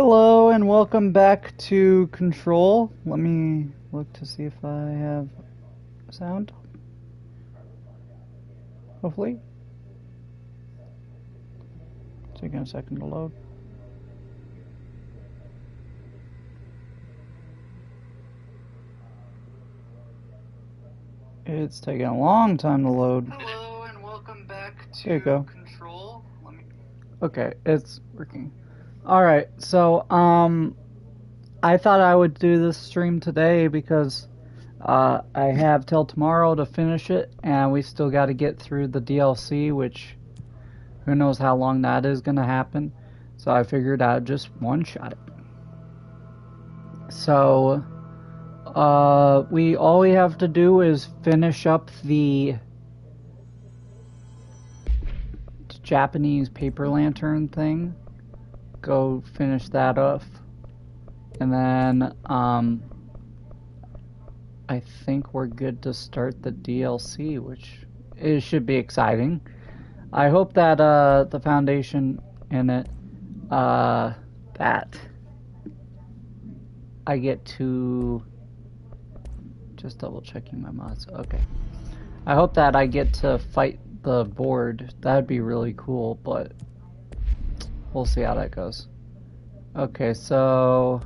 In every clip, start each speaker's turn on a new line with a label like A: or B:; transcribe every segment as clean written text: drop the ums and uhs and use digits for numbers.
A: Hello and welcome back to Control. Let me look to see if I have sound. Hopefully. Taking a second to load. It's taking a long time to load.
B: Hello and welcome back
A: There you
B: to
A: go.
B: Control.
A: Okay, it's working. Alright, so I thought I would do this stream today because I have till tomorrow to finish it, and we still got to get through the DLC, which who knows how long that is going to happen. So I figured I'd just one-shot it. So all we have to do is finish up the Japanese paper lantern thing. Go finish that off. And then I think we're good to start the DLC, which it should be exciting. I hope that the foundation in it that I get to just double checking my mods. Okay. I hope that I get to fight the board. That'd be really cool, but we'll see how that goes. Okay, so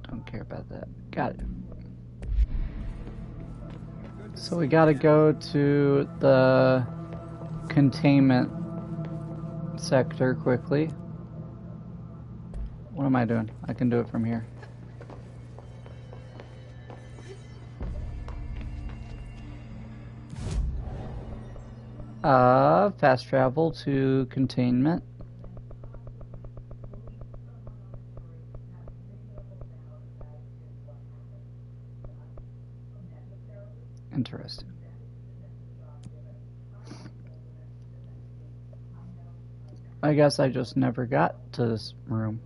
A: don't care about that. Got it. So we gotta go to the containment sector quickly. What am I doing? I can do it from here. Fast travel to containment. Interesting. I guess I just never got to this room.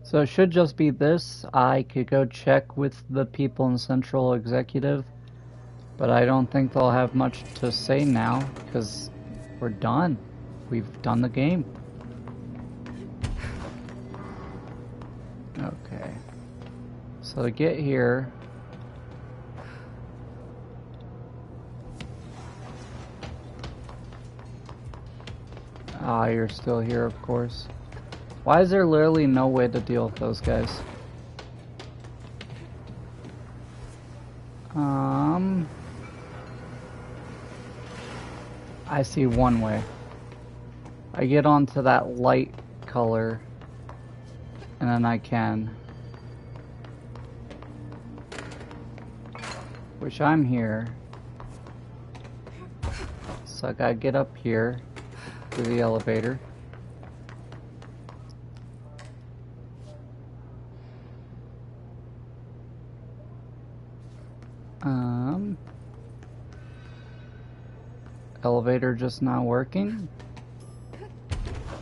A: So it should just be this. I could go check with the people in Central Executive, but I don't think they'll have much to say now because we're done. We've done the game. Okay. So to get here, you're still here, of course. Why is there literally no way to deal with those guys? I see one way. I get onto that light color, and then I can. Which I'm here. So I gotta get up here to the elevator. Elevator just not working.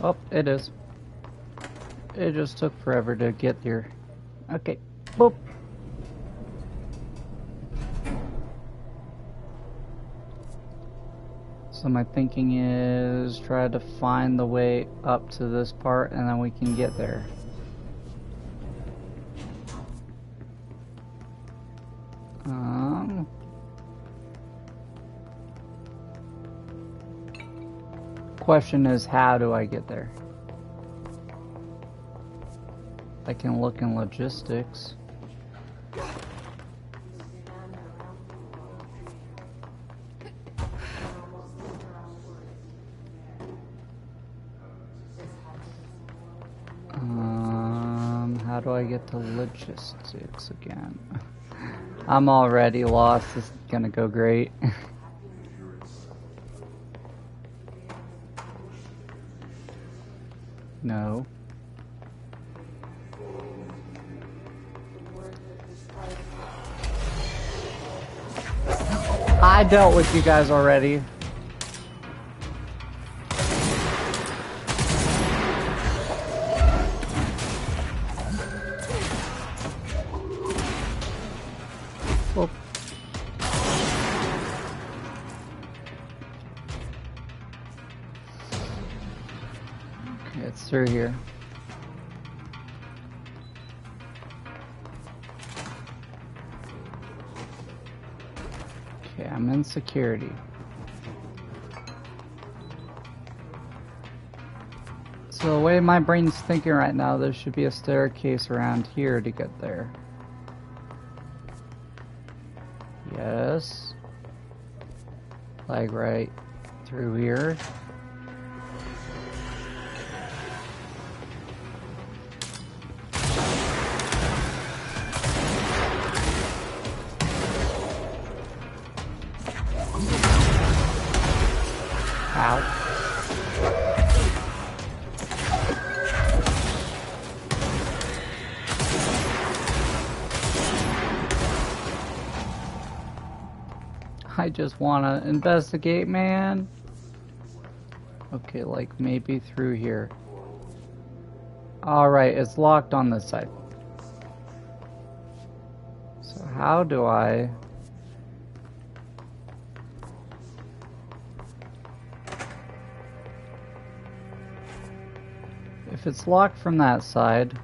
A: Oh, it is. It just took forever to get here. Okay, boop. So my thinking is try to find the way up to this part and then we can get there. Question is, how do I get there? I can look in logistics. How do I get to logistics again? I'm already lost. This is gonna go great. No. I dealt with you guys already. It's through here. Okay, I'm in security. So the way my brain's thinking right now, there should be a staircase around here to get there. Yes. Like right through here. Ow. I just wanna investigate, man. Okay, like maybe through here. Alright, it's locked on this side. So how do I... If it's locked from that side,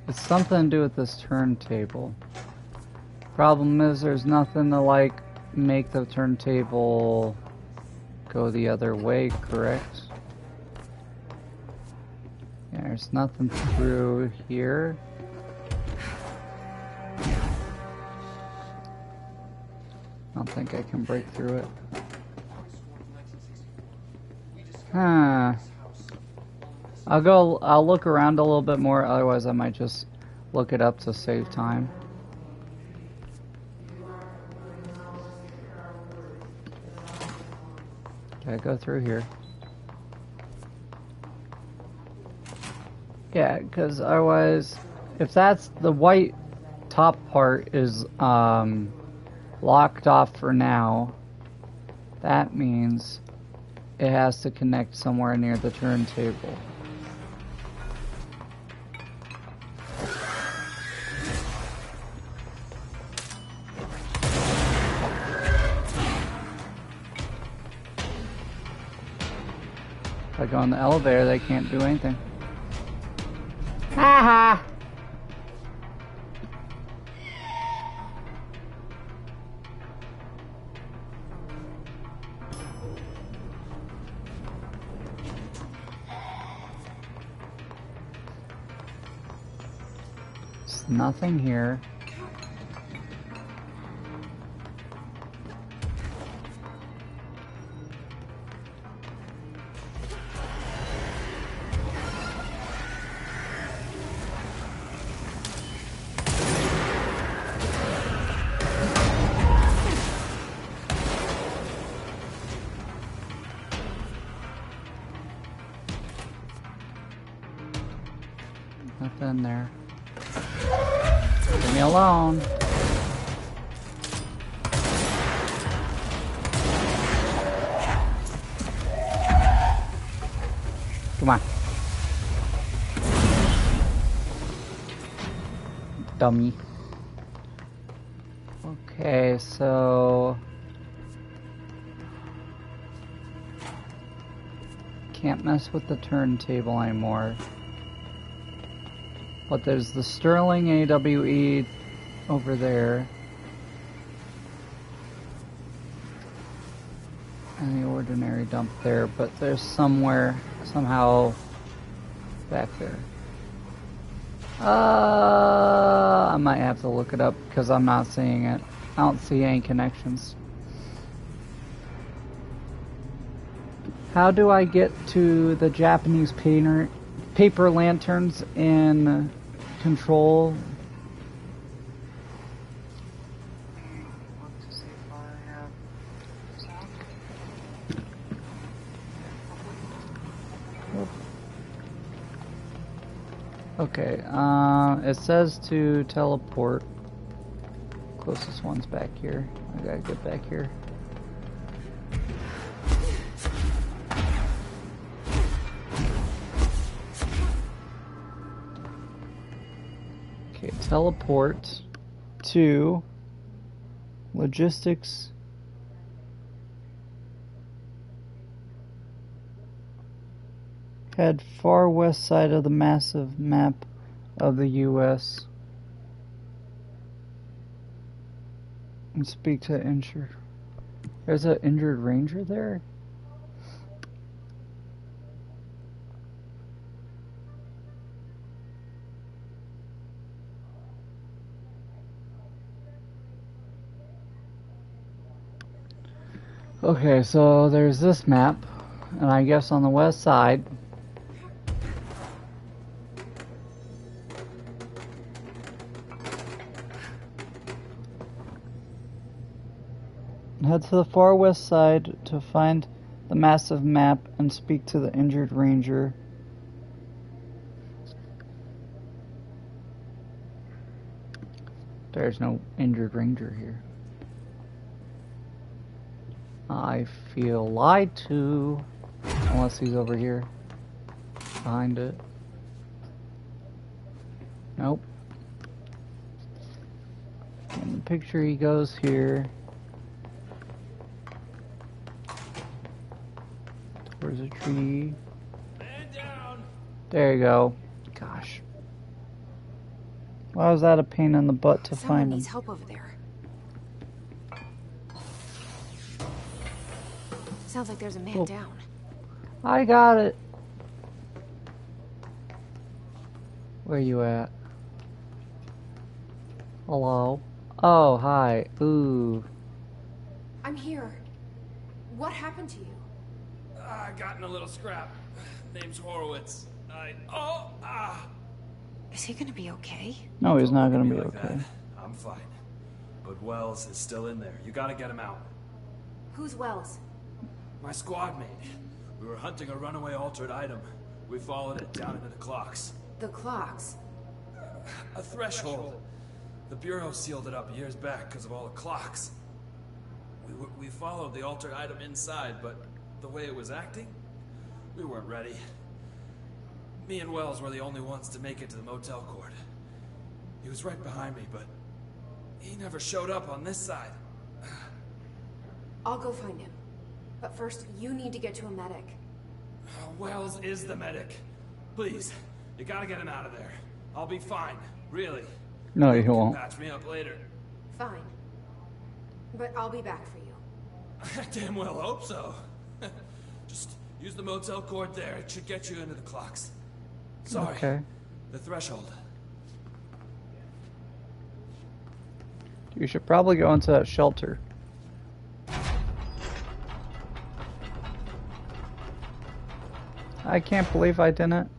A: it's something to do with this turntable. Problem is there's nothing to like make the turntable go the other way, correct? Yeah, there's nothing through here. I don't think I can break through it. Huh. I'll look around a little bit more, otherwise I might just look it up to save time. Okay, go through here. Yeah, because otherwise, if that's the white top part is locked off for now, that means it has to connect somewhere near the turntable. If I go in the elevator, they can't do anything. Haha! There's nothing here. Nothing there. Leave me alone. Come on. Dummy. Okay, so... Can't mess with the turntable anymore. But there's the Sterling AWE over there. And the ordinary dump there, but there's somewhere, somehow, back there. I might have to look it up because I'm not seeing it. I don't see any connections. How do I get to the Japanese paper lanterns in Control? Okay, it says to teleport. Closest one's back here. I gotta get back here. Okay, teleport to logistics. Head far west side of the massive map of the U.S. and speak to injured. There's an injured ranger there? Okay, so there's this map, and I guess on the west side head to the far west side to find the massive map and speak to the injured ranger. There's no injured ranger here. I feel lied to. Unless he's over here. Behind it. Nope. In the picture he goes here. Towards a tree.
C: Man down.
A: There you go. Gosh. Why was that a pain in the butt to
D: Someone
A: find him?
D: needs help over there. Sounds like there's a man down.
A: I got it. Where you at? Hello? Oh, hi. Ooh.
D: I'm here. What happened to you?
C: I got in a little scrap. Name's Horowitz.
D: Is he gonna be okay?
A: No, he's not gonna be
C: Like
A: okay.
C: that. I'm fine. But Wells is still in there. You gotta get him out.
D: Who's Wells?
C: My squad mate. We were hunting a runaway altered item. We followed it down into the clocks.
D: The clocks.
C: A threshold. The Bureau sealed it up years back because of all the clocks. We followed the altered item inside, but the way it was acting, we weren't ready. Me and Wells were the only ones to make it to the motel court. He was right behind me, but he never showed up on this side.
D: I'll go find him. But first, you need to get to a medic.
C: Wells is the medic. Please, you gotta get him out of there. I'll be fine, really.
A: No, you
C: can
A: won't.
C: patch me up later.
D: Fine. But I'll be back for you.
C: I damn well hope so. Just use the motel cord there. It should get you into the clocks. Sorry.
A: Okay.
C: The threshold.
A: You should probably go into that shelter. I can't believe I didn't.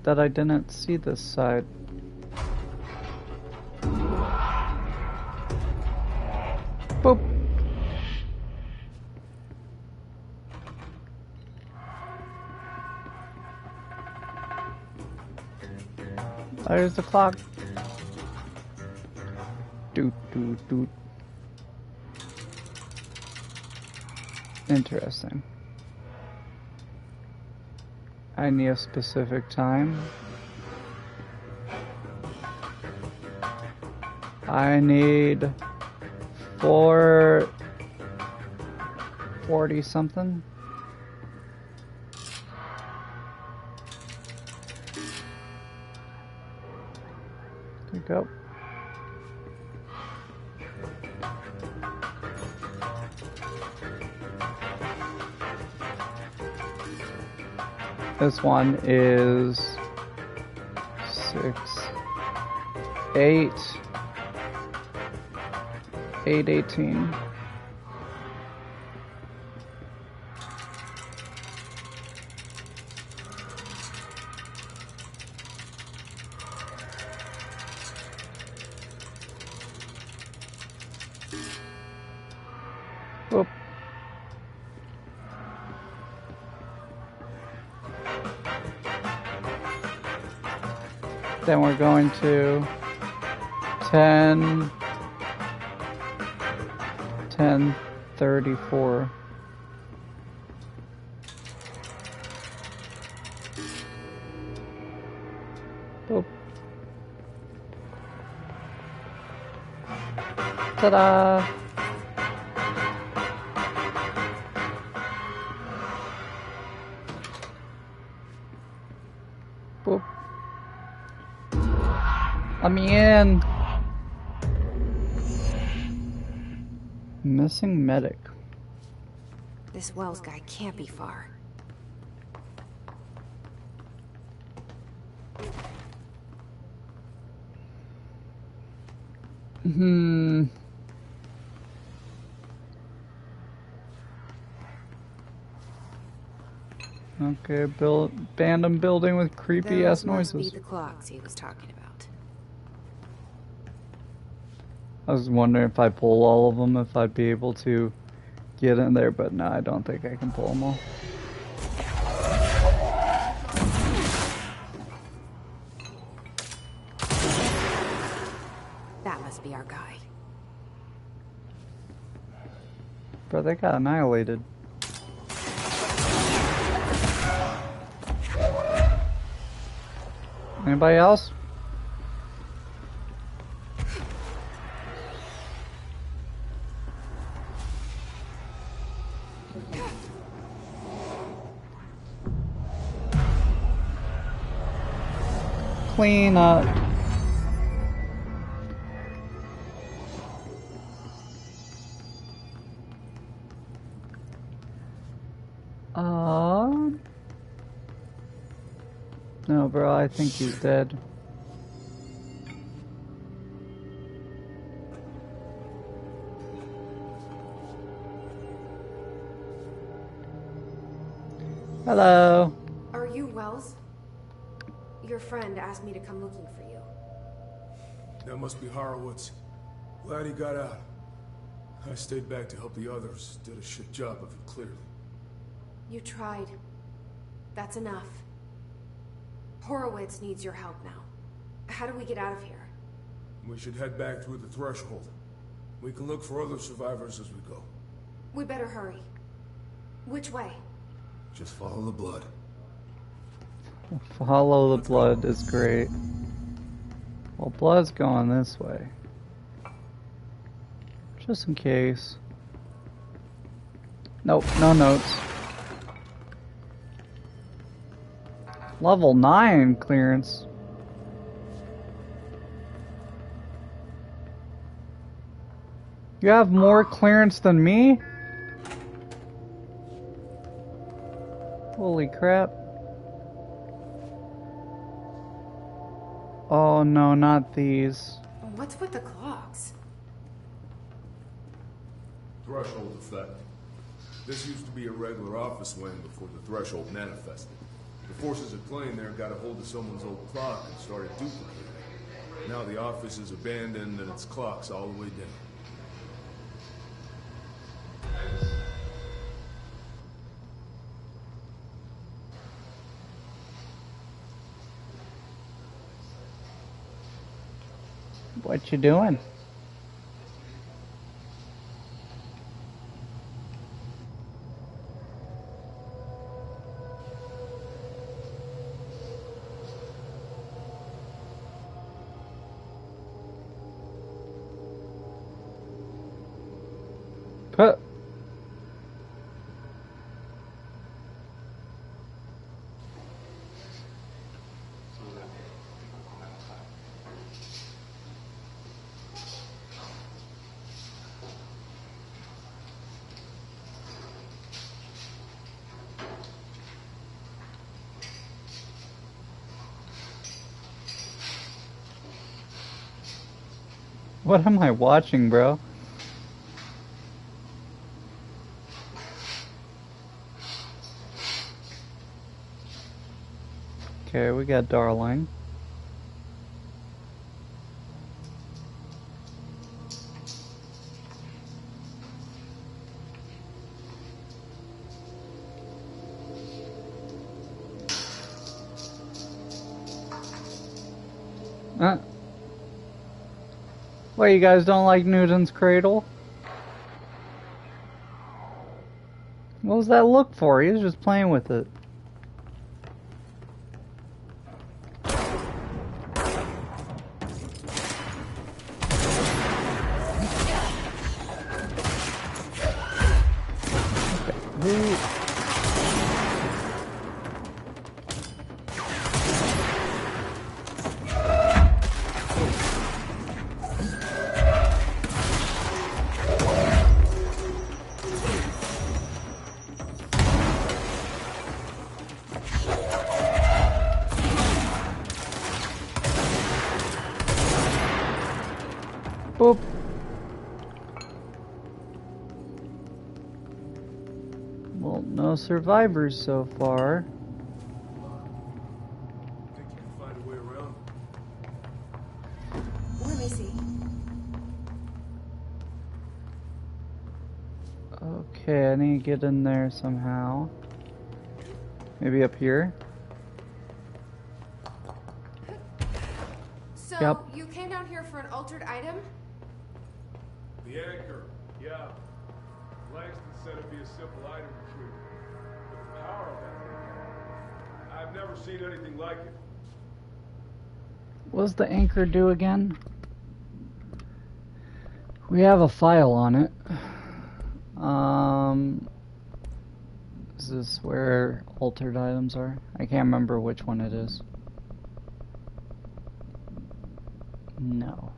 A: That I didn't see this side. Boop. There's the clock. Doot, doot, doot. Interesting. I need a specific time. I need 4:40 something. There you go. This one is 8:18. Whoop. Then we're going to 10:34. Boop. Ta-da! Let me in. Missing medic.
D: This Wells guy can't be far.
A: Okay, abandoned building with creepy ass noises.
D: Those must be the clocks he was talking about.
A: I was wondering if I pull all of them, if I'd be able to get in there, but no, I don't think I can pull them all.
D: That must be our guy.
A: Bro, they got annihilated. Anybody else? Clean up. No, bro, I think he's dead. Hello.
D: Are you Wells? Your friend asked me to come looking for you.
E: That must be Horowitz. Glad he got out. I stayed back to help the others. Did a shit job of it, clearly.
D: You tried. That's enough. Horowitz needs your help now. How do we get out of here?
E: We should head back through the threshold. We can look for other survivors as we go.
D: We better hurry. Which way?
E: Just follow the blood.
A: Follow the blood is great. Well, blood's going this way. Just in case. Nope, no notes. Level 9 clearance. You have more clearance than me? Holy crap. Oh no, not these.
D: What's with the clocks?
E: Threshold effect. This used to be a regular office wing before the threshold manifested. The forces at plane there got a hold of someone's old clock and started duplicating it. Now the office is abandoned and its clock's all the way down.
A: What you doing? Put. What am I watching, bro? Okay, we got Darling. What, you guys don't like Newton's Cradle? What was that look for? He was just playing with it. Boop. Well, no survivors so far.
E: Think you can find a way around?
D: Let me see.
A: Okay, I need to get in there somehow. Maybe up here?
D: So,
A: Yep.
D: you came down here for an altered item?
E: The anchor, yeah. Langston said it'd be a simple item retrieval. But the power of that thing, I've never seen anything like it.
A: What does the anchor do again? We have a file on it. Is this where altered items are? I can't remember which one it is. No.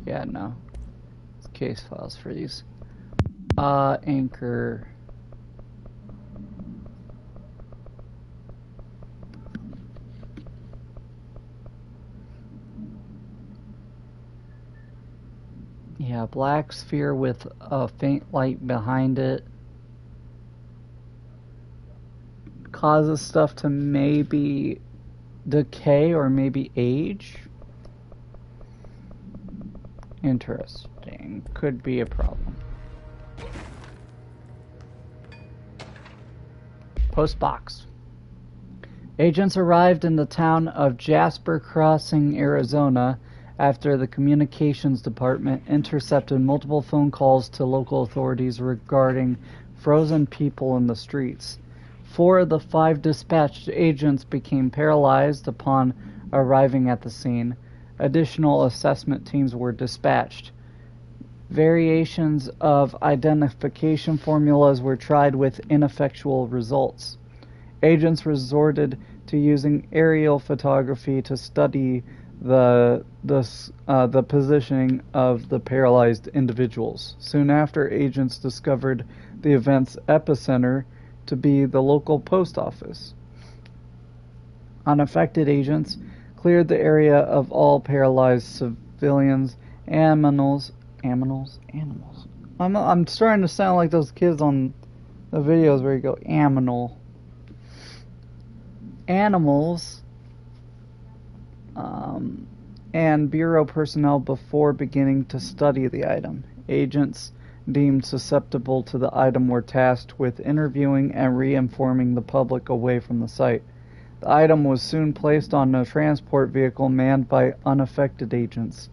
A: Yeah, no. It's case files for these. Anchor. Yeah, black sphere with a faint light behind it. Causes stuff to maybe decay or maybe age. Interesting. Could be a problem. Post box. Agents arrived in the town of Jasper Crossing, Arizona, after the communications department intercepted multiple phone calls to local authorities regarding frozen people in the streets. 4 of the 5 dispatched agents became paralyzed upon arriving at the scene. Additional assessment teams were dispatched. Variations of identification formulas were tried with ineffectual results. Agents resorted to using aerial photography to study the positioning of the paralyzed individuals. Soon after, agents discovered the event's epicenter to be the local post office. Unaffected agents cleared the area of all paralyzed civilians, animals. I'm starting to sound like those kids on the videos where you go aminal. Animals. And Bureau personnel before beginning to study the item. Agents deemed susceptible to the item were tasked with interviewing and re-informing the public away from the site. The item was soon placed on a transport vehicle manned by unaffected agents.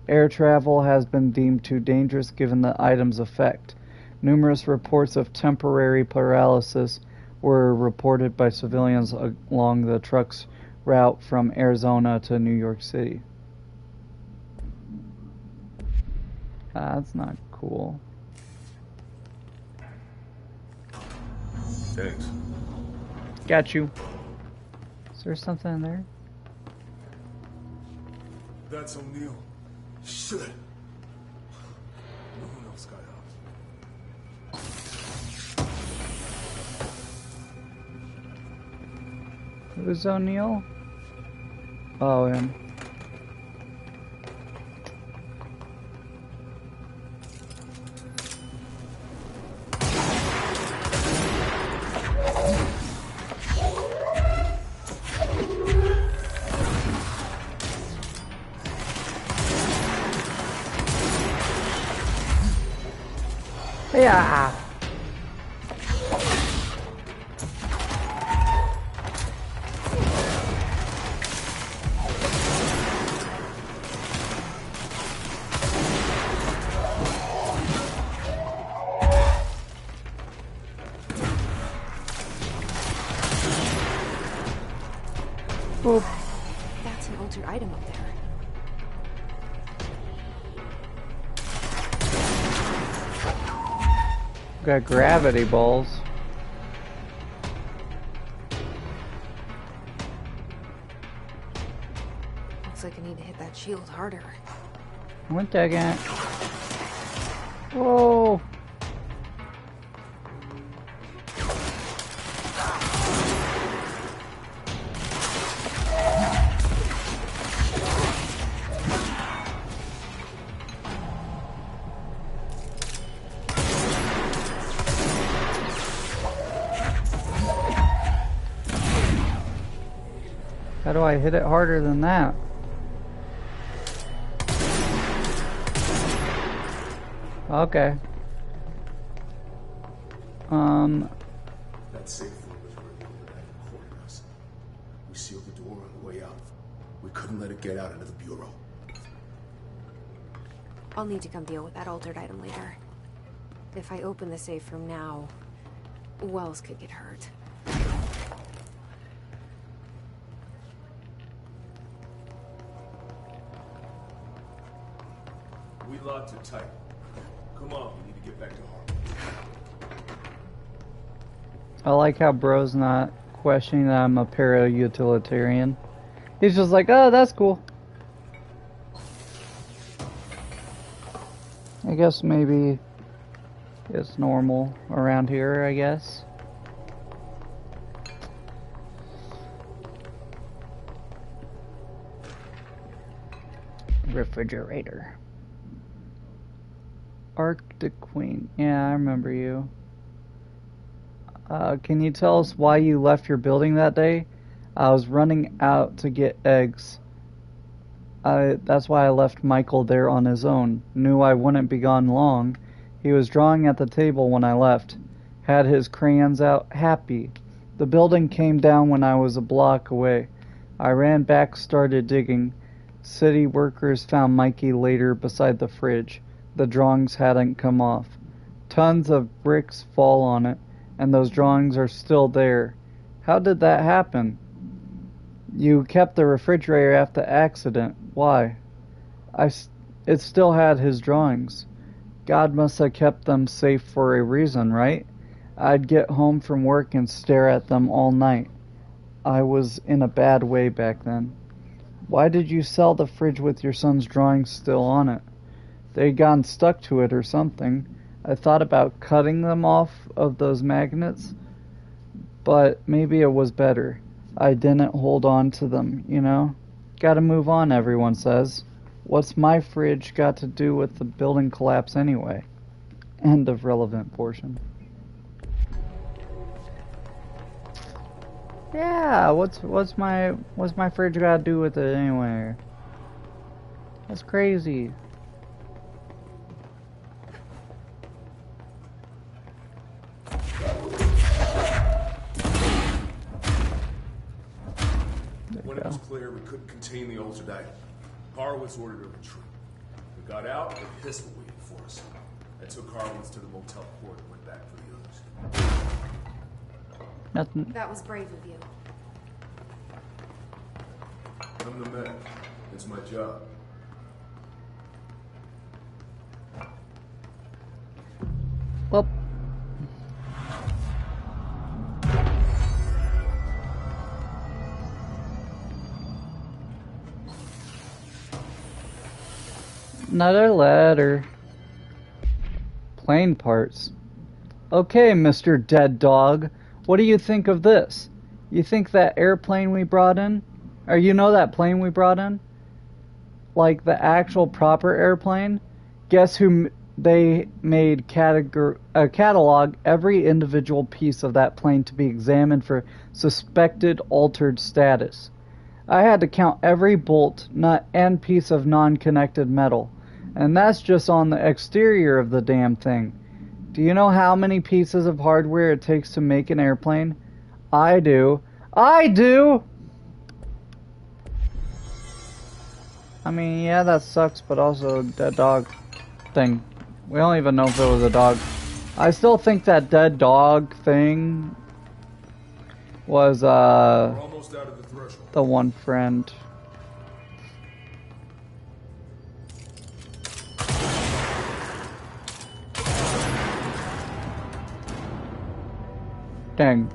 A: Air travel has been deemed too dangerous given the item's effect. Numerous reports of temporary paralysis were reported by civilians along the truck's route from Arizona to New York City. That's not cool.
E: Thanks.
A: Got you. Is there something in there?
E: That's O'Neill. Shit. No one else got out.
A: Who's O'Neill? Oh, him. Yeah. Boop.
D: That's an altered item up there.
A: Got gravity balls.
D: Looks like I need to hit that shield harder.
A: One second. Whoa. I hit it harder than that? Okay.
E: That safe room is where the other item hoarded us. We sealed the door on the way out. We couldn't let it get out into the Bureau.
D: I'll need to come deal with that altered item later. If I open the safe room now, Wells could get hurt.
E: We locked it tight. Come on, we need to get back to Harlem.
A: I like how bro's not questioning that I'm a para-utilitarian. He's just like, oh, that's cool. I guess maybe it's normal around here, I guess. Refrigerator. Arctic Queen. Yeah, I remember you. Can you tell us why you left your building that day? I was running out to get eggs. That's why I left Michael there on his own. Knew I wouldn't be gone long. He was drawing at the table when I left. Had his crayons out, happy. The building came down when I was a block away. I ran back, started digging. City workers found Mikey later beside the fridge. The drawings hadn't come off. Tons of bricks fall on it, and those drawings are still there. How did that happen? You kept the refrigerator after the accident. Why? It still had his drawings. God must have kept them safe for a reason, right? I'd get home from work and stare at them all night. I was in a bad way back then. Why did you sell the fridge with your son's drawings still on it? They'd gotten stuck to it or something. I thought about cutting them off of those magnets, but maybe it was better. I didn't hold on to them, you know? Gotta move on, everyone says. What's my fridge got to do with the building collapse anyway? End of relevant portion. Yeah, what's my fridge got to do with it anyway? That's crazy.
E: When it was clear we couldn't contain the altered item, Horowitz ordered a retreat. We got out, and a pistol waited for us. I took Horowitz to the motel court and went back for the others.
A: Nothing.
D: That was brave of you.
E: I'm the man. It's my job.
A: Well. Another letter. Plane parts. Okay, Mr. Dead Dog. What do you think of this? You think that airplane we brought in? Or you know that plane we brought in? Like the actual proper airplane? Guess who they made catalog every individual piece of that plane to be examined for suspected altered status. I had to count every bolt, nut, and piece of non-connected metal. And that's just on the exterior of the damn thing. Do you know how many pieces of hardware it takes to make an airplane? I do. I do! I mean, yeah, that sucks, but also dead dog thing. We don't even know if it was a dog. I still think that dead dog thing was,
E: We're almost out of the threshold.
A: the one friend. Dang.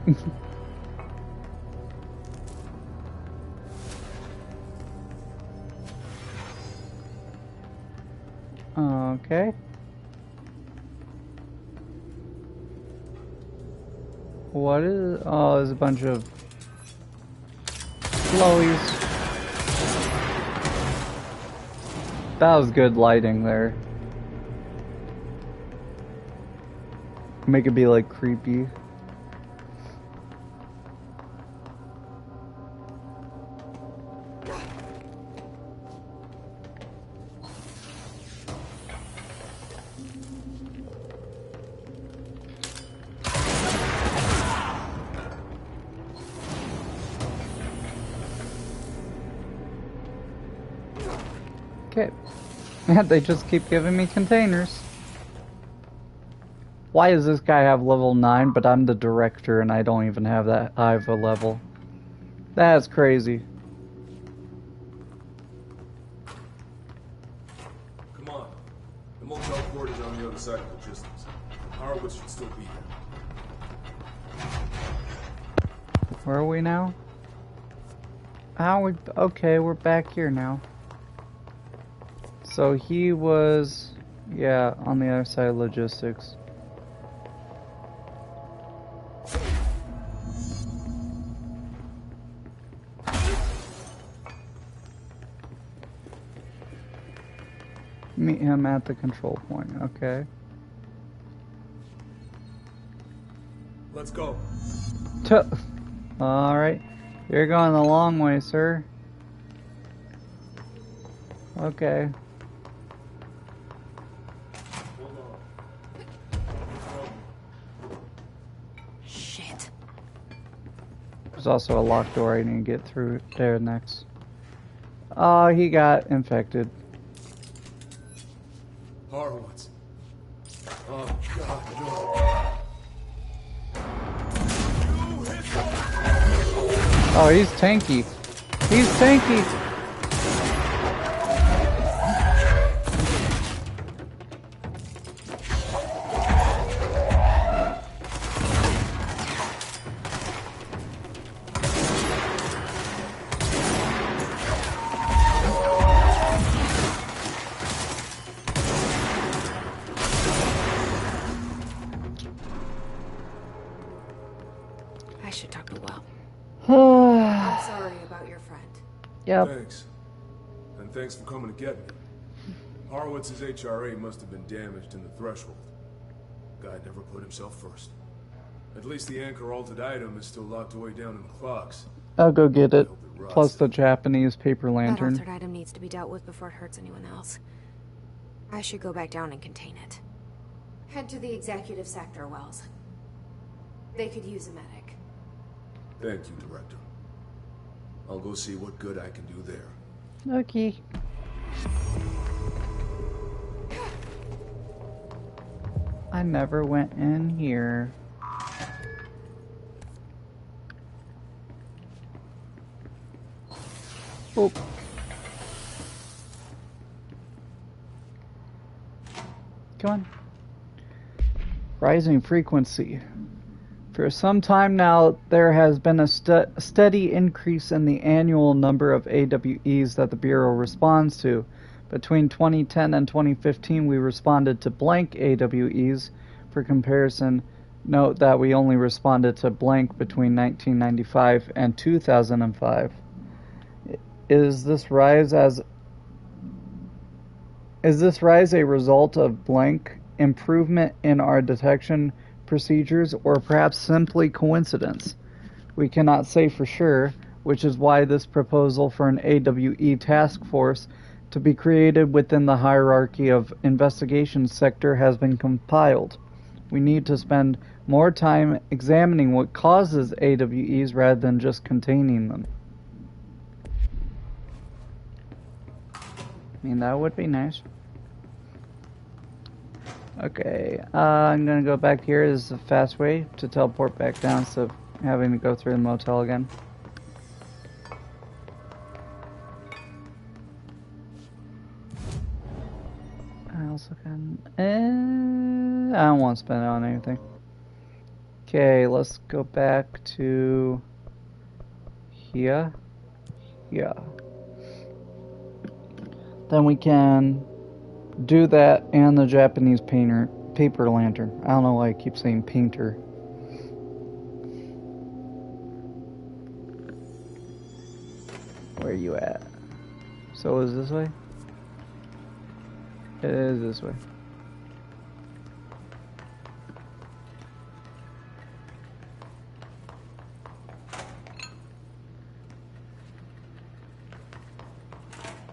A: Okay. What is... Oh, there's a bunch of flowies. That was good lighting there. Make it be like creepy. Okay. They just keep giving me containers. Why does this guy have level 9, but I'm the director and I don't even have that high of a level? That's crazy.
E: Come on. The motel port is on the other side of logistics. Horowitz should still be here.
A: Where are we now? How we... Okay, we're back here now. So he was... Yeah, on the other side of logistics. Meet him at the control point, okay.
E: Let's go.
A: Alright. You're going the long way, sir. Okay.
D: Shit.
A: There's also a locked door I need to get through there next. He got infected.
E: Horowitz. Oh, God, no.
A: Oh, he's tanky. He's tanky.
D: I should talk to Will. I'm sorry about your friend.
A: Yep.
E: Thanks. And thanks for coming to get me. Horowitz's HRA must have been damaged in the threshold. Guy never put himself first. At least the anchor altered item is still locked away down in the clocks.
A: I'll go get it.
E: Hope it rots.
A: Plus the Japanese paper
D: That
A: lantern.
D: altered item needs to be dealt with before it hurts anyone else. I should go back down and contain it. Head to the executive sector, Wells. They could use a medic.
E: Thank you, Director. I'll go see what good I can do there.
A: Okay. I never went in here. Oh. Come on. Rising frequency. For some time now, there has been a steady increase in the annual number of AWEs that the Bureau responds to. Between 2010 and 2015, we responded to blank AWEs. For comparison, note that we only responded to blank between 1995 and 2005. Is this rise a result of blank improvement in our detection procedures, or perhaps simply coincidence? We cannot say for sure, which is why this proposal for an AWE task force to be created within the hierarchy of investigation sector has been compiled. We need to spend more time examining what causes AWEs rather than just containing them. I mean, that would be nice. Okay, I'm gonna go back here. This is a fast way to teleport back down instead of having to go through the motel again. I also can... I don't want to spend it on anything. Okay, let's go back to... here. Yeah. Then we can do that and the Japanese paper lantern. I don't know why I keep saying painter. Where are you at? So is this way? It is this way.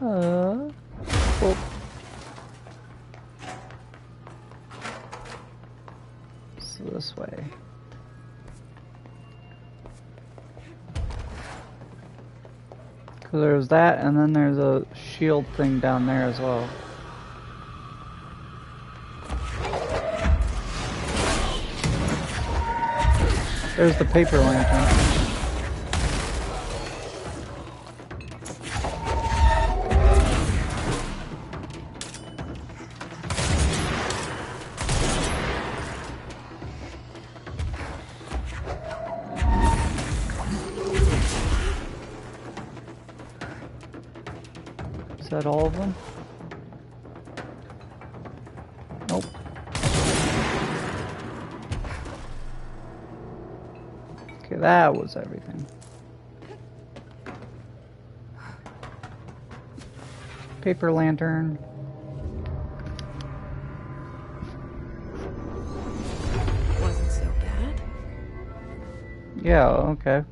A: Oh. So this way. Cause there's that, and then there's a shield thing down there as well. There's the paper lantern. Is that all of them? Nope. Okay, that was everything. Paper lantern.
D: Wasn't so bad.
A: Yeah, okay.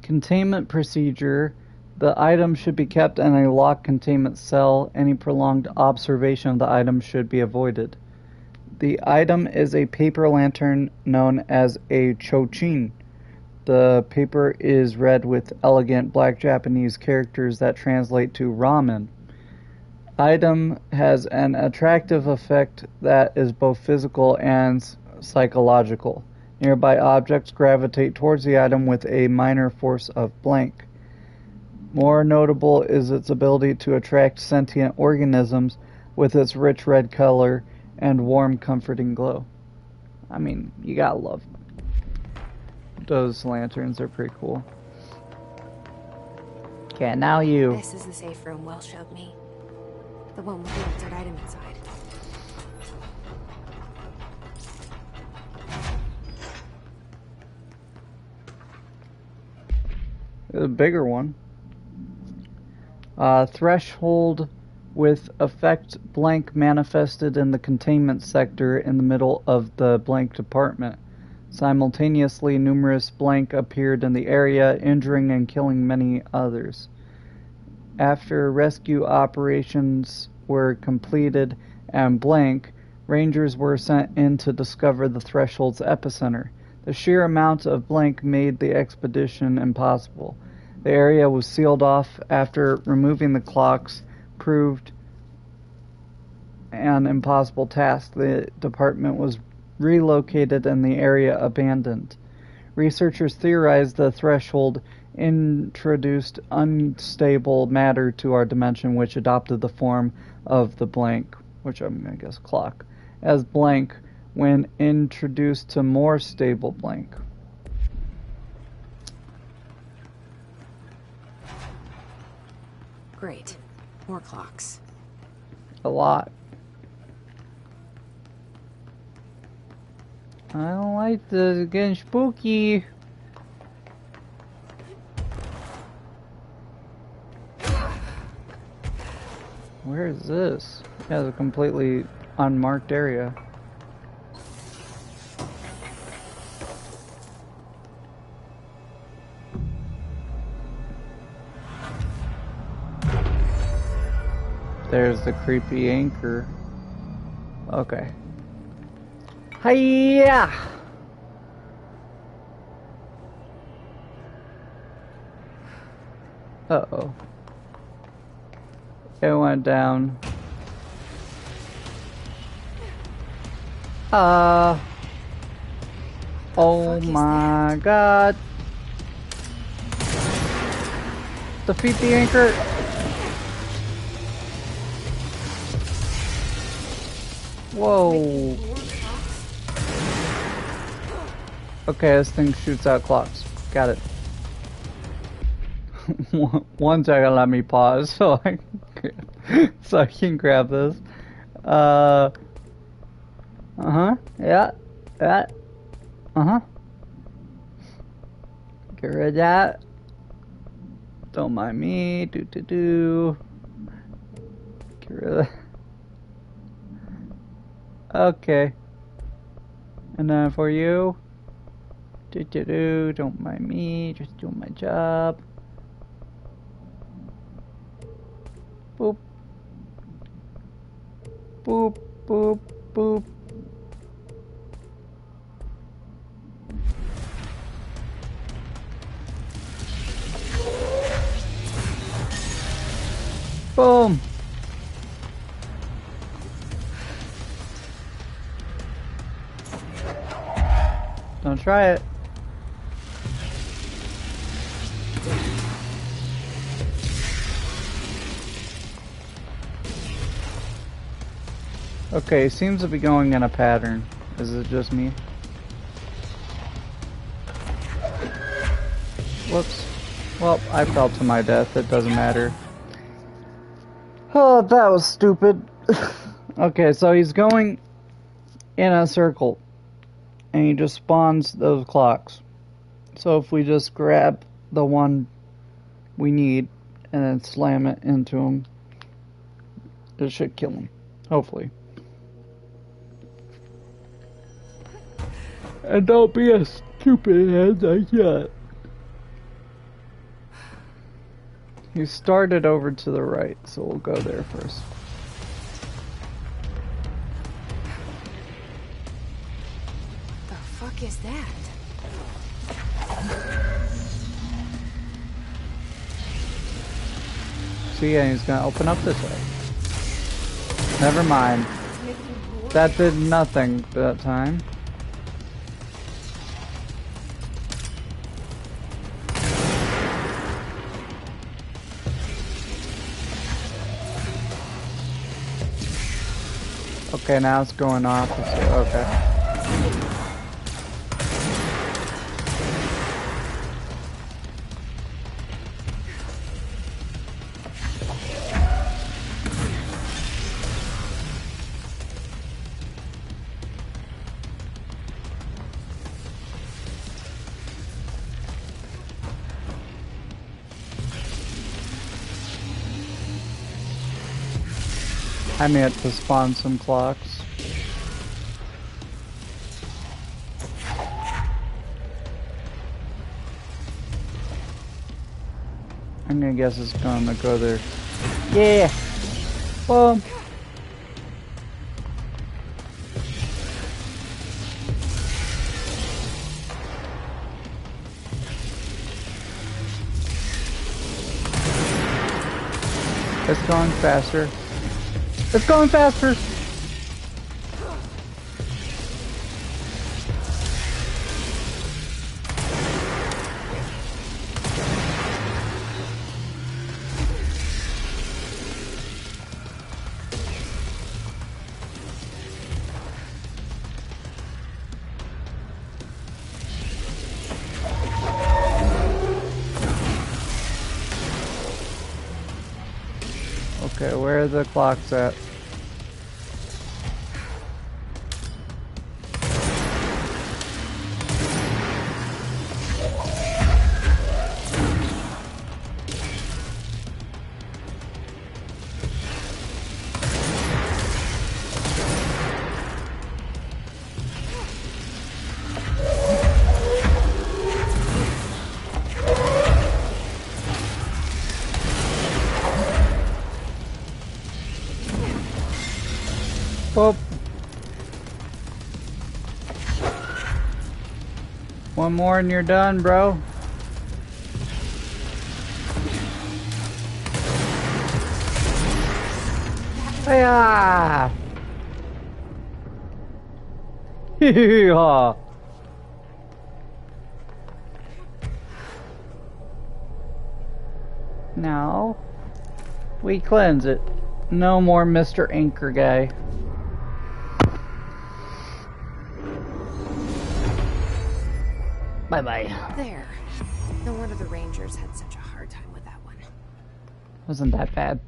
A: Containment procedure. The item should be kept in a locked containment cell. Any prolonged observation of the item should be avoided. The item is a paper lantern known as a chochin. The paper is read with elegant black Japanese characters that translate to ramen. Item has an attractive effect that is both physical and psychological. Nearby objects gravitate towards the item with a minor force of blank. More notable is its ability to attract sentient organisms with its rich red color and warm, comforting glow. I mean, you gotta love those lanterns. They're pretty cool. Okay, now you.
D: This is the safe room Wells showed me. The one with the altered item inside.
A: A bigger one. Threshold with effect blank manifested in the containment sector in the middle of the blank department. Simultaneously, numerous blank appeared in the area, injuring and killing many others. After rescue operations were completed and blank, Rangers were sent in to discover the threshold's epicenter. The sheer amount of blank made the expedition impossible. The area was sealed off after removing the clocks proved an impossible task. The department was relocated and the area abandoned. Researchers theorized the threshold introduced unstable matter to our dimension, which adopted the form of the blank, which I'm going to guess clock, as blank when introduced to more stable blank.
D: Great. More clocks.
A: A lot. I don't like this. It's getting spooky. Where is this? Yeah, it's a completely unmarked area. There's the creepy anchor. Okay. Hiya! Uh-oh. It went down. Oh my god. Defeat the anchor. Whoa. Okay, this thing shoots out clocks. Got it. 1 second, let me pause so I can grab this. Yeah. That. Get rid of that. Don't mind me. Get rid of that. Okay. And then for you. Don't mind me. Just doing my job. Boop. Boop, boop, boop. Boom. Don't try it. Okay, seems to be going in a pattern. Is it just me? Whoops. Well, I fell to my death. It doesn't matter. Oh, that was stupid. Okay, so he's going in a circle. And he just spawns those clocks. So if we just grab the one we need and then slam it into him, it should kill him. Hopefully. And don't be a stupid head like that. He started over to the right, so we'll go there first.
D: The fuck is that?
A: See, and he's gonna open up this way. Never mind. That did nothing that time. Okay, now it's going off. Okay. I meant to spawn some clocks. I'm gonna guess it's gonna go there. Yeah! Boom! It's going faster. It's going faster! Okay, where are the clocks at? Whoop. One more and you're done, bro. Hiya! Hee-haw! Now we cleanse it. No more Mr. Anchor guy. Bye-bye.
D: There. No wonder the Rangers had such a hard time with that one.
A: Wasn't that bad.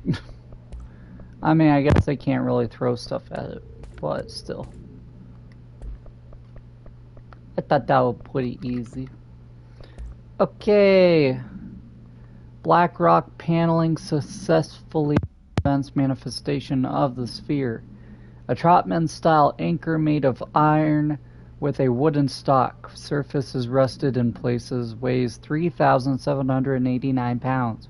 A: I mean, I guess they can't really throw stuff at it, but still. I thought that was pretty easy. Okay. Blackrock paneling successfully prevents manifestation of the sphere. A Trotman-style anchor made of iron with a wooden stock. Surface is rusted in places. Weighs 3,789 pounds.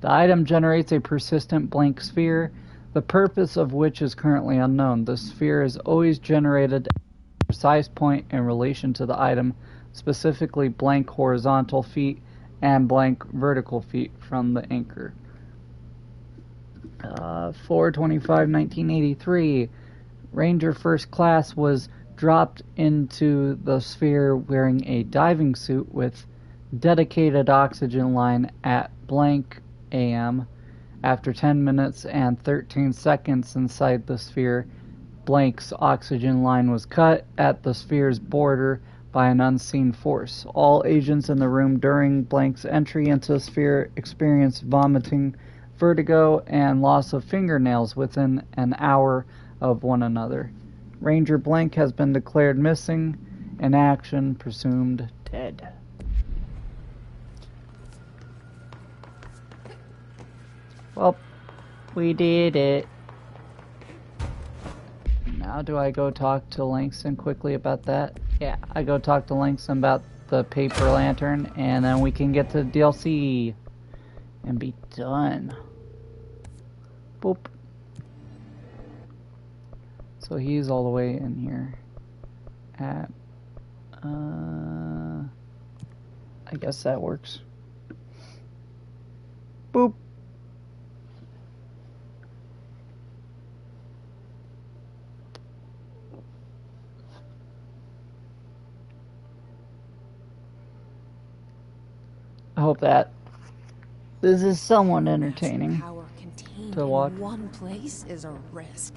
A: The item generates a persistent blank sphere, the purpose of which is currently unknown. The sphere is always generated at a precise point in relation to the item, specifically blank horizontal feet and blank vertical feet from the anchor. 4/25/1983, Ranger First Class was dropped into the sphere wearing a diving suit with dedicated oxygen line at blank AM. After 10 minutes and 13 seconds inside the sphere, blank's oxygen line was cut at the sphere's border by an unseen force. All agents in the room during blank's entry into the sphere experienced vomiting, vertigo, and loss of fingernails within an hour of one another. Ranger Blank has been declared missing, in action, presumed dead. Well, we did it. Now do I go talk to Langston quickly about that? Yeah, I go talk to Langston about the paper lantern, and then we can get to the DLC and be done. Boop. So he's all the way in here at, I guess that works. Boop. I hope that this is somewhat entertaining
D: Power contained
A: to watch.
D: in one place is a risk.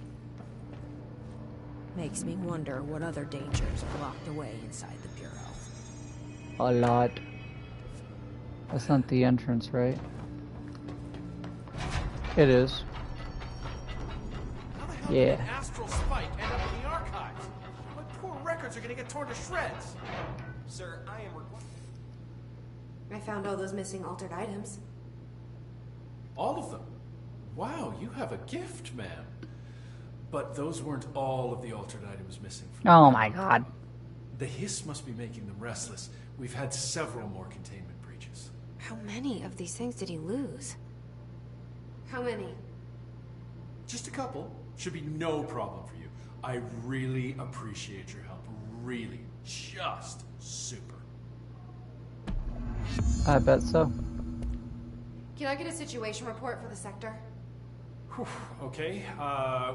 D: Makes me wonder what other dangers are locked away inside the Bureau.
A: A lot. That's not the entrance, right? It is.
C: How the hell
A: Yeah.
C: did an astral spike end up in the archives? My poor records are gonna get torn to shreds. Sir, I am
D: I found all those missing altered items.
C: all of them. Wow, you have a gift, ma'am. But those weren't all of the altered items missing from
A: Oh my god.
C: The hiss must be making them restless. We've had several more containment breaches.
D: How many of these things did he lose? How many?
C: Just a couple. Should be no problem for you. I really appreciate your help. Really. Just super.
A: I bet so.
D: Can I get a situation report for the sector?
F: Whew, okay,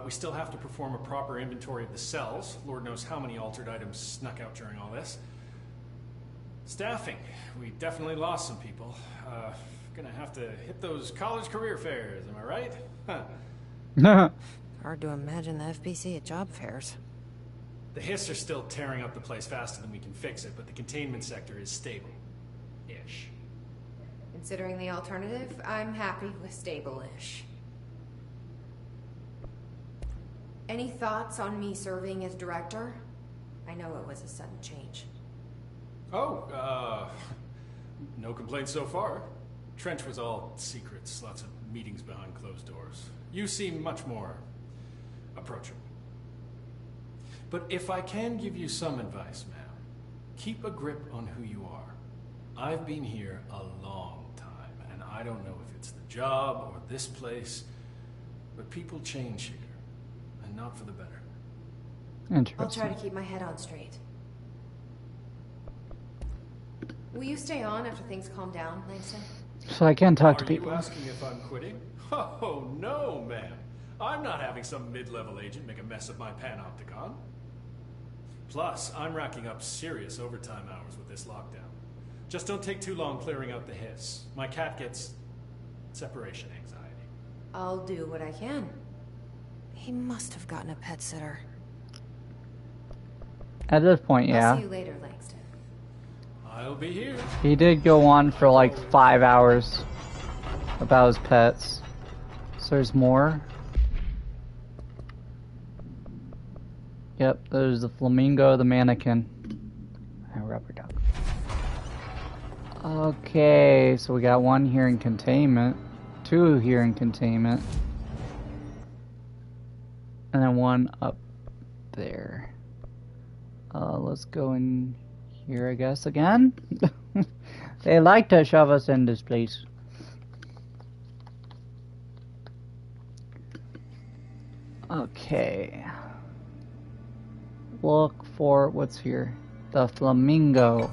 F: we still have to perform a proper inventory of the cells. Lord knows how many altered items snuck out during all this. Staffing. We definitely lost some people. Gonna have to hit those college career fairs, am I right? Huh.
D: Hard to imagine the FBC at job fairs.
F: The hiss are still tearing up the place faster than we can fix it, but the containment sector is stable. Ish.
D: Considering the alternative, I'm happy with stable-ish. Any thoughts on me serving as director? I know it was a sudden change.
F: Oh, no complaints so far. Trench was all secrets, lots of meetings behind closed doors. You seem much more approachable. But if I can give you some advice, ma'am, keep a grip on who you are. I've been here a long time, and I don't know if it's the job or this place, but people change here, and not for the better.
A: Interesting.
D: I'll try to keep my head on straight. Will you stay on after things calm down, Langston?
A: So I can talk to
F: Are
A: people.
F: you asking if I'm quitting? Oh, no, ma'am. I'm not having some mid-level agent make a mess of my panopticon. Plus, I'm racking up serious overtime hours with this lockdown. Just don't take too long clearing out the hiss. My cat gets separation anxiety.
D: I'll do what I can. He must have gotten a pet sitter.
A: At this point,
D: I'll
A: yeah.
D: see you later, Langston.
F: I'll be here.
A: He did go on for like 5 hours about his pets. So there's more. Yep, there's the flamingo, the mannequin, and rubber duck. Okay, so we got one here in containment, 2 here in containment, and then 1 up there. Let's go in here, I guess, again. They like to shove us in this place. Okay. Look for what's here. The flamingo.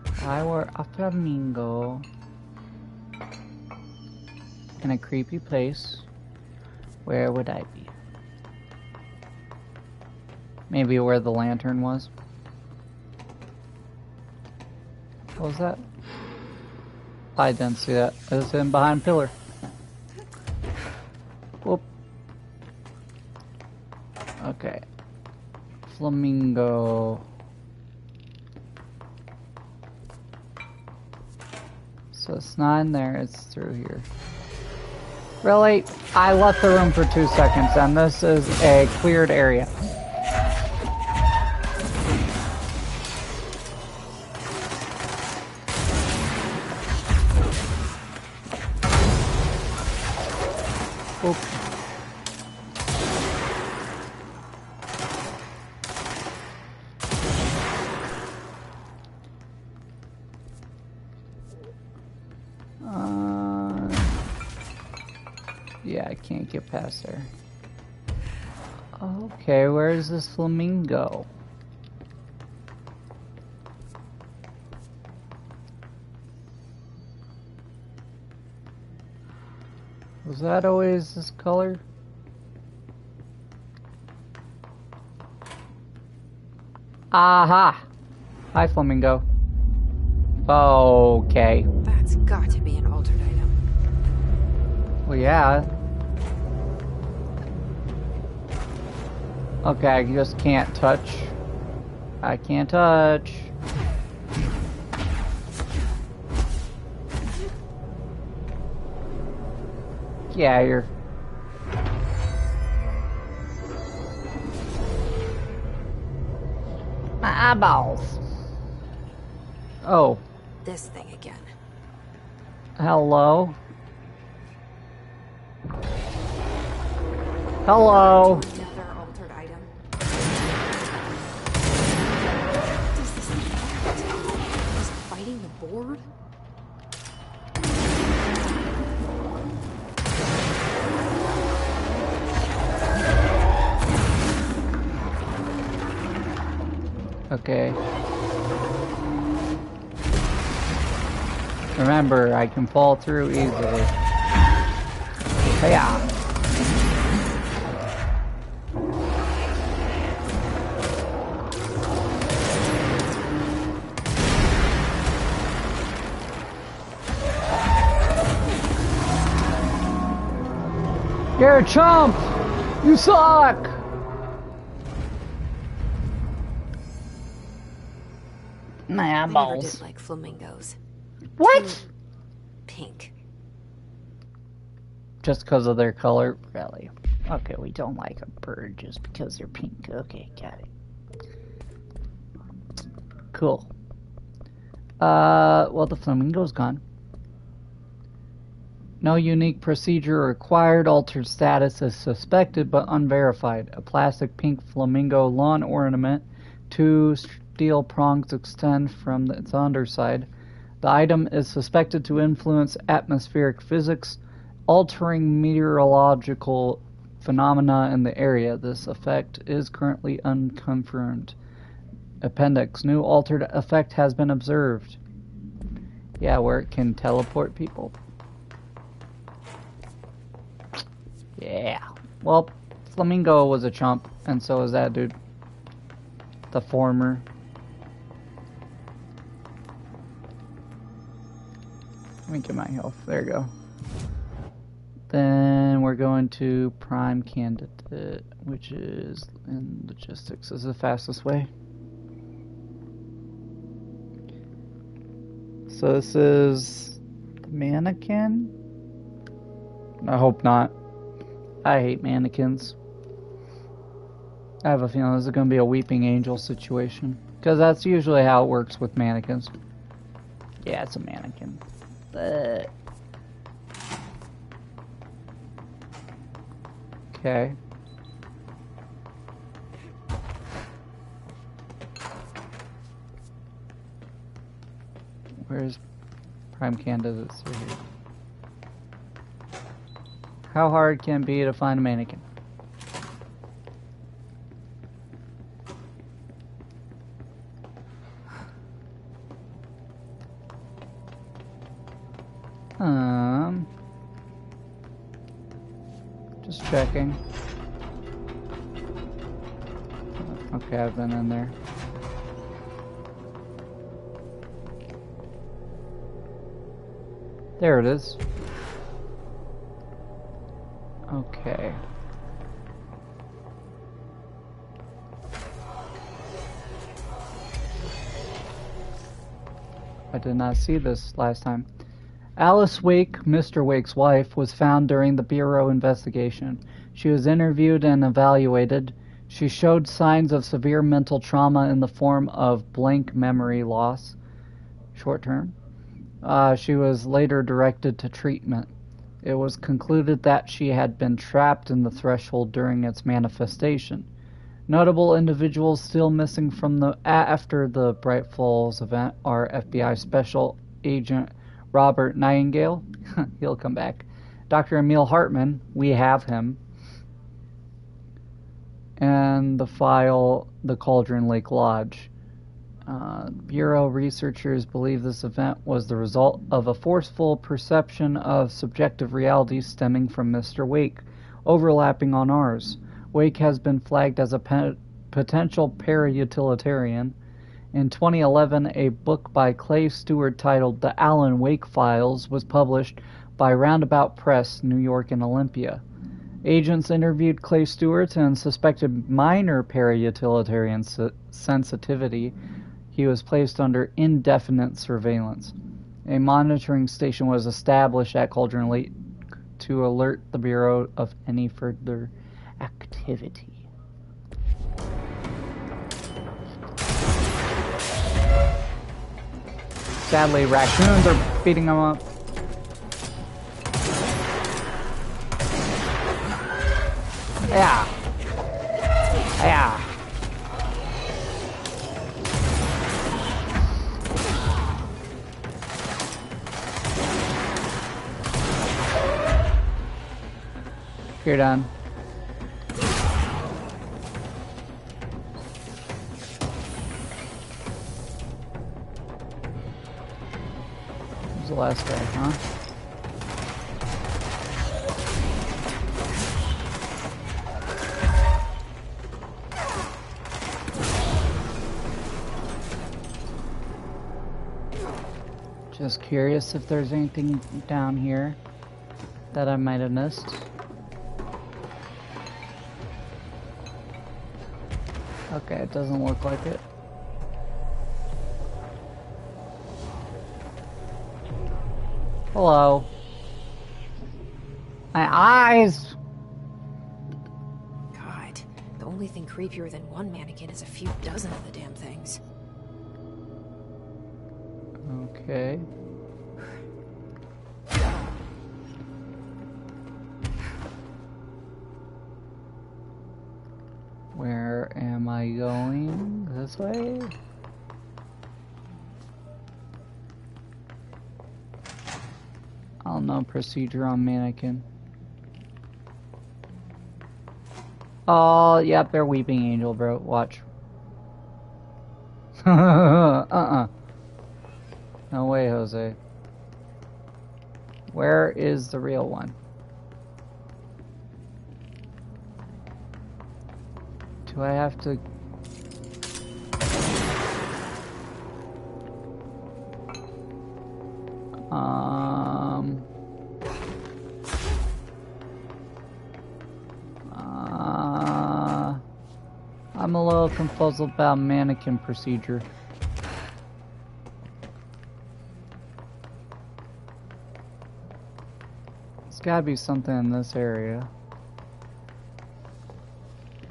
A: If I were a flamingo in a creepy place, where would I be? Maybe where the lantern was. What was that? I didn't see that. It was in behind pillar. Whoop. Okay. Flamingo. So it's not in there, it's through here. Really? I left the room for 2 seconds and this is a cleared area. Oop. Yeah, I can't get past there. Okay, where is this flamingo? Was that always this color? Aha! Hi, flamingo. Okay.
D: That's got to be an altered item.
A: Well, yeah. Okay, I just can't touch. I can't touch. Yeah, you're... My eyeballs. Oh.
D: This thing again.
A: Hello? Hello?
D: Another altered item. Is it fighting the board?
A: Okay. Remember, I can fall through easily. Hiya! You're a chump! You suck! My
D: I never
A: eyeballs.
D: did like flamingos.
A: What?
D: Pink.
A: Just because of their color? Really? Okay, we don't like a bird just because they're pink. Okay, got it. Cool. Well, the flamingo's gone. No unique procedure required. Altered status is suspected but unverified. A plastic pink flamingo lawn ornament. 2 steel prongs extend from its underside. The item is suspected to influence atmospheric physics, altering meteorological phenomena in the area. This effect is currently unconfirmed. Appendix. New altered effect has been observed. Yeah, where it can teleport people. Yeah. Well, Flamingo was a chump, and so was that dude. The former. Let me get my health. There you go. Then we're going to Prime Candidate, which is in logistics. This is the fastest way. So this is the mannequin? I hope not. I hate mannequins. I have a feeling this is going to be a weeping angel situation. Because that's usually how it works with mannequins. Yeah, it's a mannequin. But... okay. Where's Prime Candidates? Right here. How hard can it be to find a mannequin? Just checking. Okay, I've been in there. There it is. Okay. I did not see this last time. Alice Wake, Mr. Wake's wife, was found during the Bureau investigation. She was interviewed and evaluated. She showed signs of severe mental trauma in the form of blank memory loss, short term. She was later directed to treatment. It was concluded that she had been trapped in the threshold during its manifestation. Notable individuals still missing from after the Bright Falls event are FBI Special Agent Robert Nightingale, he'll come back, Dr. Emil Hartman, we have him, and the file, the Cauldron Lake Lodge. Bureau researchers believe this event was the result of a forceful perception of subjective reality stemming from Mr. Wake, overlapping on ours. Wake has been flagged as a potential para-utilitarian. In 2011, a book by Clay Stewart titled The Alan Wake Files was published by Roundabout Press, New York and Olympia. Agents interviewed Clay Stewart and suspected minor para-utilitarian sensitivity. He was placed under indefinite surveillance. A monitoring station was established at Cauldron Lake to alert the Bureau of any further activity. Sadly, raccoons are beating them up. Yeah. Yeah. You're done. Who's the last guy, huh? Just curious if there's anything down here that I might have missed. Okay, it doesn't look like it. Hello. My eyes!
D: God, the only thing creepier than one mannequin is a few dozen of the damn things.
A: Okay. Where am I going? This way? I don't know procedure on mannequin. Oh, yep, they're weeping angel, bro. Watch. No way, Jose. Where is the real one? Do I have to... I'm a little confused about mannequin procedure. There's gotta be something in this area.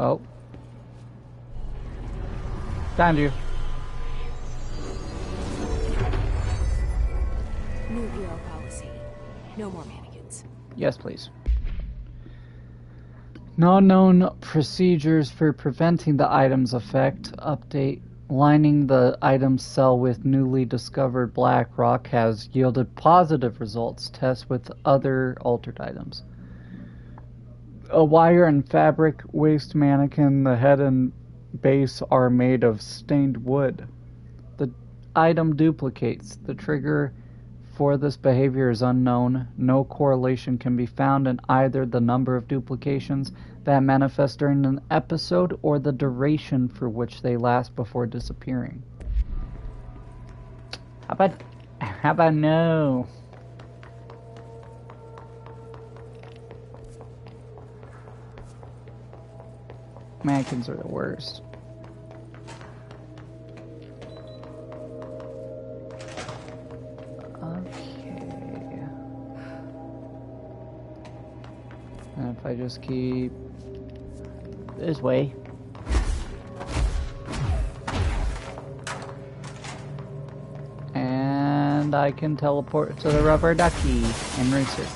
A: Oh. Found you.
D: New Bureau policy. No more mannequins.
A: Yes, please. No known procedures for preventing the item's effect. Update. Lining the item's cell with newly discovered black rock has yielded positive results. Test with other altered items. A wire and fabric waste mannequin. The head and base are made of stained wood. The item duplicates. The trigger for this behavior is unknown. No correlation can be found in either the number of duplications that manifest during an episode or the duration for which they last before disappearing. How about no? Mannequins are the worst. And if I just keep this way. And I can teleport to the rubber ducky and research.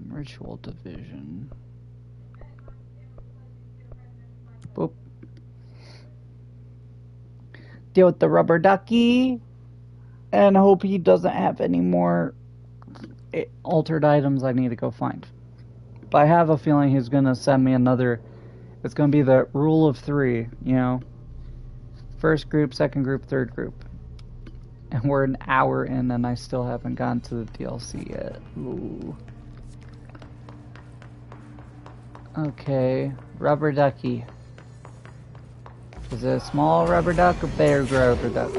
A: Ritual division. Boop. Deal with the rubber ducky. And hope he doesn't have any more altered items I need to go find. But I have a feeling he's going to send me another. It's going to be the rule of 3, you know. First group, second group, third group. And we're an hour in and I still haven't gotten to the DLC yet. Ooh. Okay, rubber ducky. Is it a small rubber duck or big rubber duck?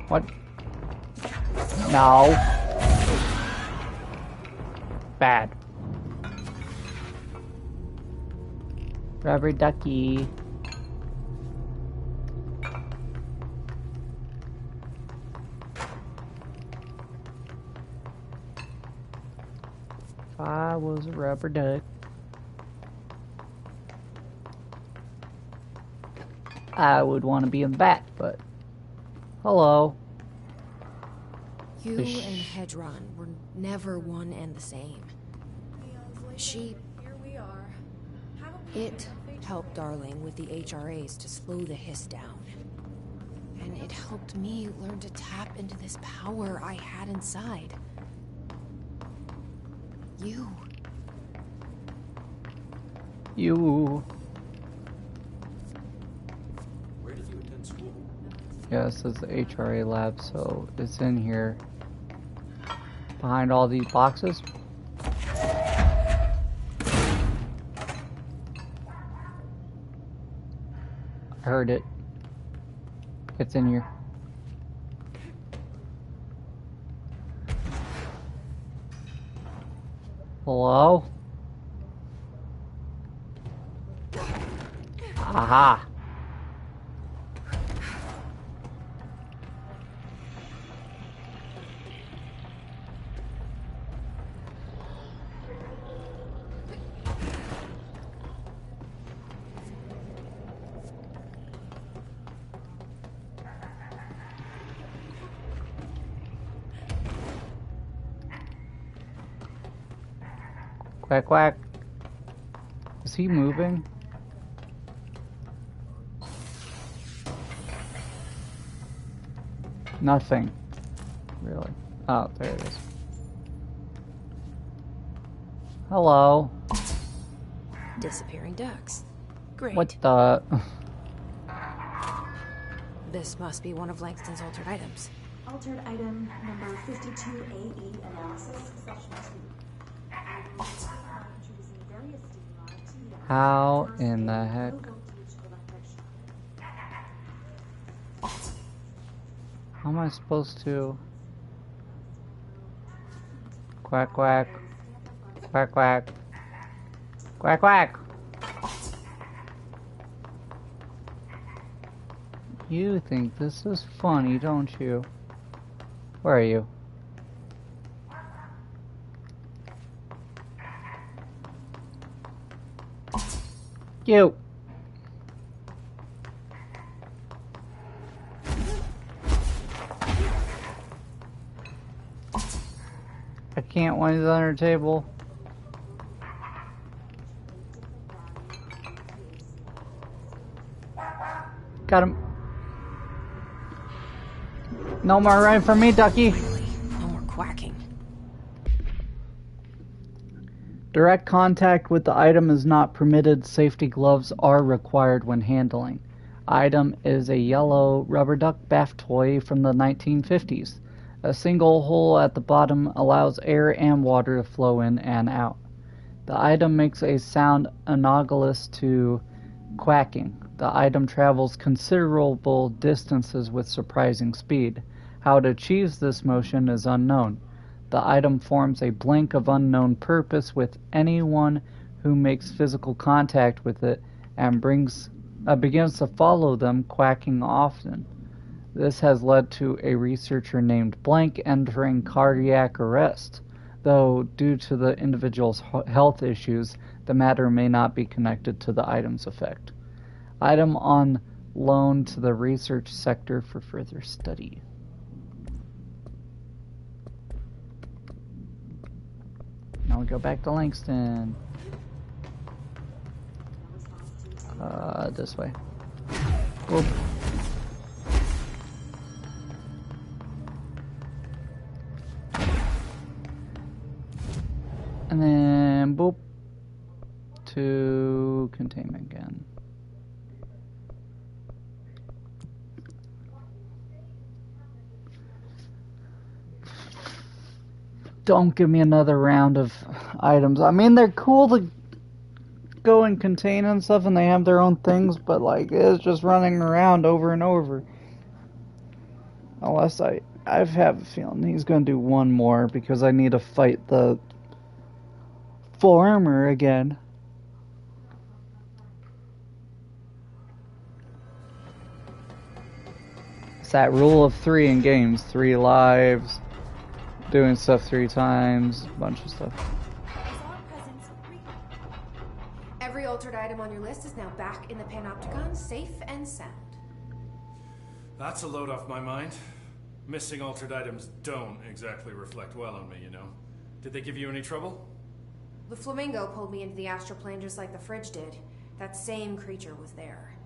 A: What? No. Bad. Rubber ducky. If I was a rubber duck, I would want to be in the back, but hello.
D: You and Hedron were never one and the same. It helped Darling with the HRAs to slow the hiss down. And it helped me learn to tap into this power I had inside. You.
F: Where did you attend school?
A: Yeah, it says the HRA lab, so it's in here. Behind all these boxes. I heard it. It's in here. Hello? Aha! Quack quack. Is he moving? Nothing. Really? Oh, there it is. Hello.
D: Disappearing ducks. Great.
A: What the?
D: This must be one of Langston's altered items.
G: Altered item number 52AE analysis, section 2.
A: How in the heck? How am I supposed to? Quack quack. Quack quack. Quack quack. You think this is funny, don't you? Where are you? You. I can't when he's under the table. Got him. No more running from me, Ducky.
D: No more quacking.
A: Direct contact with the item is not permitted. Safety gloves are required when handling. Item is a yellow rubber duck bath toy from the 1950s. A single hole at the bottom allows air and water to flow in and out. The item makes a sound analogous to quacking. The item travels considerable distances with surprising speed. How it achieves this motion is unknown. The item forms a blink of unknown purpose with anyone who makes physical contact with it and begins to follow them, quacking often. This has led to a researcher named Blank entering cardiac arrest, though due to the individual's health issues, the matter may not be connected to the item's effect. Item on loan to the research sector for further study. Now we go back to Langston. This way. Whoop. And then boop to containment again. Don't give me another round of items. I mean, they're cool to go and contain and stuff, and they have their own things, but like, it's just running around over and over. Unless I have a feeling he's going to do one more, because I need to fight the full armor again. It's that rule of 3 in games. 3 lives, doing stuff 3 times, a bunch of stuff.
D: Every altered item on your list is now back in the Panopticon, safe and sound.
F: That's a load off my mind. Missing altered items don't exactly reflect well on me, you know. Did they give you any trouble?
D: The flamingo pulled me into the astral plane just like the fridge did. That same creature was there.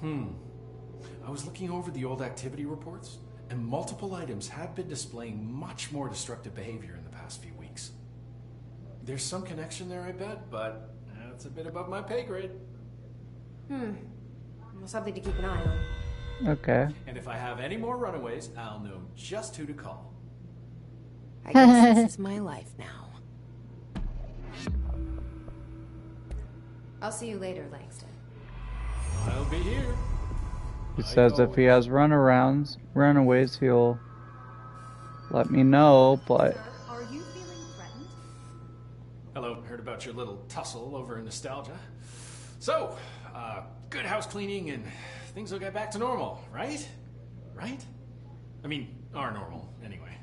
F: I was looking over the old activity reports, and multiple items have been displaying much more destructive behavior in the past few weeks. There's some connection there, I bet, but that's a bit above my pay grade.
D: Well, something to keep an eye on.
A: Okay.
F: And if I have any more runaways, I'll know just who to call.
D: I guess this is my life now. I'll see you later, Langston.
F: I'll be here.
A: He says if he has runaways, he'll let me know, but...
G: Are you feeling threatened?
F: Hello, heard about your little tussle over in Nostalgia. So, good house cleaning and things will get back to normal, right? Right? I mean, are normal, anyway.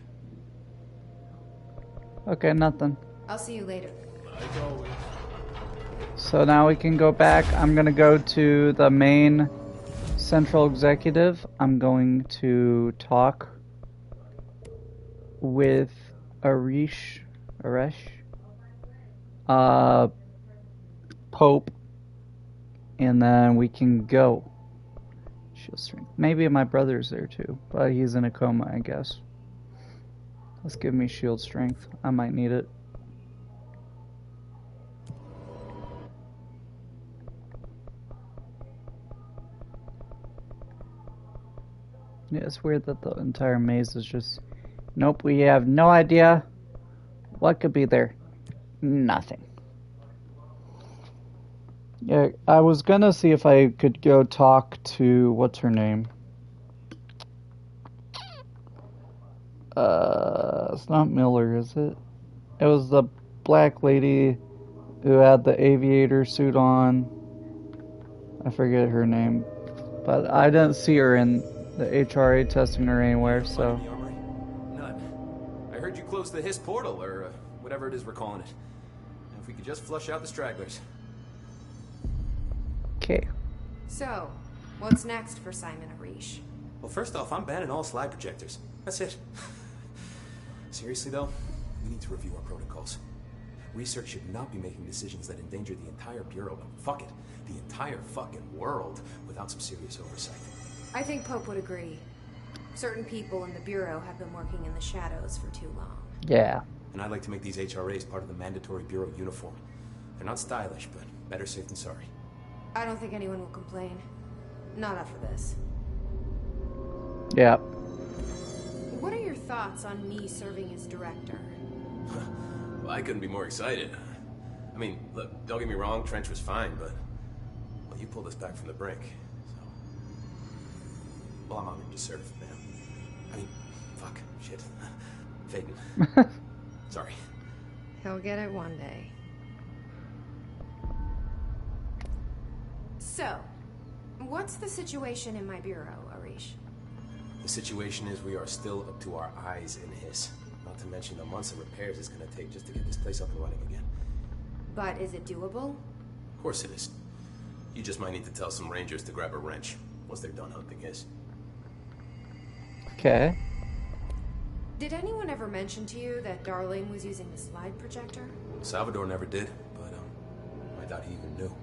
A: Okay, nothing.
D: I'll see you later.
F: Like always.
A: So now we can go back. I'm gonna go to the main central executive. I'm going to talk with Aresh, Pope, and then we can go. Shield strength. Maybe my brother's there too, but he's in a coma, I guess. Let's give me shield strength. I might need it. Yeah, it's weird that the entire maze is just... Nope, we have no idea what could be there. Nothing. Yeah, I was gonna see if I could go talk to... What's her name? It's not Miller, is it? It was the black lady who had the aviator suit on. I forget her name. But I didn't see her in the HRA testing her anywhere, so...
H: None. I heard you closed the Hiss portal, or whatever it is we're calling it. If we could just flush out the stragglers.
A: Okay.
D: So, what's next for Simon
H: Well, first off, I'm banning all slide projectors. That's it. Seriously, though, We need to review our protocols. Research should not be making decisions that endanger the entire Bureau, fuck it, the entire fucking world, without some serious oversight.
D: I think Pope would agree. Certain people in the Bureau have been working in the shadows for too long.
A: Yeah.
H: And I'd like to make these HRAs part of the mandatory Bureau uniform. They're not stylish, but better safe than sorry.
D: I don't think anyone will complain. Not after this.
A: Yeah.
D: What are your thoughts on me serving as director?
H: Well, I couldn't be more excited. I mean, look, don't get me wrong, Trench was fine, but... well, you pulled us back from the brink, so... well, I'm honored to serve, man. I mean, fuck, shit. Phaeton. Sorry.
D: He'll get it one day. So, what's the situation in my bureau, Arish?
H: The situation is we are still up to our eyes in Hiss. Not to mention the months of repairs it's gonna take just to get this place up and running again.
D: But is it doable?
H: Of course it is. You just might need to tell some rangers to grab a wrench once they're done hunting Hiss.
A: Okay.
D: Did anyone ever mention to you that Darling was using the slide projector?
H: Salvador never did, but I doubt he even knew.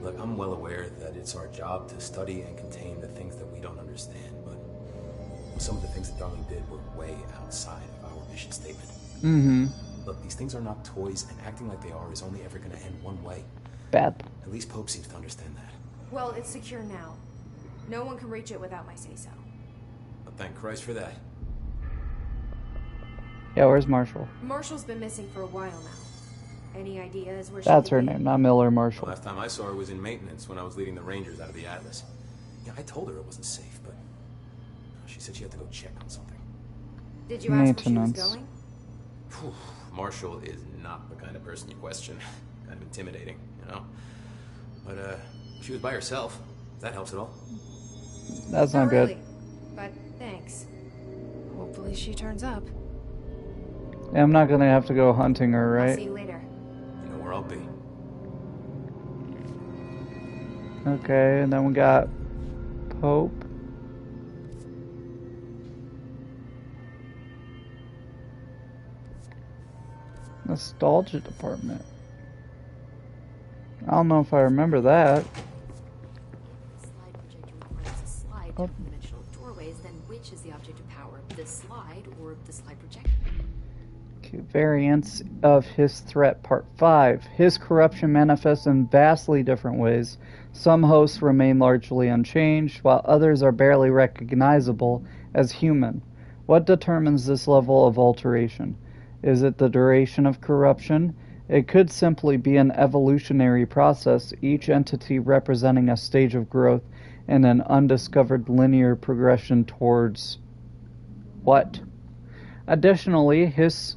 H: Look, I'm well aware that it's our job to study and contain the things that we don't understand, but some of the things that Darling did were way outside of our mission statement.
A: Mm-hmm.
H: Look, these things are not toys, and acting like they are is only ever gonna end one way.
A: Bad.
H: At least Pope seems to understand that.
D: Well, it's secure now. No one can reach it without my say-so.
H: But thank Christ for that.
A: Yeah, where's Marshall?
D: Marshall's been missing for a while now. Any ideas where she
A: That's
D: could
A: her
D: be?
A: name, not Miller
H: The
A: Marshall.
H: last time I saw her was in maintenance when I was leading the Rangers out of the Atlas. Yeah, I told her it wasn't safe, but she said she had to go check on something.
D: Did you ask where she was
A: Maintenance.
D: going?
H: Whew, Marshall is not the kind of person you question. Kind of intimidating, you know? But, she was by herself. If that helps at all.
A: That's not good.
D: Really, but thanks. Hopefully she turns up.
A: Yeah, I'm not gonna have to go hunting her,
D: I'll
A: right?
D: see you later.
H: You know where I'll be.
A: Okay, and then we got Pope. Nostalgia department. I don't know if I remember that.
I: Slide projector requires a slide
A: Oh.
I: to dimensional doorways, then which is the object of power? The slide or the slide projector?
A: Okay, variants of his threat, part 5. His corruption manifests in vastly different ways. Some hosts remain largely unchanged, while others are barely recognizable as human. What determines this level of alteration? Is it the duration of corruption? It could simply be an evolutionary process, each entity representing a stage of growth in an undiscovered linear progression towards what? Additionally, his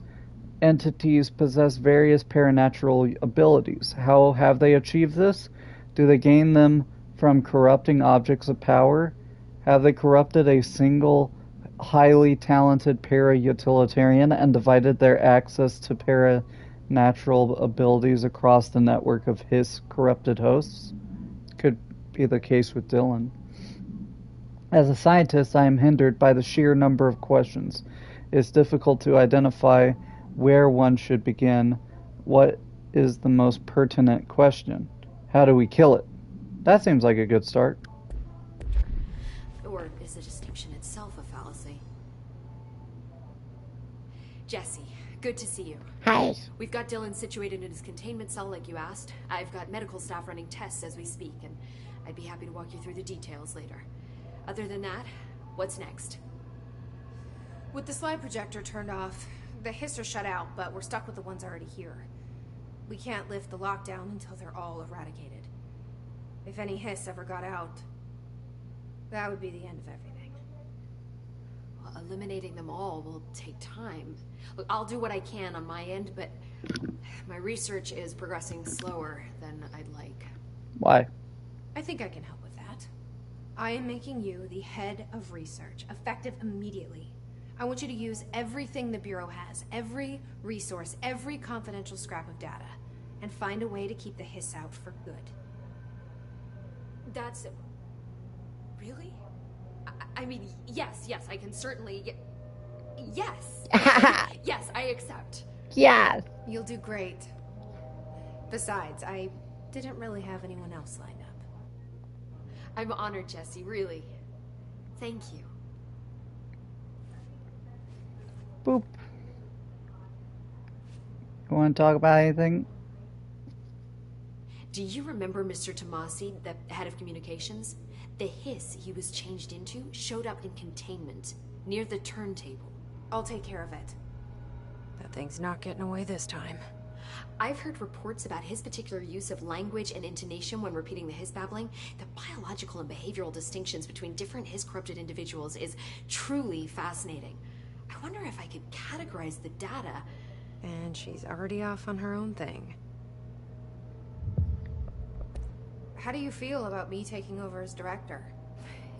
A: entities possess various paranatural abilities. How have they achieved this? Do they gain them from corrupting objects of power? Have they corrupted a single highly talented para-utilitarian and divided their access to paranatural abilities across the network of his corrupted hosts? Could be the case with Dylan. As a scientist, I am hindered by the sheer number of questions. It's difficult to identify where one should begin. What is the most pertinent question? How do we kill it? That seems like a good start.
I: Or is the distinction itself a fallacy? Jesse, good to see you.
A: Hi.
I: We've got Dylan situated in his containment cell like you asked. I've got medical staff running tests as we speak, and I'd be happy to walk you through the details later. Other than that, what's next?
D: With the slide projector turned off, the hiss are shut out, but we're stuck with the ones already here. We can't lift the lockdown until they're all eradicated. If any hiss ever got out, that would be the end of everything.
I: Well, eliminating them all will take time. Look, I'll do what I can on my end, but my research is progressing slower than I'd like.
A: Why?
D: I think I can help with that. I am making you the head of research, effective immediately. I want you to use everything the Bureau has, every resource, every confidential scrap of data, and find a way to keep the hiss out for good.
I: Really? I mean, yes, I can certainly... Yes. Yes, I accept.
A: Yes.
D: You'll do great. Besides, I didn't really have anyone else lined up.
I: I'm honored, Jesse, really. Thank you.
A: Boop. You want to talk about anything?
I: Do you remember Mr. Tomasi, the head of communications? The hiss he was changed into showed up in containment, near the turntable.
D: I'll take care of it. That thing's not getting away this time.
I: I've heard reports about his particular use of language and intonation when repeating the hiss babbling. The biological and behavioral distinctions between different hiss-corrupted individuals is truly fascinating. I wonder if I could categorize the data.
D: And she's already off on her own thing. How do you feel about me taking over as director?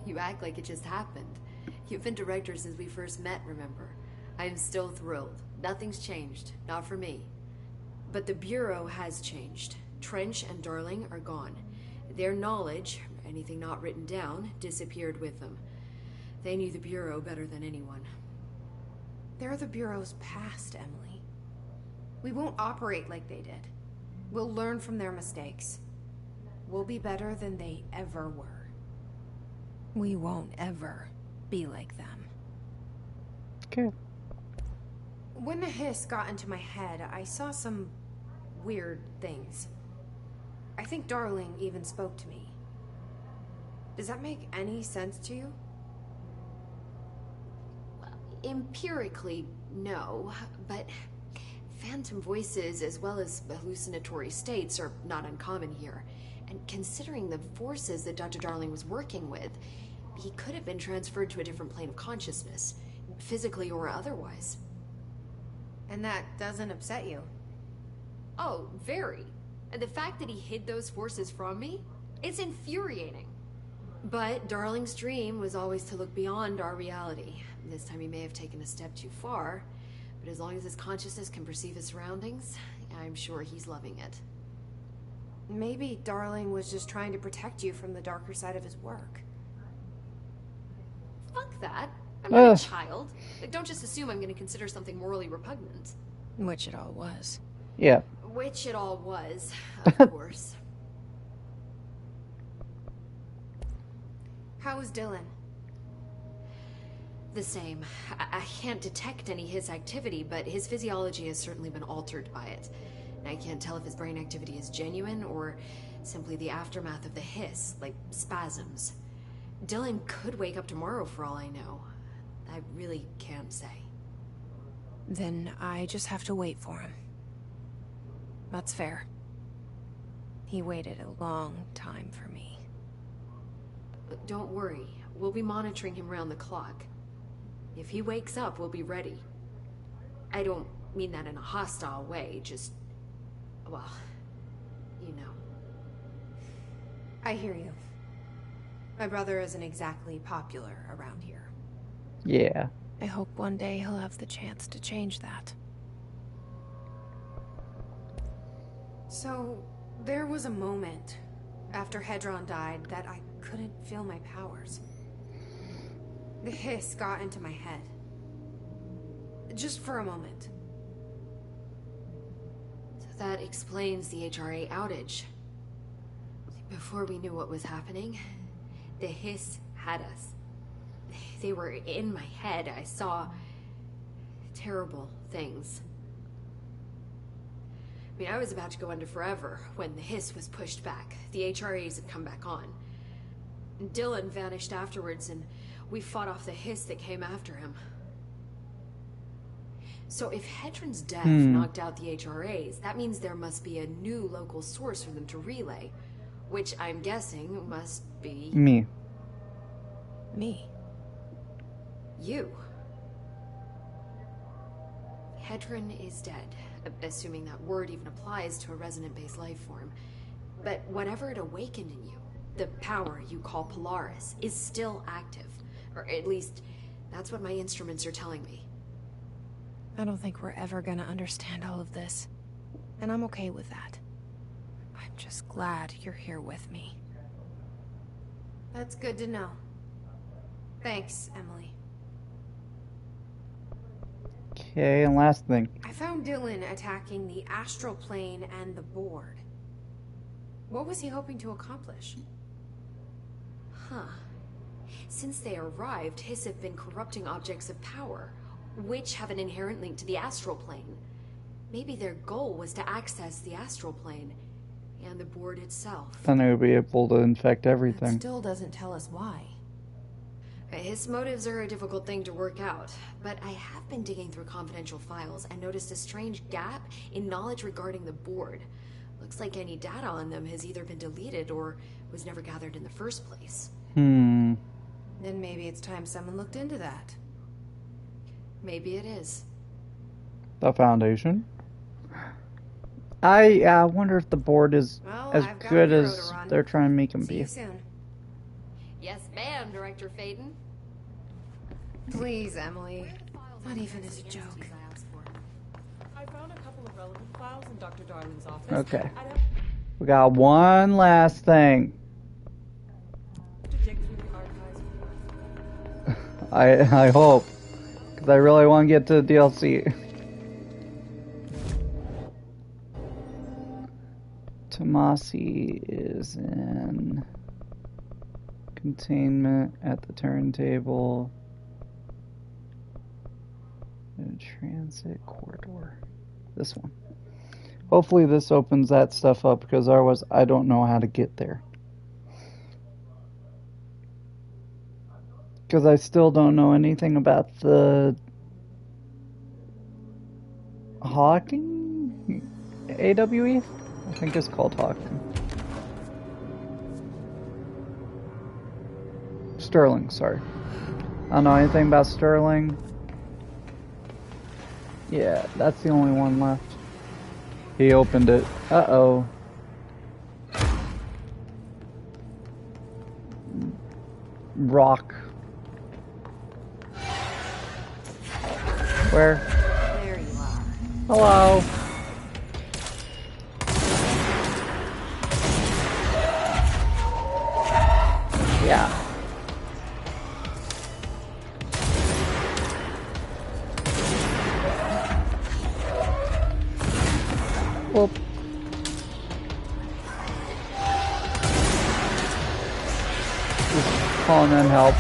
I: You act like it just happened. You've been director since we first met, remember? I am still thrilled. Nothing's changed. Not for me. But the Bureau has changed. Trench and Darling are gone. Their knowledge, anything not written down, disappeared with them. They knew the Bureau better than anyone.
D: They're the Bureau's past, Emily. We won't operate like they did. We'll learn from their mistakes. We'll be better than they ever were. We won't ever be like them.
A: Okay.
D: When the hiss got into my head, I saw some weird things. I think Darling even spoke to me. Does that make any sense to you?
I: Well, empirically, no, but phantom voices as well as hallucinatory states are not uncommon here. And considering the forces that Dr. Darling was working with, he could have been transferred to a different plane of consciousness, physically or otherwise.
D: And that doesn't upset you?
I: Oh, very. And the fact that he hid those forces from me? It's infuriating. But Darling's dream was always to look beyond our reality. This time he may have taken a step too far, but as long as his consciousness can perceive his surroundings, I'm sure he's loving it.
D: Maybe Darling was just trying to protect you from the darker side of his work.
I: Fuck that. I'm not a child. Don't just assume I'm going to consider something morally repugnant.
D: Which it all was.
A: Yeah.
I: Which it all was, of course.
D: How is Dylan?
I: The same. I can't detect any his activity, but his physiology has certainly been altered by it. I can't tell if his brain activity is genuine or simply the aftermath of the hiss, like spasms. Dylan could wake up tomorrow for all I know. I really can't say.
D: Then I just have to wait for him. That's fair. He waited a long time for me.
I: Don't worry. We'll be monitoring him round the clock. If he wakes up, we'll be ready. I don't mean that in a hostile way, just... well, you know.
D: I hear you. My brother isn't exactly popular around here.
A: Yeah.
D: I hope one day he'll have the chance to change that. So, there was a moment after Hedron died that I couldn't feel my powers. The hiss got into my head. Just for a moment.
I: So that explains the HRA outage. Before we knew what was happening, the hiss had us. They were in my head. I saw terrible things. I mean, I was about to go under forever when the hiss was pushed back. The HRAs had come back on. Dylan vanished afterwards, and we fought off the hiss that came after him. So if Hedron's death knocked out the HRAs, that means there must be a new local source for them to relay, which I'm guessing must be...
A: Me.
D: Me?
I: You. Hedron is dead, assuming that word even applies to a resonant-based life form. But whatever it awakened in you, the power you call Polaris, is still active. Or at least, that's what my instruments are telling me.
D: I don't think we're ever gonna understand all of this. And I'm okay with that. I'm just glad you're here with me. That's good to know. Thanks, Emily.
A: Okay, and last thing.
D: I found Dylan attacking the astral plane and the board. What was he hoping to accomplish?
I: Huh. Since they arrived, Hiss have been corrupting objects of power, which have an inherent link to the astral plane. Maybe their goal was to access the astral plane and the board itself.
A: Then it would be able to infect
D: That
A: everything.
D: still doesn't tell us why.
I: His motives are a difficult thing to work out, but I have been digging through confidential files and noticed a strange gap in knowledge regarding the board. Looks like any data on them has either been deleted or was never gathered in the first place.
D: Then maybe it's time someone looked into that.
I: Maybe it is.
A: The Foundation. I wonder if the board is
D: Well,
A: as
D: I've got
A: good
D: Bureau
A: as
D: to run.
A: they're trying to make him
D: See
A: be.
D: you soon.
I: Yes, ma'am, Director Faden.
D: Please, Emily. Not even as a joke.
G: I found a couple of relevant files in Dr. Darwin's office.
A: Okay. We got one last thing.
G: To dig through the archives.
A: I hope. Because I really want to get to the DLC. Tomasi is in containment at the turntable. In transit corridor. This one. Hopefully this opens that stuff up, because otherwise I don't know how to get there. Because I still don't know anything about the Hawking? AWE? I think it's called Hawking. Sterling, sorry. I don't know anything about Sterling. Yeah, that's the only one left. He opened it. Uh-oh. Rock. Where?
I: There you are.
A: Hello. Yeah. Whoop. Just calling in help.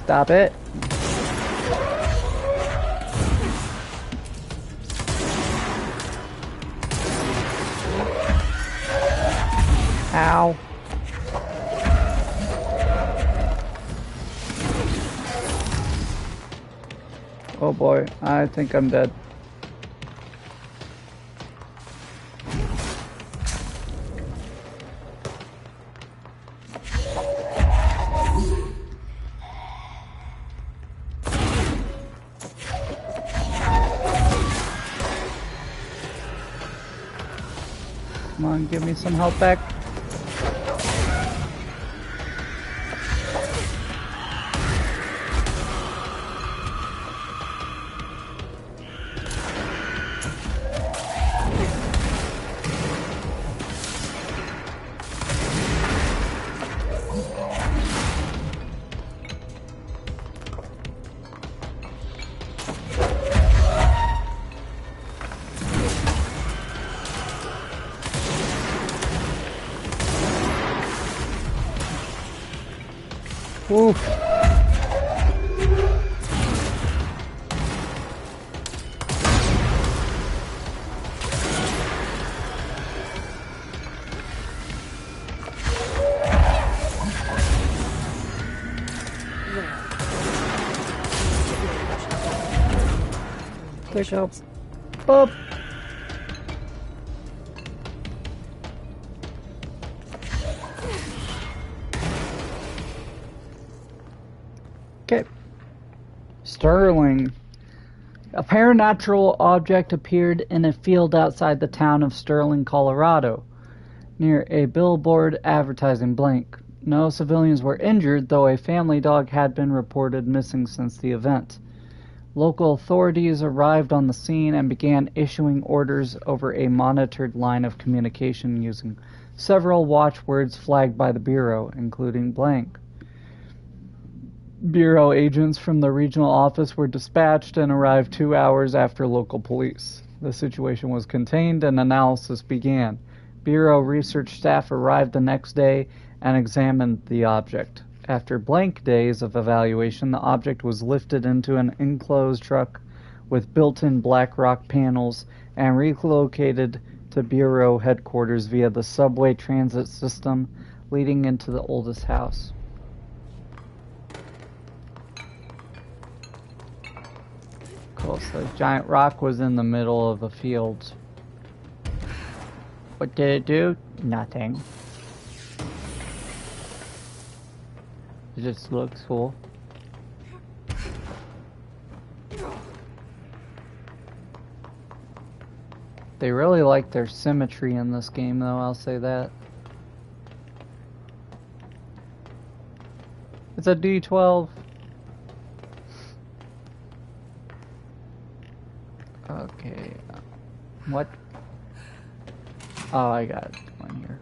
A: Stop it. Ow. Oh boy, I think I'm dead. Come on, give me some help back. Oof. Pick up. Up. Okay. Sterling. A paranatural object appeared in a field outside the town of Sterling, Colorado, near a billboard advertising blank. No civilians were injured, though a family dog had been reported missing since the event. Local authorities arrived on the scene and began issuing orders over a monitored line of communication using several watchwords flagged by the Bureau, including blank. Bureau agents from the regional office were dispatched and arrived 2 hours after local police. The situation was contained and analysis began. Bureau research staff arrived the next day and examined the object. After blank days of evaluation, the object was lifted into an enclosed truck with built-in BlackRock panels and relocated to Bureau headquarters via the subway transit system leading into the oldest house. Cool, so the giant rock was in the middle of the field. What did it do? Nothing. It just looks cool. They really like their symmetry in this game, though, I'll say that. It's a D12. Okay. What? Oh, I got one here.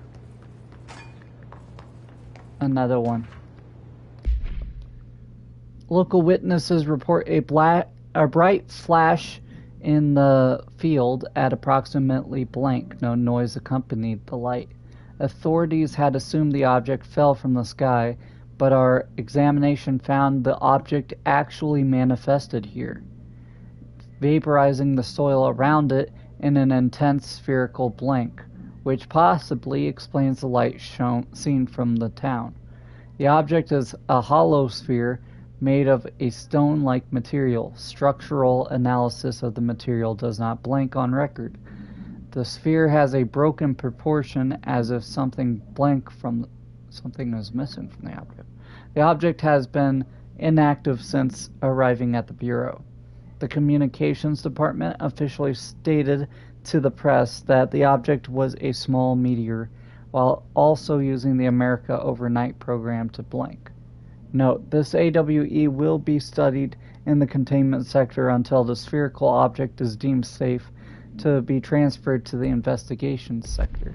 A: Another one. Local witnesses report a bright flash in the field at approximately blank. No noise accompanied the light. Authorities had assumed the object fell from the sky, but our examination found the object actually manifested here, vaporizing the soil around it in an intense spherical blank, which possibly explains the light seen from the town. The object is a hollow sphere made of a stone-like material. Structural analysis of the material does not blank on record. The sphere has a broken proportion, as if something is missing from the object. The object has been inactive since arriving at the Bureau. The communications department officially stated to the press that the object was a small meteor, while also using the America Overnight program to blank. Note, this AWE will be studied in the containment sector until the spherical object is deemed safe to be transferred to the investigation sector.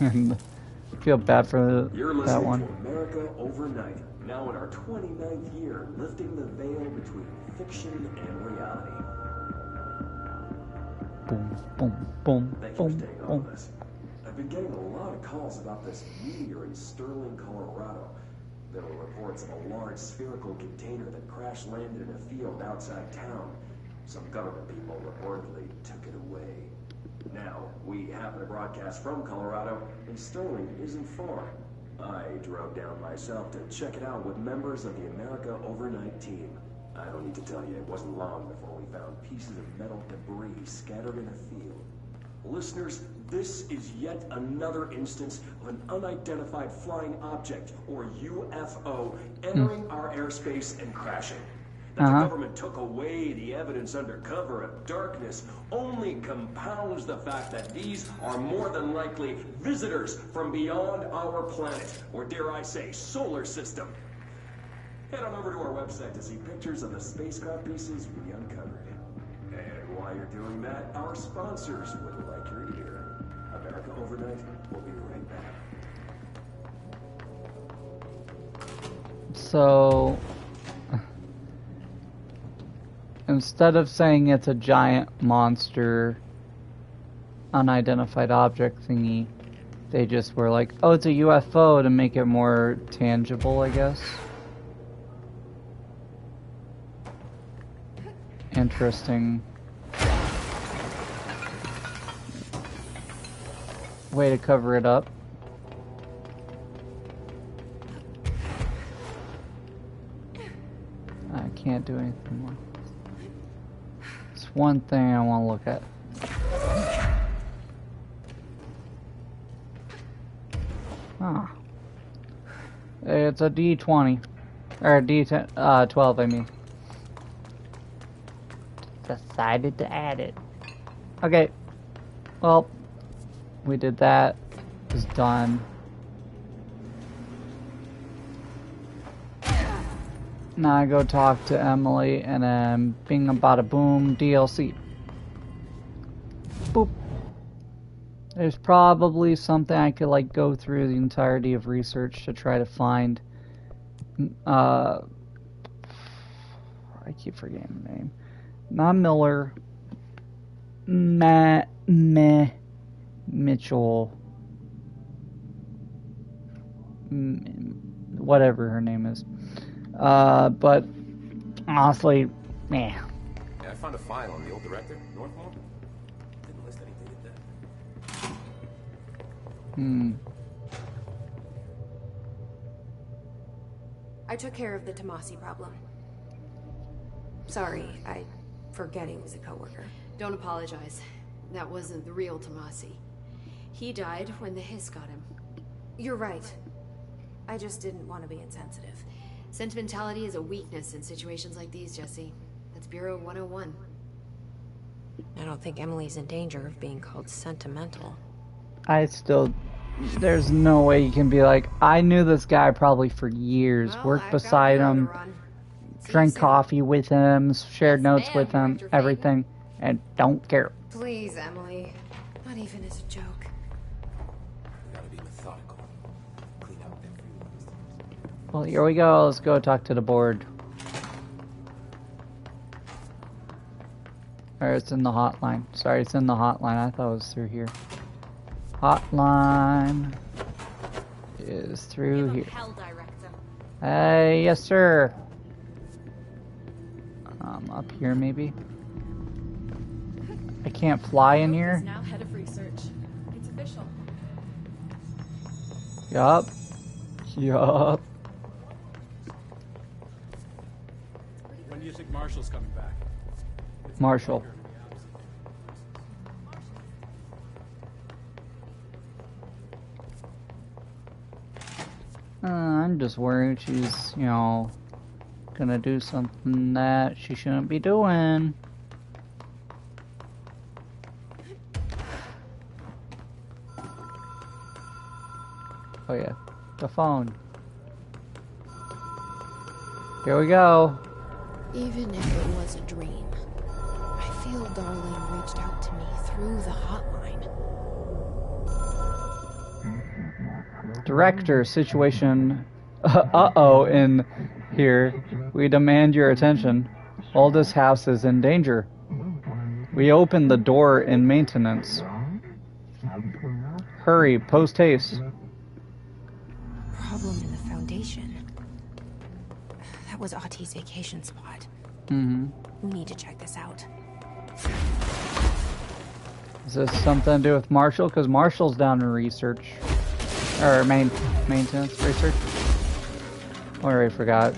A: And I feel bad for that one.
J: To America Overnight, now in our 29th year, lifting the veil between fiction and reality.
A: Boom, boom, boom,
J: Thank you
A: boom,
J: for staying on
A: boom.
J: with us. I've been getting a lot of calls about this meteor in Sterling, Colorado. There were reports of a large spherical container that crash landed in a field outside town. Some government people reportedly took it away. Now, we happen to broadcast from Colorado, and Sterling isn't far. I drove down myself to check it out with members of the America Overnight team. I don't need to tell you, it wasn't long before we found pieces of metal debris scattered in a field. Listeners, this is yet another instance of an unidentified flying object, or UFO, entering our airspace and crashing. That the government took away the evidence under cover of darkness only compounds the fact that these are more than likely visitors from beyond our planet, or dare I say, solar system. Head on over to our website to see pictures of the spacecraft pieces we uncovered. And while you're doing that, our sponsors would like your ear. America Overnight will be right back.
A: So, instead of saying it's a giant monster, unidentified object thingy, they just were like, oh, it's a UFO to make it more tangible, I guess. Interesting way to cover it up. I can't do anything more. It's one thing I want to look at. Ah. It's a D20. Or a D10, 12, I mean. Decided to add it. Okay. Well, we did that. It's done. Now I go talk to Emily, and then bing bada boom, DLC. Boop. There's probably something I could like go through the entirety of research to try to find. I keep forgetting the name. Not Miller. Mitchell. Whatever her name is. But honestly, meh.
H: Yeah, I found a file on the old director, Northmore. Didn't list anything at that.
D: I took care of the Tomasi problem. Sorry, I forget he was a coworker.
I: Don't apologize. That wasn't the real Tomasi. He died when the hiss got him.
D: You're right. I just didn't want to be insensitive.
I: Sentimentality is a weakness in situations like these, Jesse. That's Bureau 101.
D: I don't think Emily's in danger of being called sentimental.
A: There's no way you can be like, I knew this guy probably for years, worked beside him, drank coffee with him, shared notes with him, everything, and don't care.
D: Please, Emily. Not even as a joke.
H: We gotta be methodical. Clean out every one.
A: Well, here we go. Let's go talk to the board. Or it's in the hotline. Sorry, it's in the hotline. I thought it was through here. Hotline is through here. Hey, yes, sir. Up here, maybe. I can't fly in here.
G: Now head of research. It's official.
A: Yup.
F: When do you think Marshall's coming back?
A: Marshall. I'm just worried she's, gonna do something that she shouldn't be doing. Oh yeah, the phone. Here we go.
D: Even if it was a dream, I feel Darlene reached out to me through the hotline.
A: Director, situation in here. We demand your attention. Oldest house is in danger. We opened the door in maintenance. Hurry, post haste.
D: Problem in the foundation. That was Auti's vacation spot. We need to check this out.
A: Is this something to do with Marshall? Because Marshall's down in research. Or maintenance research. I already forgot.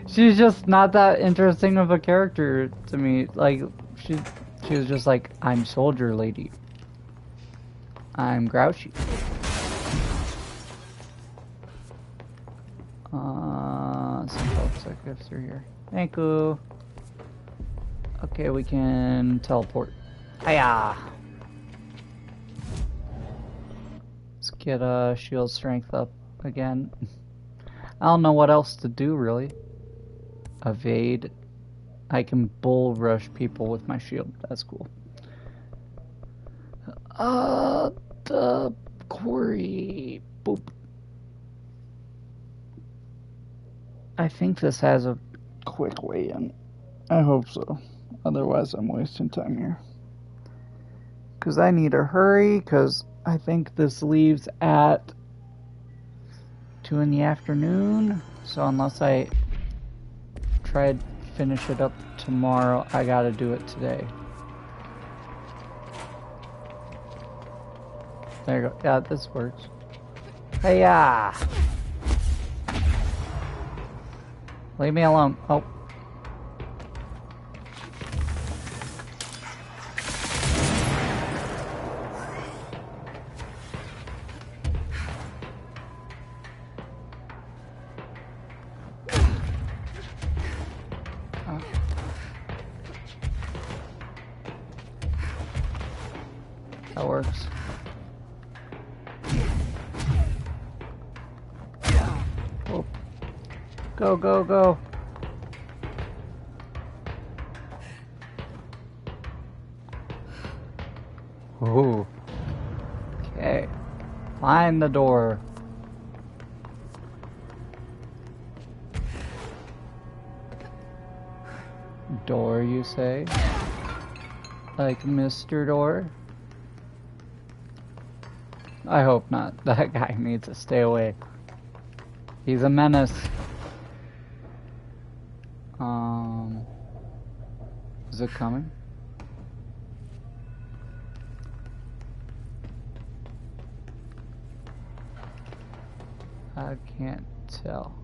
A: She's just not that interesting of a character to me. Like, she was just like, I'm soldier lady. I'm grouchy. Some folks that go through here. Thank you. Okay, we can teleport. Hiya! Let's get shield strength up again. I don't know what else to do really. Evade. I can bull rush people with my shield. That's cool. The quarry. Boop. I think this has a quick way in. I hope so. Otherwise, I'm wasting time here. Because I need to hurry, because I think this leaves at 2 in the afternoon. So unless I try to finish it up tomorrow, I gotta do it today. There you go. Yeah, this works. Hey-ya! Leave me alone. Oh. That works. Oh. Go, go, go. Ooh. Okay. Find the door. Door, you say? Like Mr. Door? I hope not. That guy needs to stay away. He's a menace. Is it coming? I can't tell.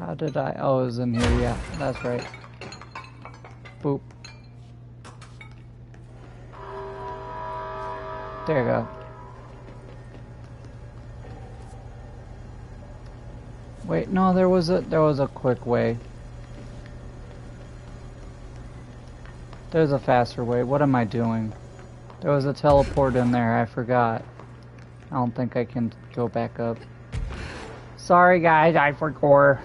A: How did I? Oh, it was in here. Yeah, that's right. Boop. There you go. Wait, no, there was a quick way. There's a faster way. What am I doing? There was a teleport in there. I forgot. I don't think I can go back up. Sorry, guys. I forgot.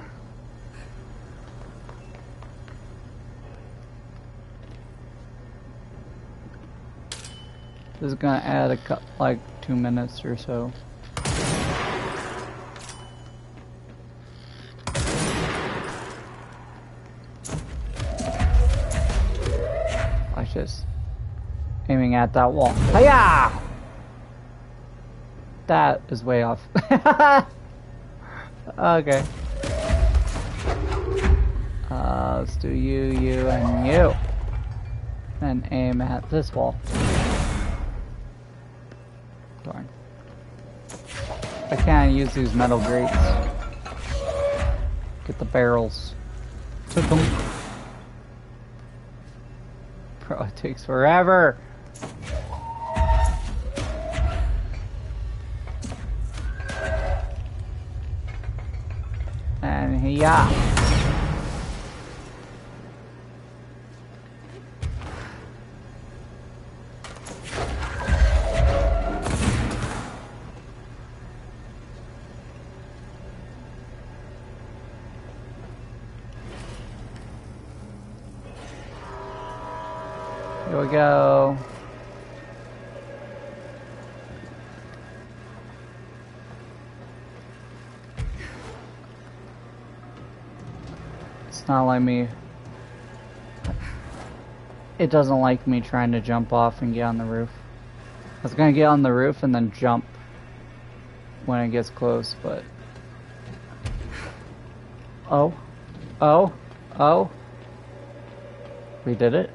A: This is gonna add like 2 minutes or so. Watch this. Aiming at that wall. Hiya! That is way off. Okay. Let's do you, and you. And aim at this wall. Darn. I can't use these metal grates. Get the barrels. Took them. Bro, it takes forever. And yeah. Here we go. It's not like me. It doesn't like me trying to jump off and get on the roof. I was gonna get on the roof and then jump when it gets close, but... Oh. Oh. Oh. We did it.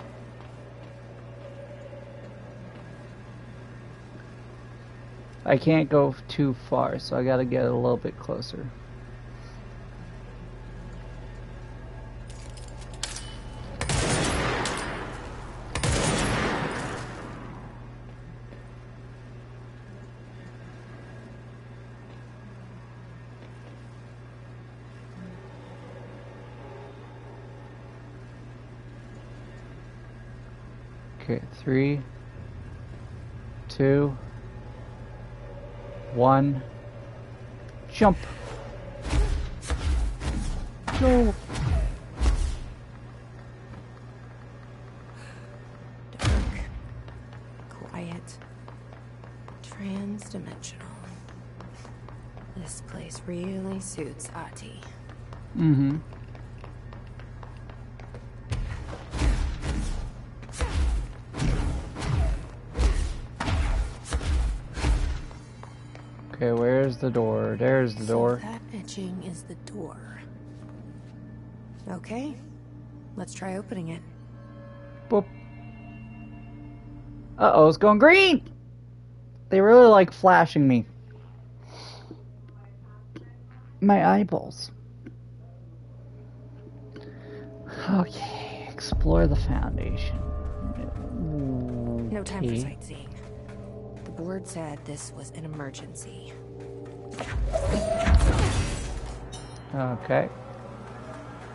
A: I can't go too far, so I gotta get a little bit closer. Okay, 3, 2, 1, jump. No.
D: Dark, quiet, trans-dimensional. This place really suits Ahti.
A: Mm-hmm. Okay, where's the door? There's the door.
D: So that etching is the door. Okay, let's try opening it.
A: Boop. Uh-oh, it's going green! They really like flashing me. My eyeballs. Okay, explore the Foundation.
D: No time for
A: Okay.
D: sightseeing. The board said this was an emergency.
A: Okay.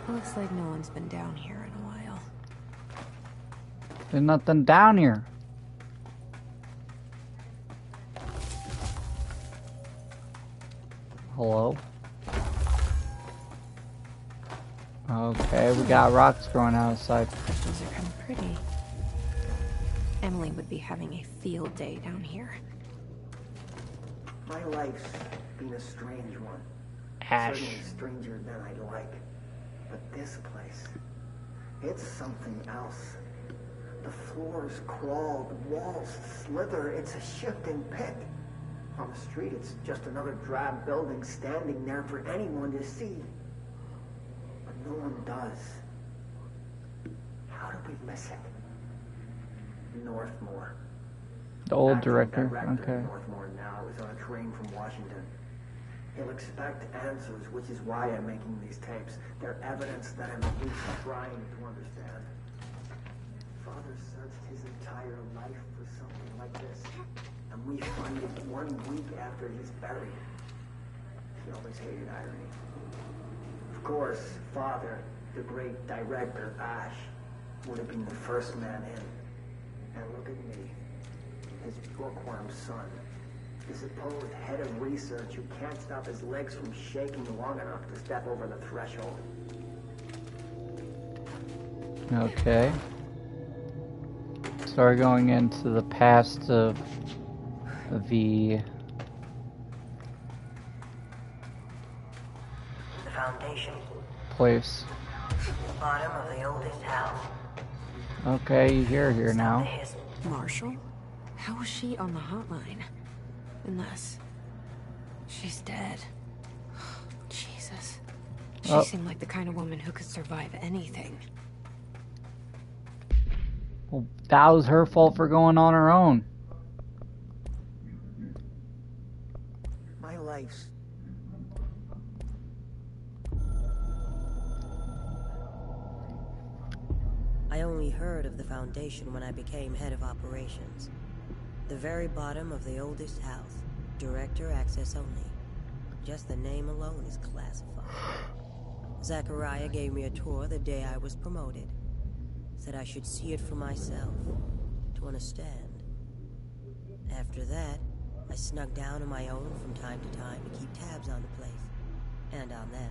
D: Looks like no one's been down here in a while.
A: There's nothing down here. Hello? Okay, we got rocks growing outside.
D: Those are kind of pretty. Emily would be having a field day down here.
K: My life's been a strange one.
A: Ash.
K: Certainly stranger than I'd like. But this place, it's something else. The floors crawl, the walls slither. It's a shifting pit. On the street, it's just another drab building standing there for anyone to see. But no one does. How did we miss it? Northmore.
A: The old
K: Acting
A: director.
K: director
A: Okay.
K: of Northmore now is on a train from Washington. He'll expect answers, which is why I'm making these tapes. They're evidence that I'm at least trying to understand. Father searched his entire life for something like this, and we find it 1 week after he's buried. He always hated irony. Of course, Father, the great director, Ash, would have been the first man in. And look at me, his bookworm son. The supposed head of research who can't stop his legs from shaking long enough to step over the threshold.
A: Okay. So we're going into the past of the
L: Foundation.
A: place.
L: Bottom of the oldest house.
A: Okay, you're here now.
D: Marshall? How was she on the hotline? Unless she's dead. Jesus. She
A: Oh.
D: seemed like the kind of woman who could survive anything.
A: Well, that was her fault for going on her own.
K: My life's...
L: I only heard of the Foundation when I became head of operations. The very bottom of the oldest house. Director access only. Just the name alone is classified. Zachariah gave me a tour the day I was promoted. Said I should see it for myself, to understand. After that, I snuck down on my own from time to time to keep tabs on the place, and on them.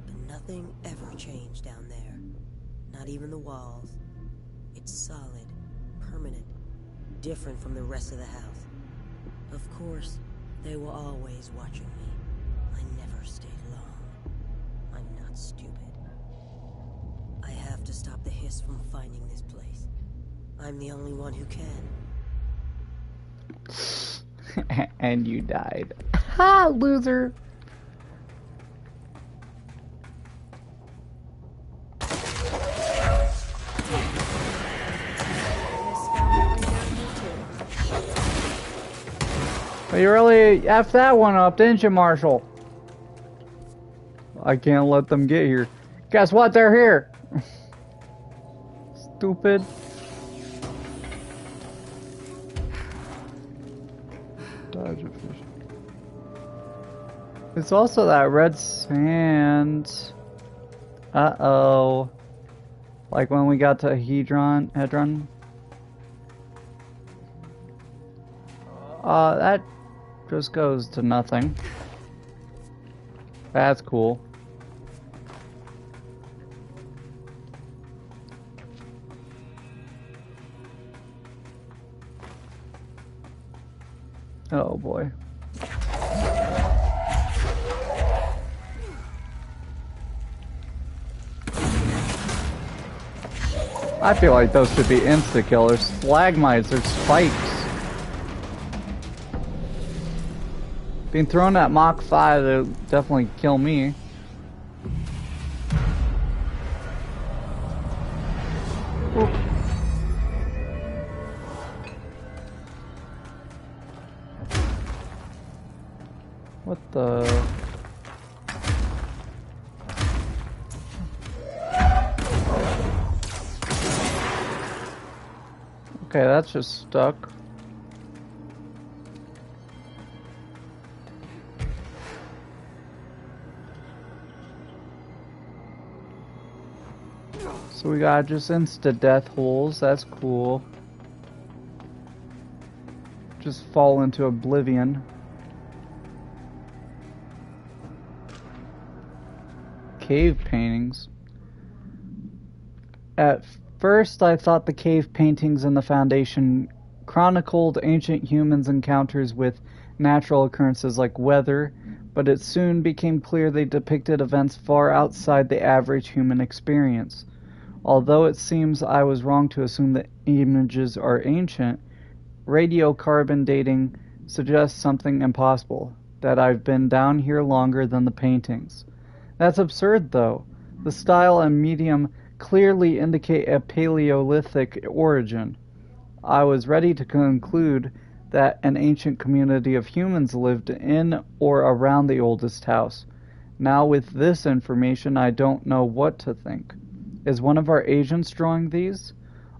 L: But nothing ever changed down there. Not even the walls. It's solid, permanent, different from the rest of the house. Of course, they were always watching me. I never stayed long. I'm not stupid. I have to stop the hiss from finding this place. I'm the only one who can.
A: And you died. Ha, loser. Well, you really effed that one up, didn't you, Marshall? I can't let them get here. Guess what? They're here. Stupid. Dodge a fish. It's also that red sand. Uh-oh. Like when we got to Hedron. That just goes to nothing. That's cool. Oh boy. I feel like those should be insta-killers. Stalagmites or spikes. Being thrown at Mach 5, they'll definitely kill me. Oop. What the... Okay, that's just stuck. So we got just insta-death holes, that's cool. Just fall into oblivion. cave paintings. At first, I thought the cave paintings in the Foundation chronicled ancient humans' encounters with natural occurrences like weather, but it soon became clear they depicted events far outside the average human experience. Although it seems I was wrong to assume that images are ancient, radiocarbon dating suggests something impossible, that I've been down here longer than the paintings. That's absurd, though. The style and medium clearly indicate a Paleolithic origin. I was ready to conclude that an ancient community of humans lived in or around the oldest house. Now with this information, I don't know what to think. Is one of our agents drawing these?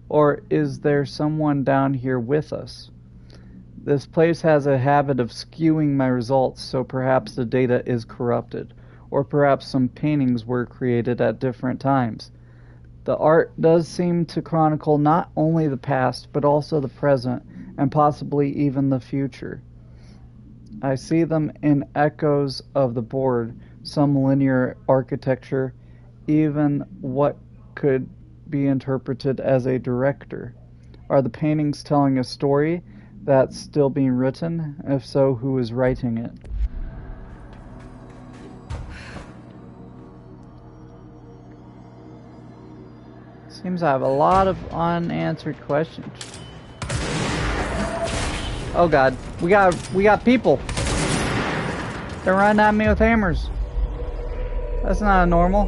A: Or is there someone down here with us? This place has a habit of skewing my results, so perhaps the data is corrupted. Or perhaps some paintings were created at different times. The art does seem to chronicle not only the past, but also the present, and possibly even the future. I see them in echoes of the board, some linear architecture, even what could be interpreted as a director. Are the paintings telling a story that's still being written? If so, who is writing it? Seems I have a lot of unanswered questions. Oh god, we got people. They're running at me with hammers. That's not normal.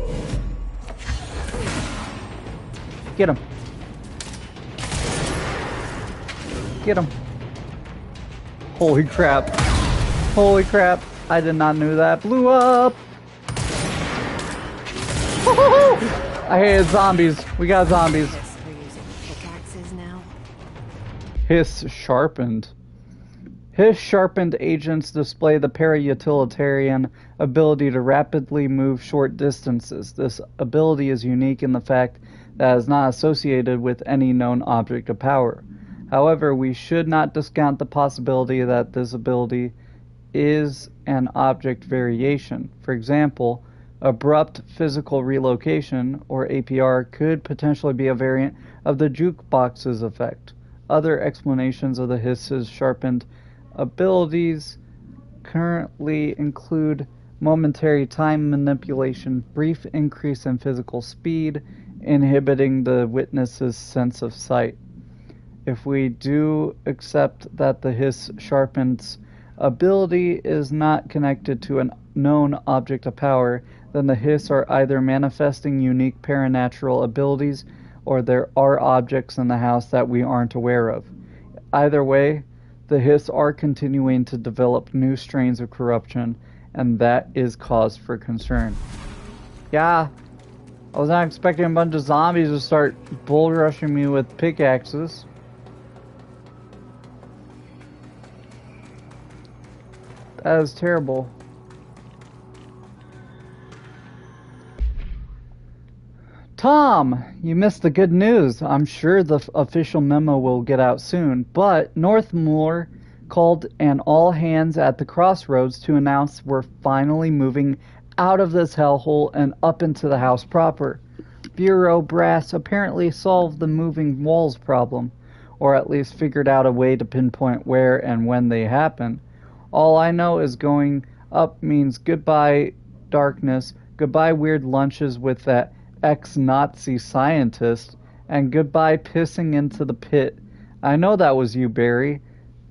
A: Get him. Get him. Holy crap. Holy crap. I did not know that. Blew up. I hated zombies. We got zombies.
D: We're using pickaxes now.
A: Hiss sharpened. Hiss sharpened agents display the para-utilitarian ability to rapidly move short distances. This ability is unique in the fact that it is not associated with any known object of power. However, we should not discount the possibility that this ability is an object variation. For example, abrupt physical relocation, or APR, could potentially be a variant of the jukebox's effect. Other explanations of the Hiss's sharpened abilities currently include momentary time manipulation, brief increase in physical speed, inhibiting the witness's sense of sight. If we do accept that the Hiss sharpened's ability is not connected to a known object of power, then the Hiss are either manifesting unique paranatural abilities or there are objects in the house that we aren't aware of. Either way, the Hiss are continuing to develop new strains of corruption, and that is cause for concern. Yeah, I was not expecting a bunch of zombies to start bull rushing me with pickaxes. That is terrible. Tom, you missed the good news. I'm sure the official memo will get out soon, but Northmoor called an all-hands at the crossroads to announce we're finally moving out of this hellhole and up into the house proper. Bureau brass apparently solved the moving walls problem, or at least figured out a way to pinpoint where and when they happen. All I know is going up means goodbye darkness, goodbye weird lunches with that ex-Nazi scientist, and goodbye pissing into the pit. I know that was you, Barry.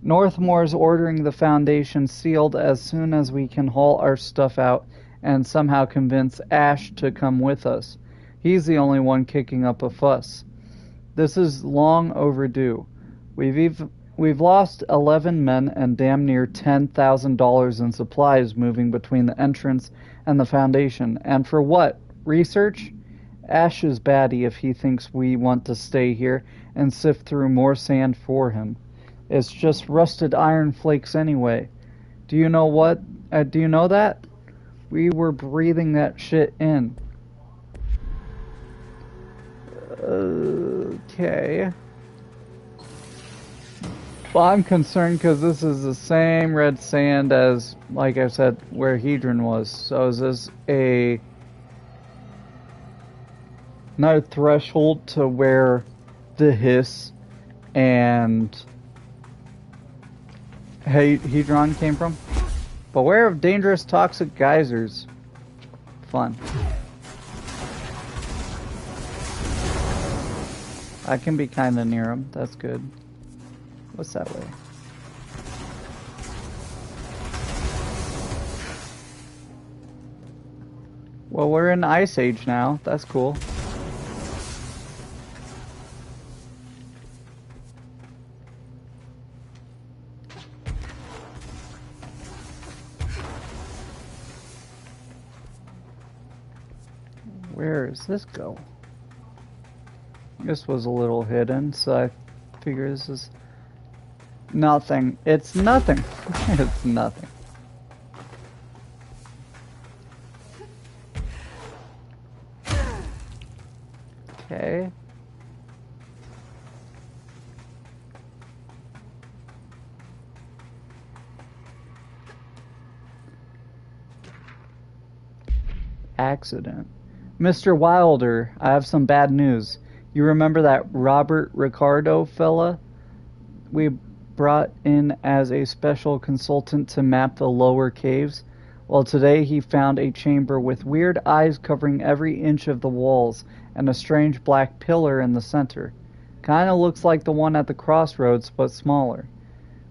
A: Northmoor's ordering the Foundation sealed as soon as we can haul our stuff out and somehow convince Ash to come with us. He's the only one kicking up a fuss. This is long overdue. We've lost 11 men and damn near $10,000 in supplies moving between the entrance and the Foundation. And for what? Research? Ash is batty if he thinks we want to stay here and sift through more sand for him. It's just rusted iron flakes anyway. Do you know what? Do you know that? We were breathing that shit in. Okay. Well, I'm concerned because this is the same red sand as, like I said, where Hedron was. So is this a not a threshold to where the hiss and Hedron came from. Beware of dangerous toxic geysers. Fun. I can be kinda near them, that's good. What's that way? Well, we're in Ice Age now, that's cool. Where does this go? This was a little hidden, so I figure this is nothing. It's nothing. It's nothing. Okay. Accident. Mr. Wilder, I have some bad news. You remember that Robert Ricardo fella we brought in as a special consultant to map the lower caves? Well, today he found a chamber with weird eyes covering every inch of the walls and a strange black pillar in the center. Kinda looks like the one at the crossroads, but smaller.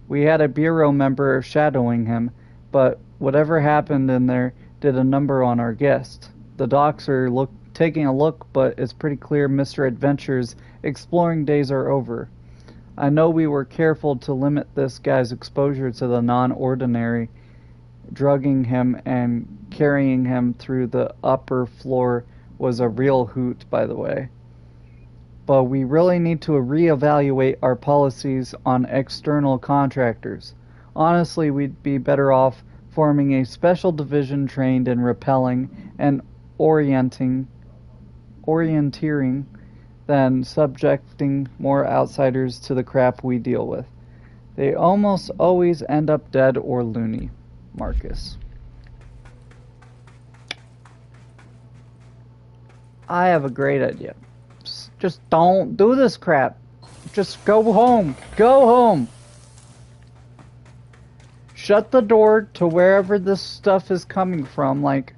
A: We had a bureau member shadowing him, but whatever happened in there did a number on our guest. The docs are taking a look, but it's pretty clear Mr. Adventure's exploring days are over. I know we were careful to limit this guy's exposure to the non-ordinary. Drugging him and carrying him through the upper floor was a real hoot, by the way. But we really need to reevaluate our policies on external contractors. Honestly, we'd be better off forming a special division trained in repelling and orienteering than subjecting more outsiders to the crap we deal with. They almost always end up dead or loony. Marcus. I have a great idea. Just don't do this crap. Just go home. Go home. Shut the door to wherever this stuff is coming from. Like,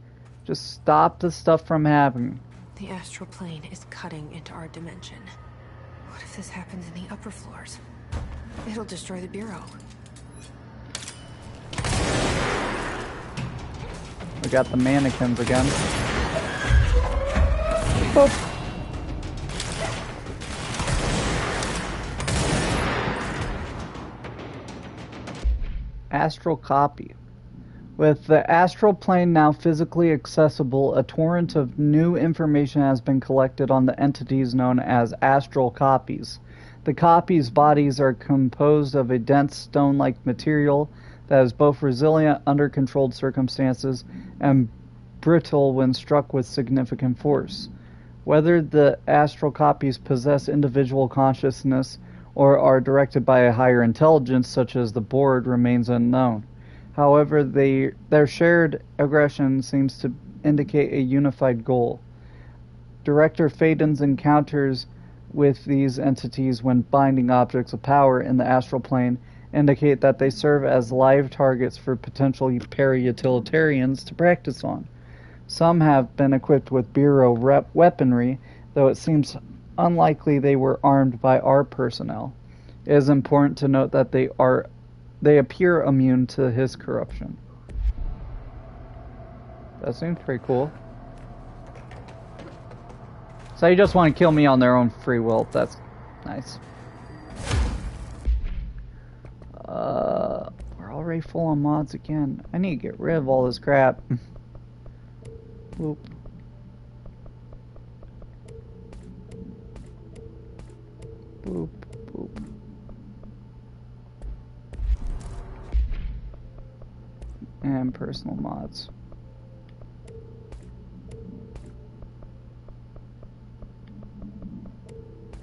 A: just stop the stuff from happening.
D: The astral plane is cutting into our dimension. What if this happens in the upper floors? It'll destroy the Bureau.
A: We got the mannequins again. Boop. Astral copy. With the astral plane now physically accessible, a torrent of new information has been collected on the entities known as astral copies. The copies' bodies are composed of a dense stone-like material that is both resilient under controlled circumstances and brittle when struck with significant force. Whether the astral copies possess individual consciousness or are directed by a higher intelligence, such as the board, remains unknown. However, their shared aggression seems to indicate a unified goal. Director Faden's encounters with these entities when binding objects of power in the astral plane indicate that they serve as live targets for potential para-utilitarians to practice on. Some have been equipped with Bureau weaponry, though it seems unlikely they were armed by our personnel. It is important to note that they appear immune to his corruption. That seems pretty cool. So you just want to kill me on their own free will. That's nice. We're already full on mods again. I need to get rid of all this crap. Whoop. Boop, boop. And personal mods.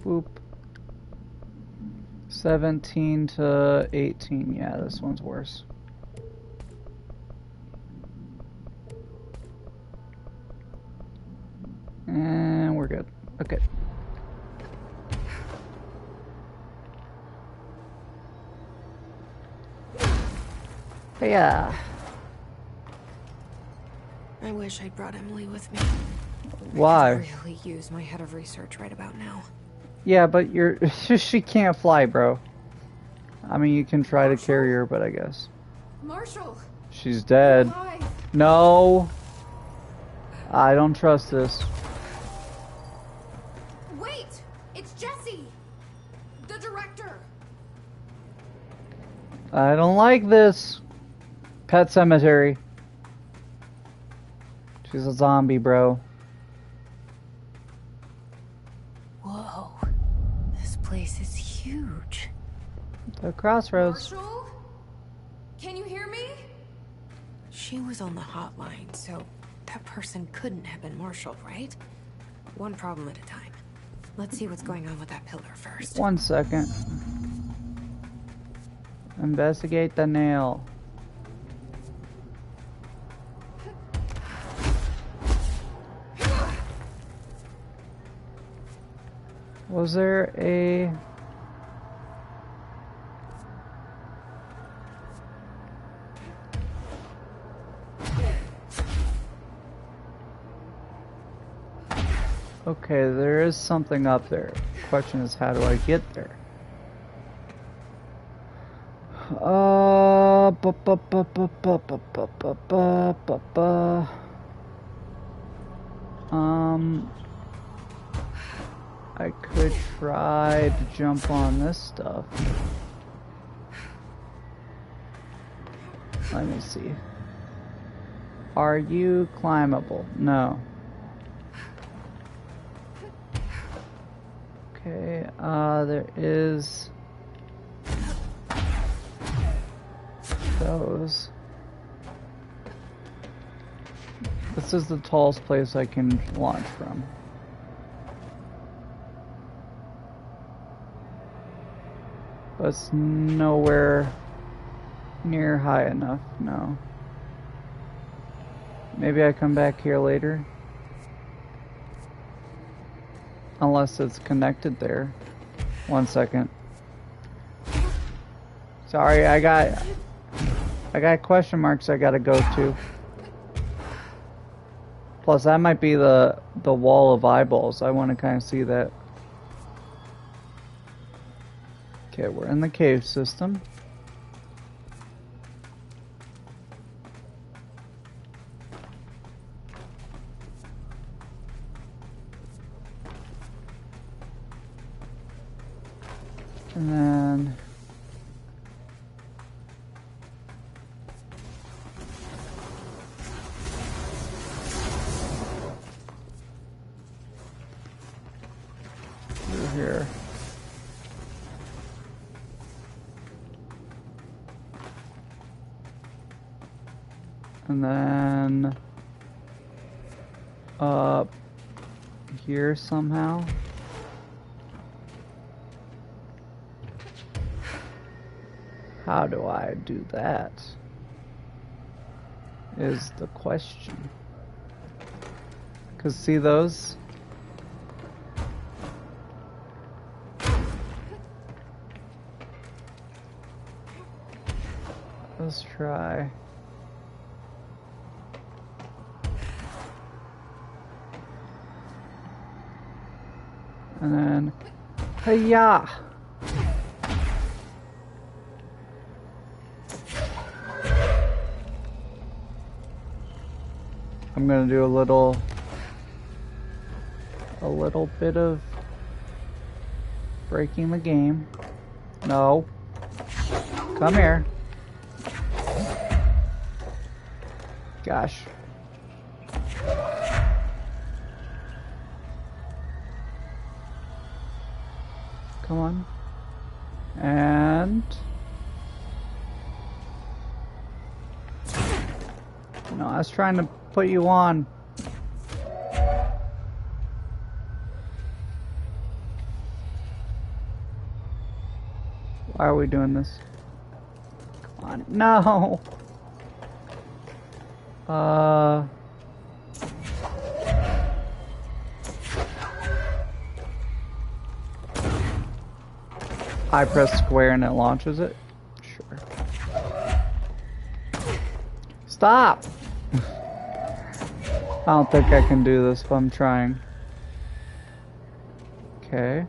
A: Boop. 17 to 18. Yeah, this one's worse. And we're good. Okay. Yeah.
D: I wish I'd brought Emily with me.
A: Why?
D: I could really use my head of research right about now.
A: Yeah, but she can't fly, bro. I mean, you can try to carry her, but I guess.
D: Marshall!
A: She's dead.
D: Why?
A: No. I don't trust this.
D: Wait! It's Jesse! The director!
A: I don't like this. Pet Cemetery. She's a zombie, bro.
D: Whoa. This place is huge.
A: The crossroads.
D: Marshall? Can you hear me? She was on the hotline, so that person couldn't have been Marshall, right? One problem at a time. Let's see what's going on with that pillar first.
A: 1 second. Investigate the nail. Was there a... Okay, there is something up there. Question is, how do I get there? I could try to jump on this stuff. Let me see. Are you climbable? No. Okay, there is those. This is the tallest place I can launch from. But it's nowhere near high enough, no. Maybe I come back here later. Unless it's connected there. 1 second. Sorry, I got question marks I gotta go to. Plus, that might be the wall of eyeballs. I want to kind of see that. Okay, we're in the cave system. And then through here. And then up here somehow. How do I do that? Is the question. 'Cause see those? Let's try. And then, hi-ya! I'm gonna do a little bit of breaking the game. No. Come here. Gosh. Come on. And... no, I was trying to put you on. Why are we doing this? Come on. No! I press square and it launches it? Sure. Stop! I don't think I can do this, but I'm trying. Okay.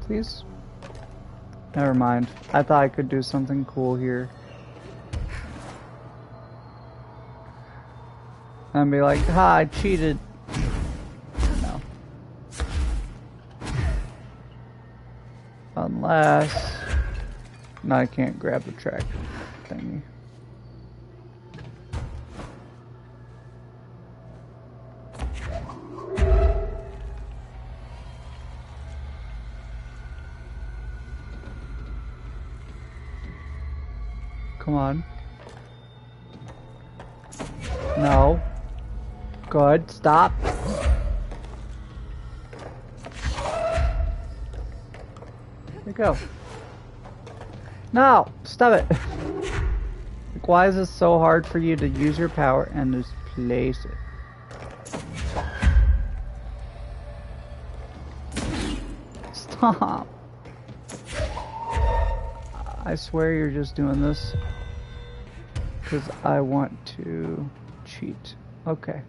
A: Please? Never mind. I thought I could do something cool here. And be like, ha, I cheated. No. Unless... No, I can't grab the track thingy. Come on. No. Good. Stop. There we go. No! Stop it! Like, why is this so hard for you to use your power and just place it? Stop! I swear you're just doing this because I want to cheat. Okay.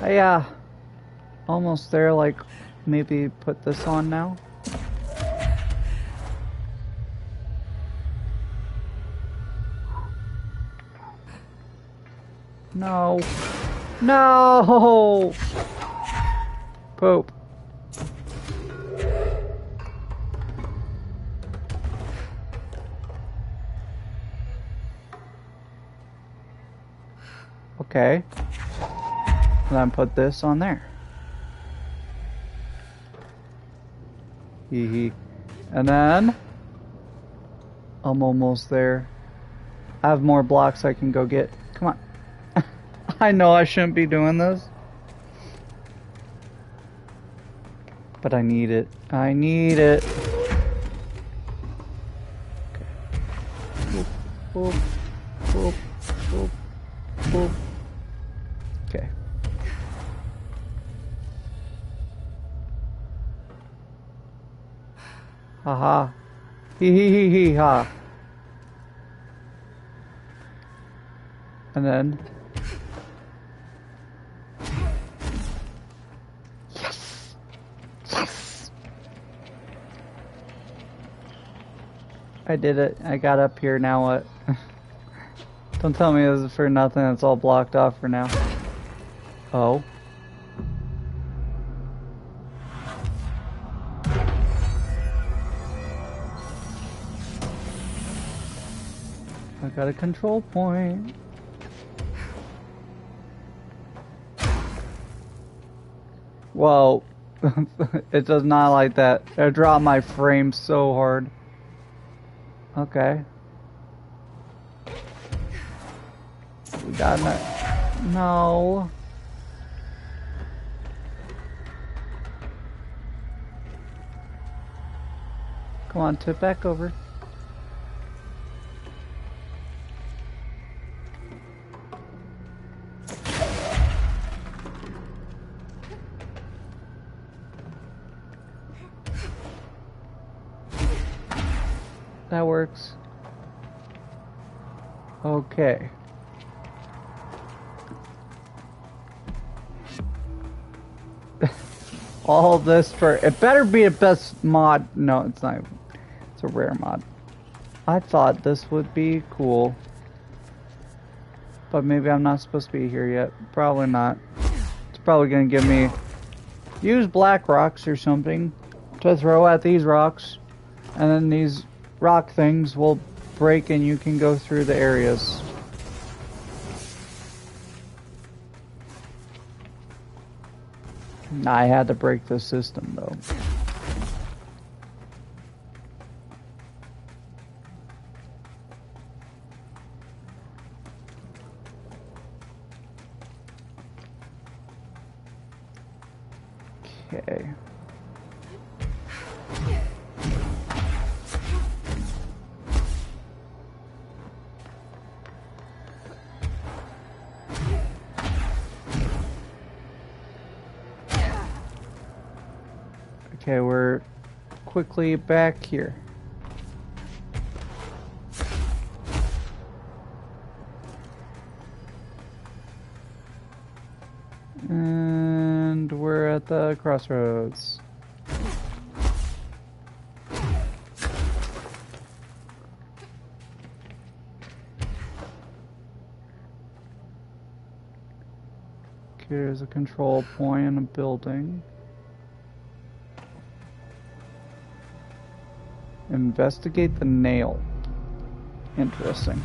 A: Yeah. Almost there, like, maybe put this on now. No. No! Poop. Okay. And then put this on there. Hee hee. And then I'm almost there. I have more blocks I can go get. Come on. I know I shouldn't be doing this. But I need it. I need it. Okay. Boop, boop, boop, boop, boop. Okay. Haha. Hee hee hee hee ha. And then yes. Yes. I did it. I got up here. Now what? Don't tell me this is for nothing. It's all blocked off for now. Oh. I got a control point. Whoa. It does not like that. It dropped my frame so hard. Okay. We got that. No. Come on, tip back over. That works. Okay. All this for... It better be a best mod. No, it's not. It's a rare mod. I thought this would be cool. But maybe I'm not supposed to be here yet. Probably not. It's probably going to give me... Use black rocks or something to throw at these rocks. And then these rock things will break and you can go through the areas. I had to break the system though. Okay. Okay, we're quickly back here. And we're at the crossroads. Okay, there's a control point in a building. Investigate the nail. Interesting.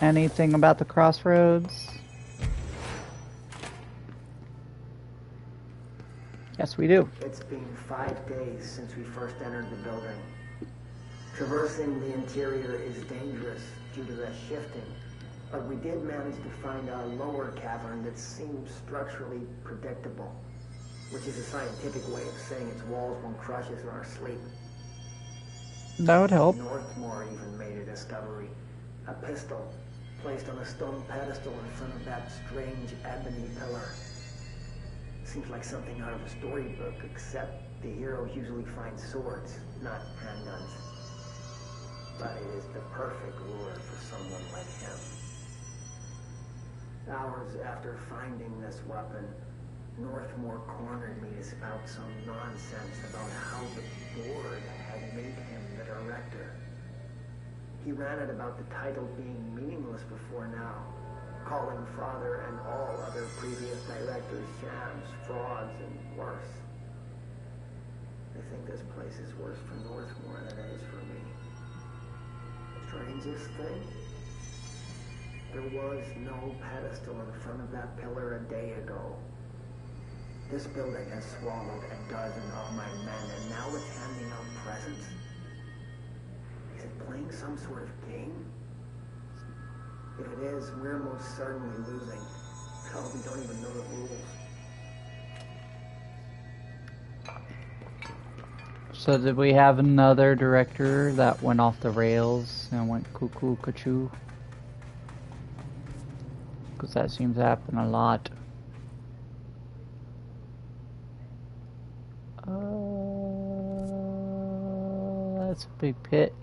A: Anything about the crossroads? Yes, we do.
K: It's been 5 days since we first entered the building. Traversing the interior is dangerous due to the shifting, but we did manage to find a lower cavern that seems structurally predictable, which is a scientific way of saying its walls won't crush us in our sleep.
A: That would help.
K: Northmore even made a discovery. A pistol placed on a stone pedestal in front of that strange ebony pillar. Seems like something out of a storybook, except the heroes usually find swords, not handguns. But it is the perfect lure for someone like him. Hours after finding this weapon, Northmore cornered me to spout some nonsense about how the board had made him the director. He ran it about the title being meaningless before now, calling Father and all other previous directors shams, frauds, and worse. I think this place is worse for Northmore than it is for me. Strangest thing? There was no pedestal in front of that pillar a day ago. This building has swallowed a dozen of my men, and now it's handing out presents? Is it playing some sort of game? If it is, we're most certainly losing. Hell, we don't even know the rules.
A: So did we have another director that went off the rails and went cuckoo cuckoo? Because that seems to happen a lot. That's a big pit.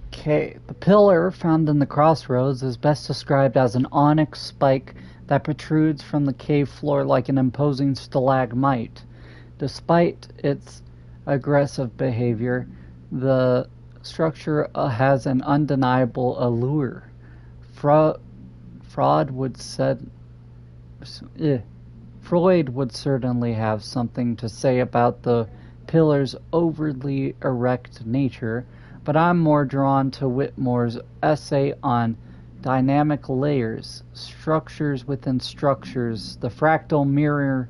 A: Okay, the pillar found in the crossroads is best described as an onyx spike that protrudes from the cave floor like an imposing stalagmite. Despite its aggressive behavior, the structure has an undeniable allure. Freud would certainly have something to say about the pillar's overly erect nature, but I'm more drawn to Whitmore's essay on dynamic layers, structures within structures, the fractal mirror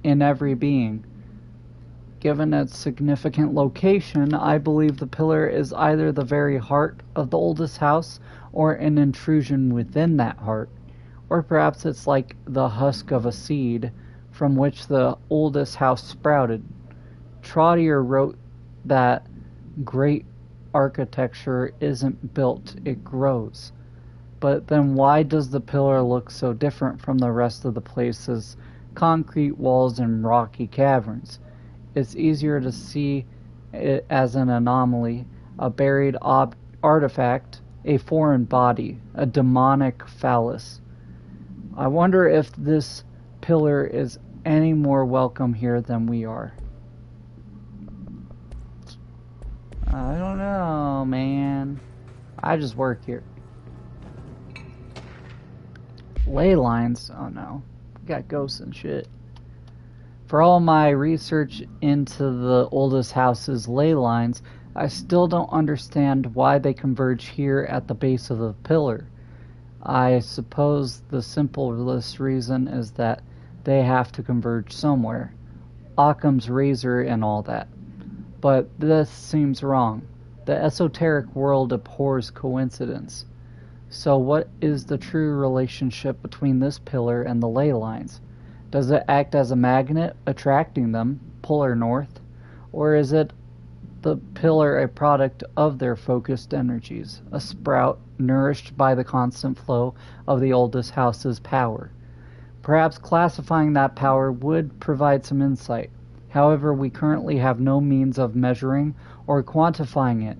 A: in every being. Given its significant location, I believe the pillar is either the very heart of the oldest house or an intrusion within that heart. Or perhaps it's like the husk of a seed from which the oldest house sprouted. Trottier wrote that great architecture isn't built, it grows. But then why does the pillar look so different from the rest of the place's concrete walls and rocky caverns? It's easier to see it as an anomaly, a buried artifact, a foreign body, a demonic phallus. I wonder if this pillar is any more welcome here than we are. I don't know, man. I just work here. Ley lines? Oh no. We got ghosts and shit. For all my research into the oldest house's ley lines, I still don't understand why they converge here at the base of the pillar. I suppose the simplest reason is that they have to converge somewhere. Occam's razor and all that. But this seems wrong. The esoteric world abhors coincidence. So what is the true relationship between this pillar and the ley lines? Does it act as a magnet, attracting them, polar north? Or is it the pillar a product of their focused energies, a sprout nourished by the constant flow of the oldest house's power? Perhaps classifying that power would provide some insight. However, we currently have no means of measuring or quantifying it.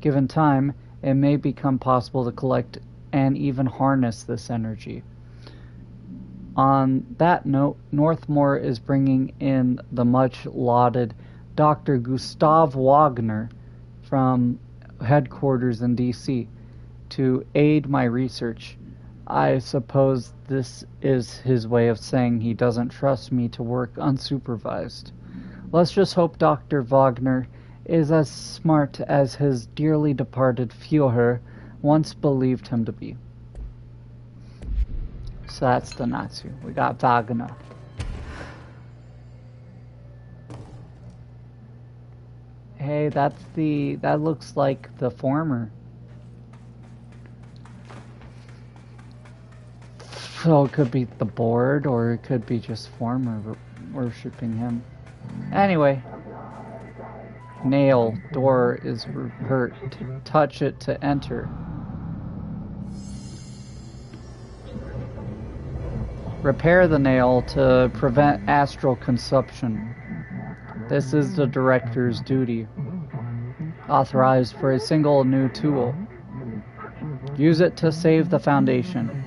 A: Given time, it may become possible to collect and even harness this energy. On that note, Northmore is bringing in the much-lauded Dr. Gustav Wagner from headquarters in D.C. to aid my research. I suppose this is his way of saying he doesn't trust me to work unsupervised. Let's just hope Dr. Wagner is as smart as his dearly departed Führer once believed him to be. So that's the Natsu. We got Wagner. Hey, that looks like the former. So it could be the board, or it could be just former worshipping him. Anyway. Nail. Door is hurt. Touch it to enter. Repair the nail to prevent astral consumption. This is the director's duty. Authorized for a single new tool. Use it to save the Foundation.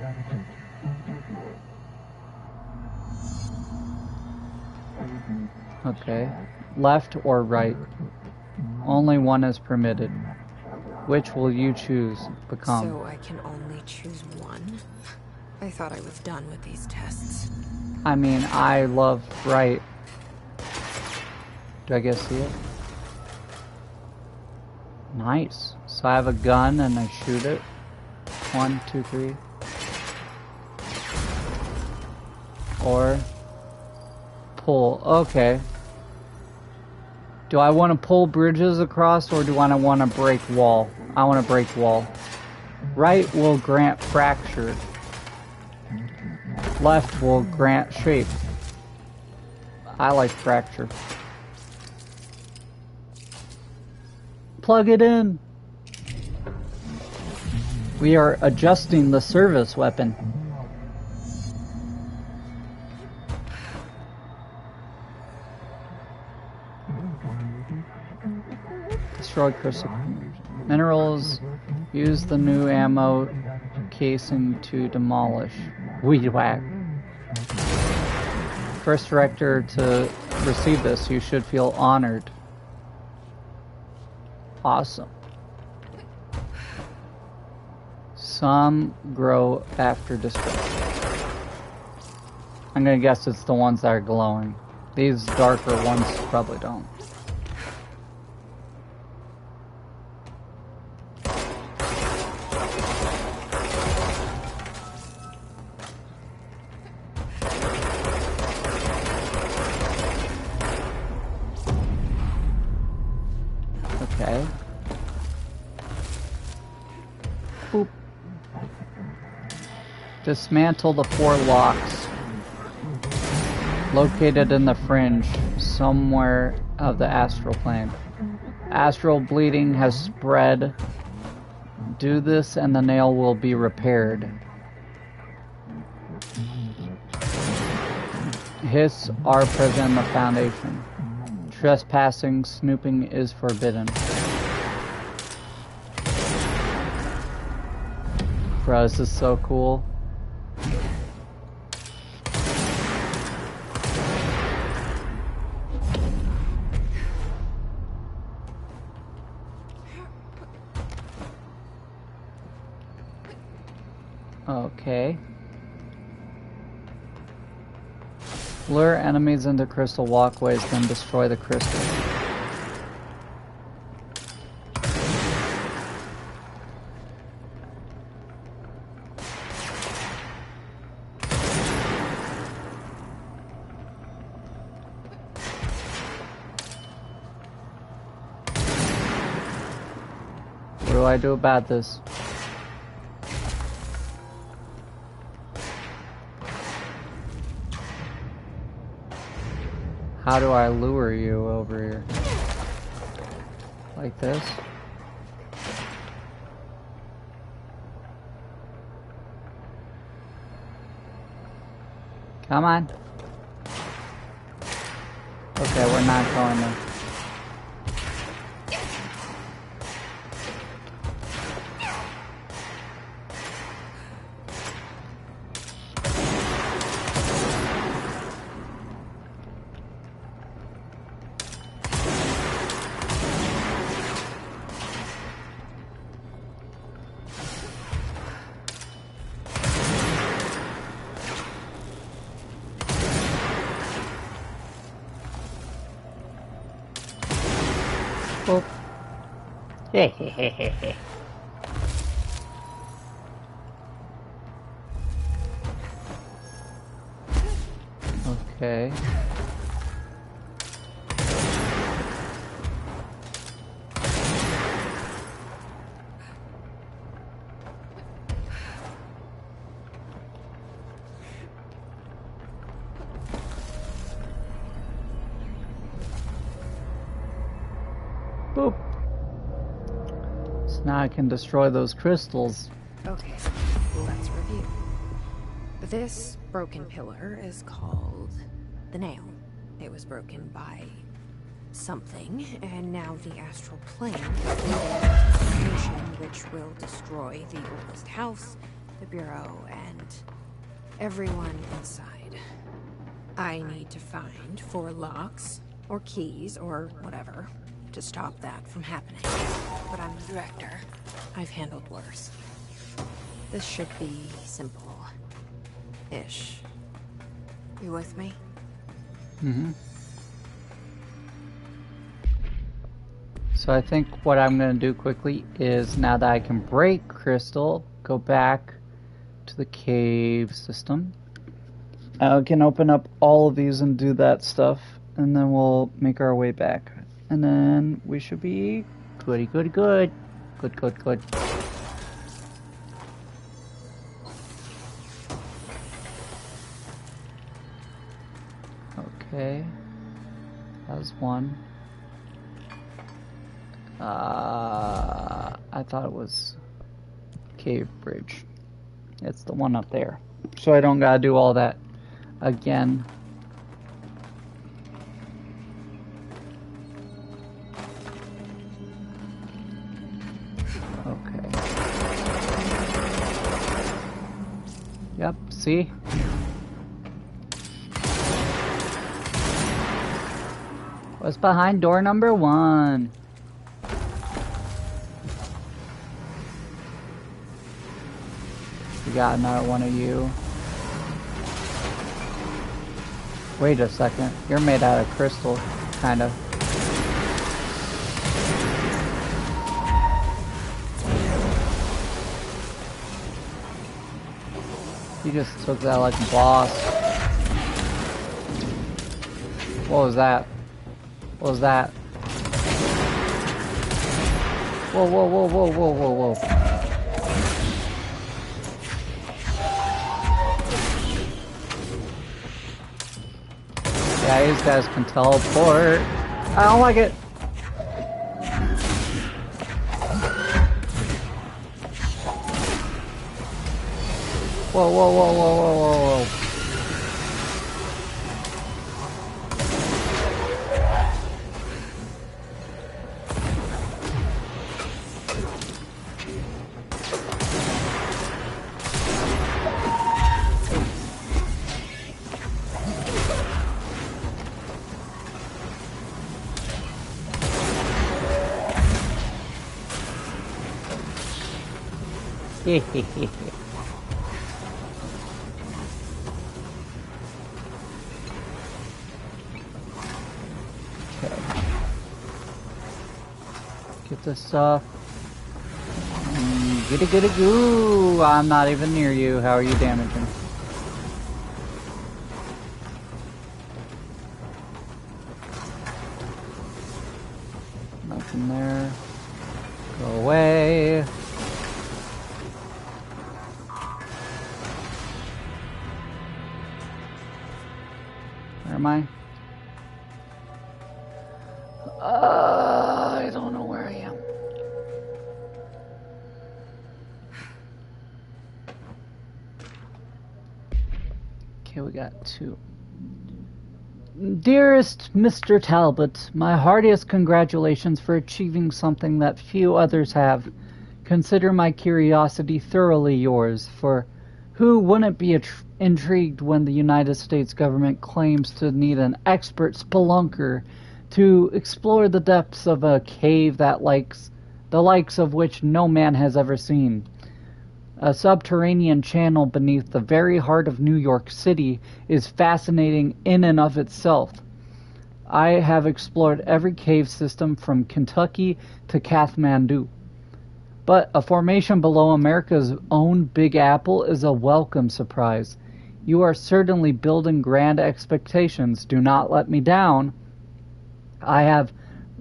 A: Okay. Left or right? Only one is permitted. Which will you choose? Become.
M: So I can only choose one? I thought I was done with these tests.
A: I mean, I love right. Do I get to see it? Nice. So I have a gun and I shoot it. 1, 2, 3. Or pull. Okay. Do I want to pull bridges across, or do I want to break wall? I want to break wall. Right will grant fracture. Left will grant shape. I like fracture. Plug it in. We are adjusting the service weapon. Destroy crystal minerals. Use the new ammo casing to demolish. Weed whack. First director to receive this, you should feel honored. Awesome. Some grow after destruction. I'm gonna guess it's the ones that are glowing. These darker ones probably don't. Okay. Boop. Dismantle the 4 locks located in the fringe somewhere of the astral plane. Astral bleeding has spread. Do this and the nail will be repaired. Hiss are present in the Foundation. Trespassing, snooping is forbidden. Bro, this is so cool. Okay. Lure enemies into crystal walkways, then destroy the crystal. What do I do about this? How do I lure you over here? Like this? Come on. Okay, we're not going there. Oh. Okay. Boop. So now I can destroy those crystals.
M: Okay, let's review. This broken pillar is called the Nail. It was broken by something, and now the astral plane is which will destroy the oldest house, the Bureau, and everyone inside. I need to find 4 locks, or keys, or whatever, to stop that from happening. But I'm the director. I've handled worse. This should be simple-ish. You with me?
A: Mm-hmm. So I think what I'm going to do quickly is, now that I can break crystal, go back to the cave system. I can open up all of these and do that stuff, and then we'll make our way back. And then we should be goody, goody, good. Good, good, good. Okay. That was one. I thought it was Cave Bridge. It's the one up there. So I don't gotta do all that again. Okay. Yep, see? What's behind door number 1? We got another one of you. Wait a second. You're made out of crystal, kind of. You just took that like a boss. What was that? What was that? Whoa, whoa, whoa, whoa, whoa, whoa, whoa. Yeah, these guys can teleport. I don't like it. Whoa, whoa, whoa, whoa, whoa, whoa, whoa. Okay. Get this stuff. Goody goody goo! I'm not even near you. How are you damaging? Nothing there. Go away. Where am I? Okay, we got 2. Dearest Mr. Talbot, my heartiest congratulations for achieving something that few others have. Consider my curiosity thoroughly yours, for who wouldn't be intrigued when the United States government claims to need an expert spelunker to explore the depths of a cave the likes of which no man has ever seen. A subterranean channel beneath the very heart of New York City is fascinating in and of itself. I have explored every cave system from Kentucky to Kathmandu. But a formation below America's own Big Apple is a welcome surprise. You are certainly building grand expectations. Do not let me down. I have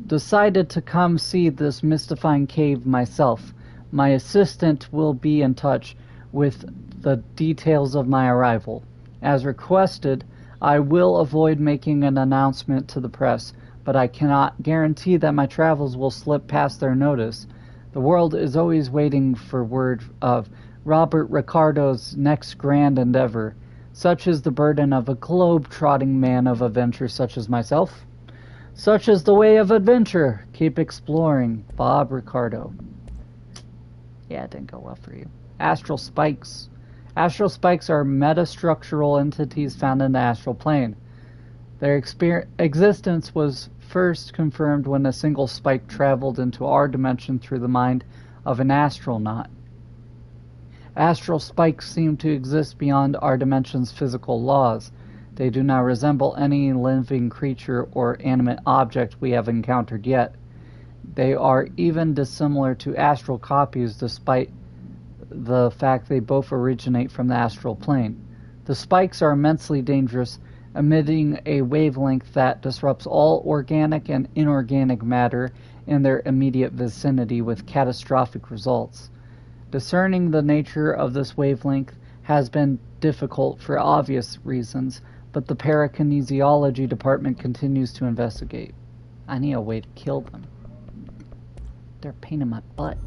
A: decided to come see this mystifying cave myself. My assistant will be in touch with the details of my arrival. As requested, I will avoid making an announcement to the press, but I cannot guarantee that my travels will slip past their notice. The world is always waiting for word of Robert Ricardo's next grand endeavor. Such is the burden of a globe-trotting man of adventure such as myself. Such is the way of adventure. Keep exploring. Bob Ricardo. Yeah, it didn't go well for you. Astral spikes. Astral spikes are metastructural entities found in the astral plane. Their existence was first confirmed when a single spike traveled into our dimension through the mind of an astronaut. Astral spikes seem to exist beyond our dimension's physical laws. They do not resemble any living creature or animate object we have encountered yet. They are even dissimilar to astral copies, despite the fact they both originate from the astral plane. The spikes are immensely dangerous, emitting a wavelength that disrupts all organic and inorganic matter in their immediate vicinity with catastrophic results. Discerning the nature of this wavelength has been difficult for obvious reasons, but the parakinesiology department continues to investigate. I need a way to kill them. They're a pain in my butt.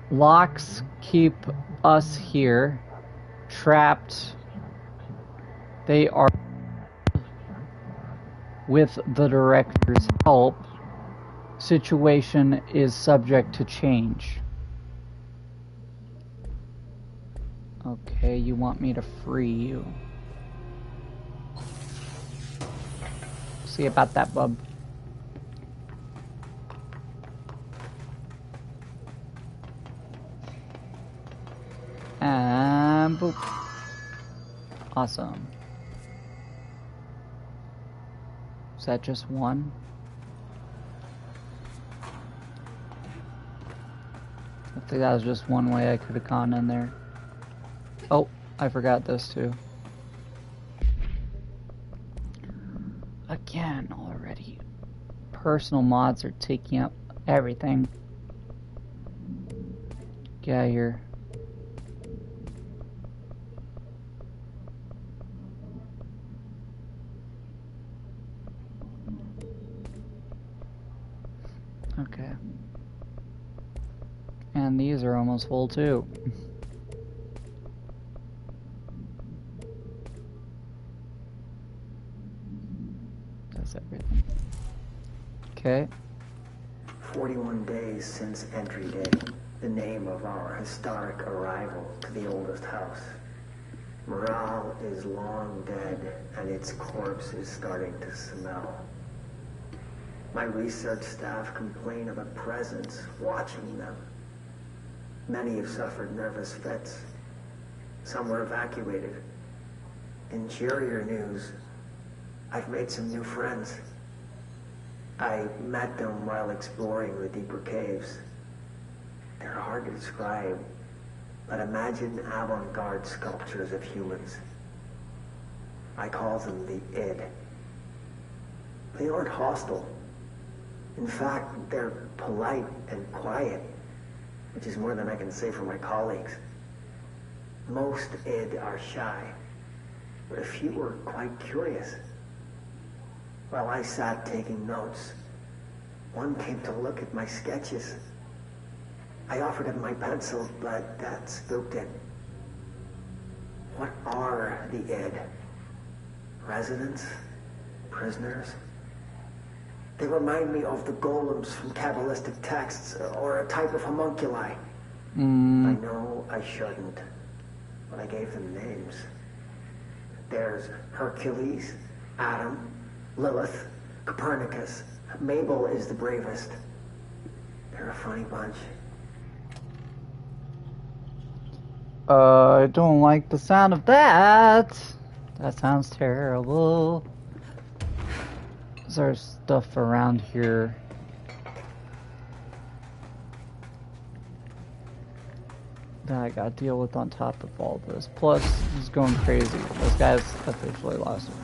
A: Locks keep us here, trapped. They are with the director's help. Situation is subject to change. Okay, you want me to free you. See about that, bub. And boop. Awesome. Is that just one? I think that was just one way I could have gone in there. Oh, I forgot this too. Again, already. Personal mods are taking up everything. Get out of here. Okay. And these are almost full too. That's everything. Okay.
K: 41 days since entry day, the name of our historic arrival to the oldest house. Morale is long dead, and its corpse is starting to smell. My research staff complain of a presence watching them. Many have suffered nervous fits. Some were evacuated. In cheerier news, I've made some new friends. I met them while exploring the deeper caves. They're hard to describe, but imagine avant-garde sculptures of humans. I call them the id. They aren't hostile. In fact, they're polite and quiet, which is more than I can say for my colleagues. Most id are shy, but a few are quite curious. While I sat taking notes, one came to look at my sketches. I offered him my pencil, but that spooked it. What are the id? Residents? Prisoners? They remind me of the golems from Kabbalistic texts, or a type of homunculi. I know I shouldn't, but I gave them names. There's Hercules, Adam, Lilith, Copernicus. Mabel is the bravest. They're a funny bunch.
A: I don't like the sound of that. That sounds terrible. Is there stuff around here? That I gotta deal with on top of all this. Plus, he's going crazy. This guy's officially lost it.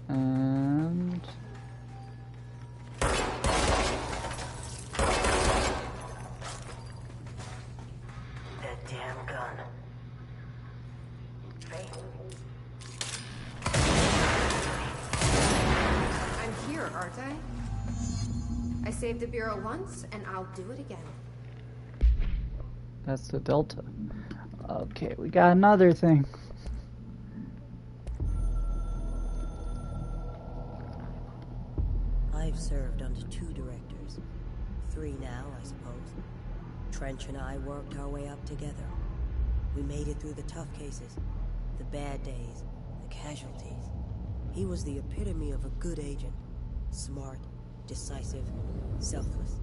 A: And
K: That damn gun.
D: I'm here, aren't I? I saved the Bureau once, and I'll do it again.
A: that's the Delta. Okay, we got another thing.
L: I've served under 2 directors. 3 now, I suppose. Trench and I worked our way up together. We made it through the tough cases, the bad days, the casualties. He was the epitome of a good agent. Smart, decisive, selfless.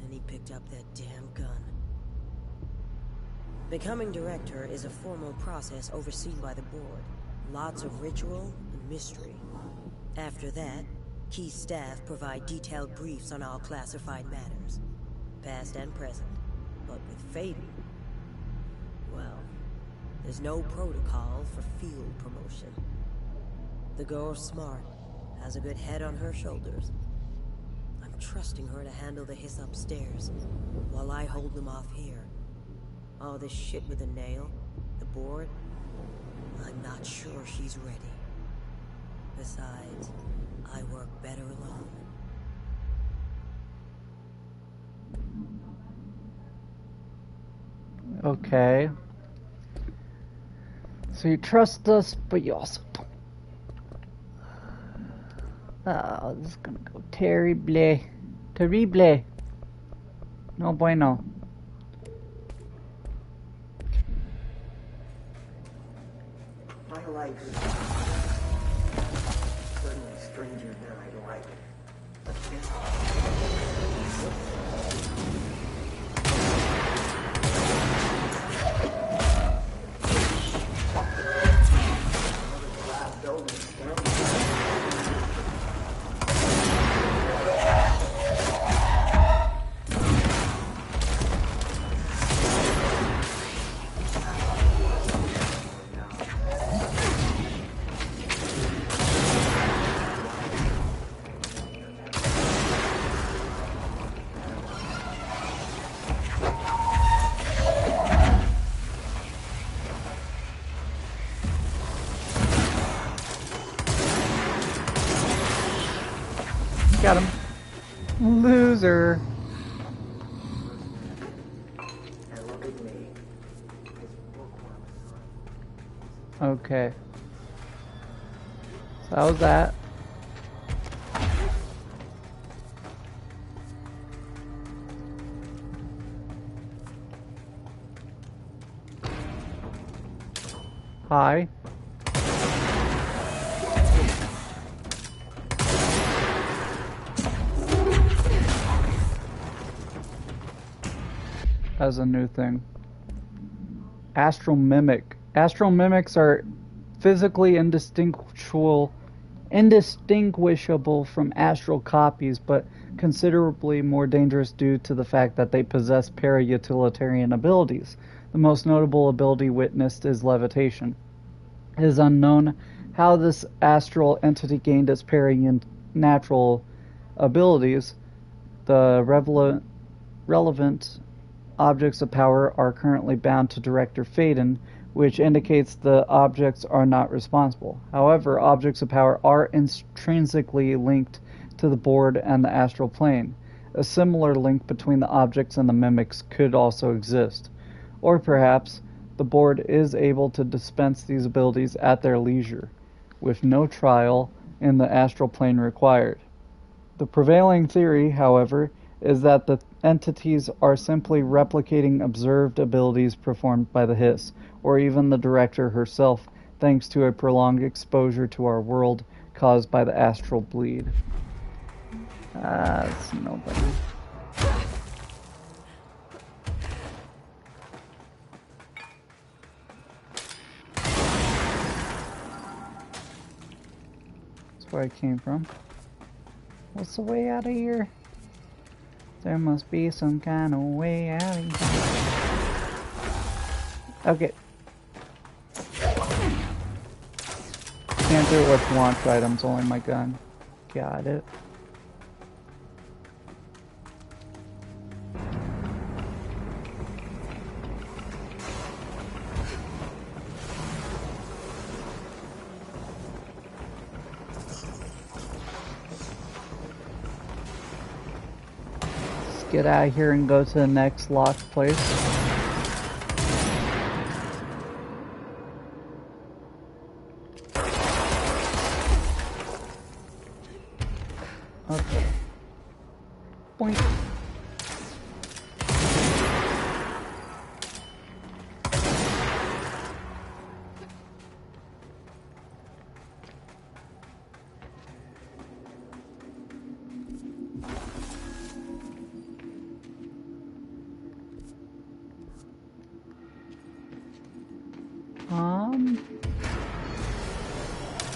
L: And he picked up that damn gun. Becoming director is a formal process overseen by the board. Lots of ritual and mystery. After that, key staff provide detailed briefs on all classified matters, past and present. But with Faden, well, there's no protocol for field promotion. The girl's smart, has a good head on her shoulders. I'm trusting her to handle the hiss upstairs, while I hold them off here. All this shit with the nail, the board, I'm not sure she's ready. Besides, I work better alone.
A: Okay. So you trust us, but you also don't. Oh, this is gonna go terrible. Terrible. No bueno.
K: My life is certainly stranger than I'd like. But this...
A: Got him. Loser.
K: And look at me.
A: Okay. So that was that. Hi. As a new thing. Astral Mimic. Astral Mimics are physically indistinguishable from astral copies, but considerably more dangerous due to the fact that they possess para-utilitarian abilities. The most notable ability witnessed is levitation. It is unknown how this astral entity gained its para-natural abilities. The relevant objects of power are currently bound to Director Faden, which indicates the objects are not responsible. However, objects of power are intrinsically linked to the board and the astral plane. A similar link between the objects and the mimics could also exist. Or perhaps the board is able to dispense these abilities at their leisure, with no trial in the astral plane required. The prevailing theory, however, is that the entities are simply replicating observed abilities performed by the Hiss, or even the director herself, thanks to a prolonged exposure to our world caused by the astral bleed. It's nobody. That's where I came from. What's the way out of here? There must be some kind of way out of here. Okay. Can't do it with launch items, only my gun. Got it. Get out of here and go to the next locked place. Okay. Boink.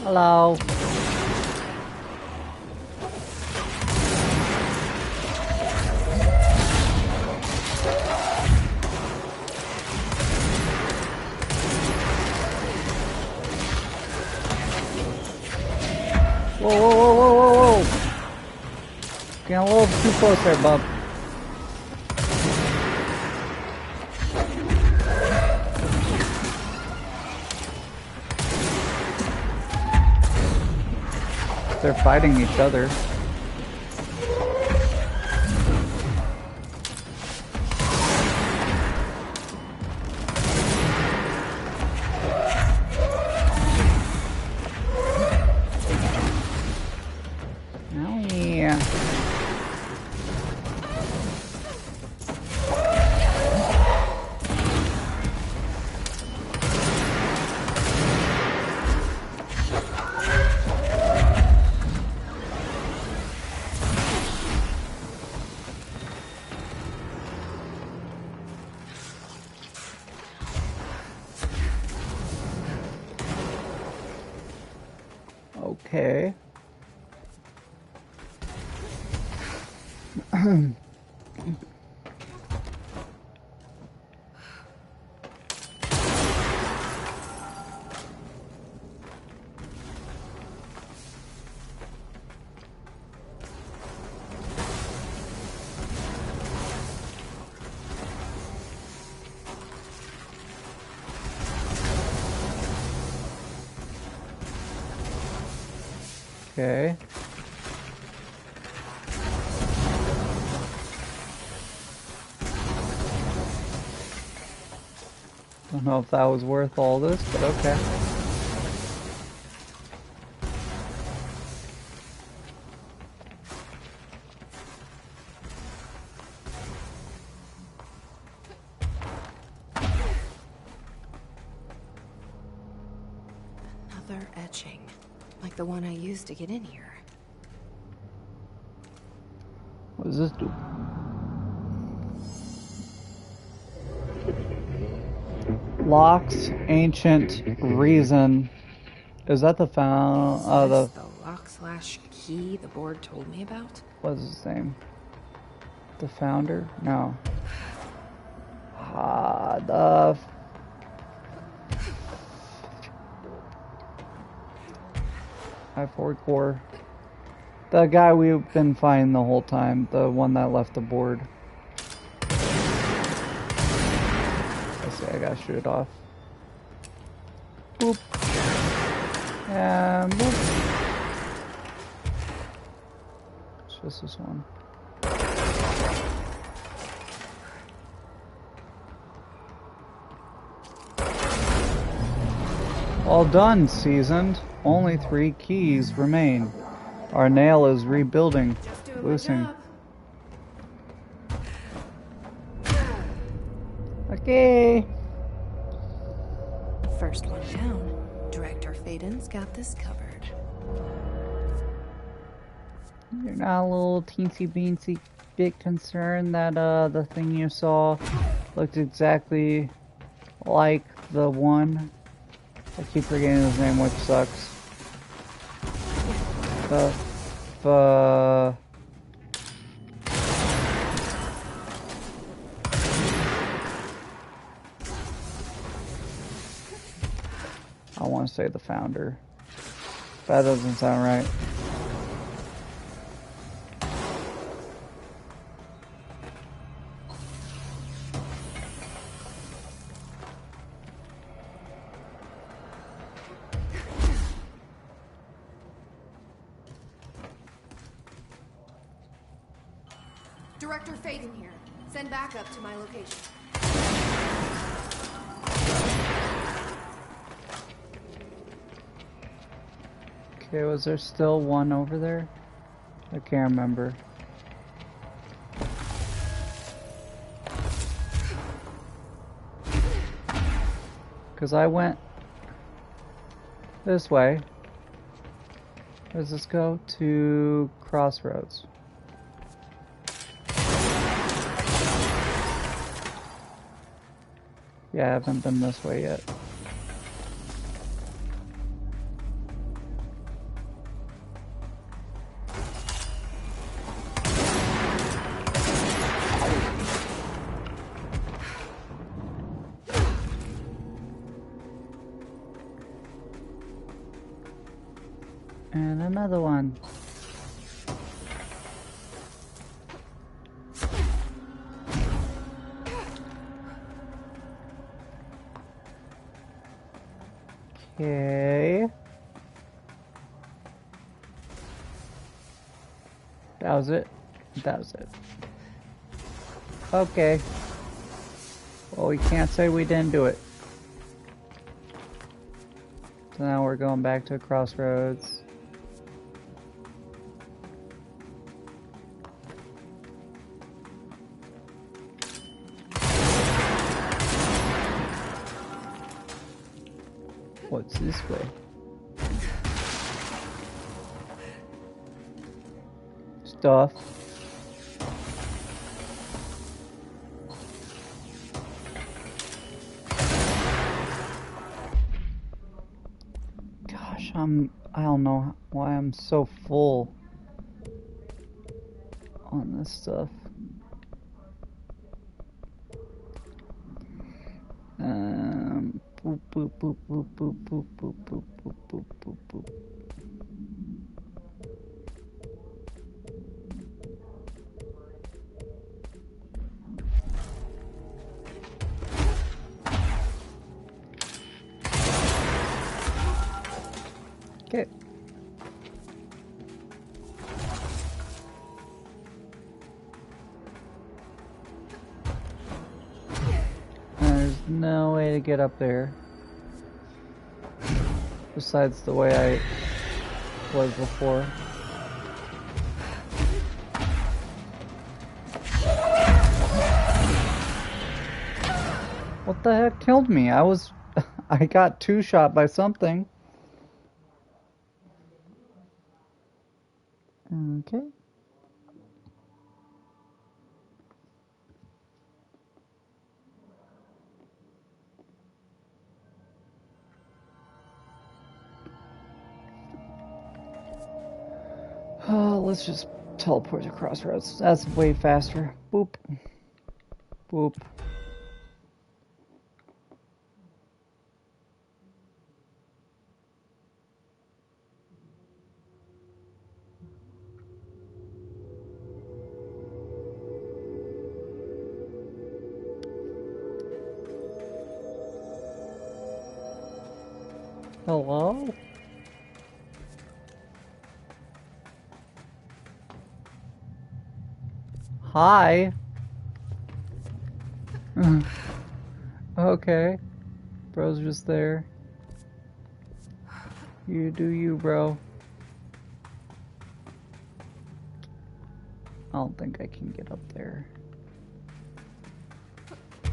A: Hello. Whoa, whoa, whoa, whoa, whoa, whoa. Getting a little too close there, bub. They're fighting each other. Oh yeah. Okay. Okay. Don't know if that was worth all this, but okay.
M: Another etching, like the one I used to get in here.
A: What does this do? Locks, ancient, reason. Is that the
M: the lock/key the board told me about?
A: What's his name? The founder? No. The I4 core. The guy we've been finding the whole time, the one that left the board. I see, I gotta shoot it off. Boop. And boop. It's just this one. All done, seasoned. Only 3 keys remain. Our nail is rebuilding. Loosing. Okay.
M: First one down. Director Faden's got this covered.
A: You're not a little teensy beansy bit concerned that the thing you saw looked exactly like the one? I keep forgetting his name, which sucks. I want to say the founder. That doesn't sound right.
I: Director Faden here. Send backup to my location.
A: Okay, was there still one over there? I can't remember. Because I went this way. Where does this go? To Crossroads. Yeah, I haven't been this way yet. And another one. Okay. That was it. That was it. Okay. Well, we can't say we didn't do it. So now we're going back to Crossroads. What's this way? Stuff. Gosh, I don't know why I'm so full on this stuff. Boop, boop, boop, boop, boop, boop, boop, boop, boop, boop, boop, boop. Okay. There's no way to get up there. Besides the way I was before. What the heck killed me? I got 2-shot by something. Okay. Let's just teleport to Crossroads. That's way faster. Boop. Boop. Hello? Hi. Okay. Bro's just there. You do you, bro. I don't think I can get up there.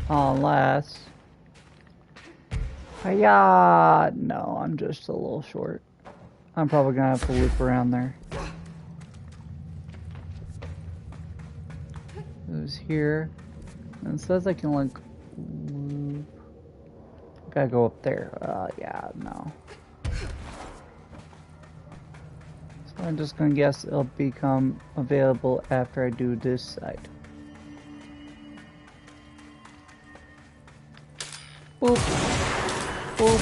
A: Unless... Hiya! No, I'm just a little short. I'm probably gonna have to loop around there. It was here. And it says I can like loop. Gotta go up there. Yeah, no. So I'm just gonna guess it'll become available after I do this side. Boop. Boop.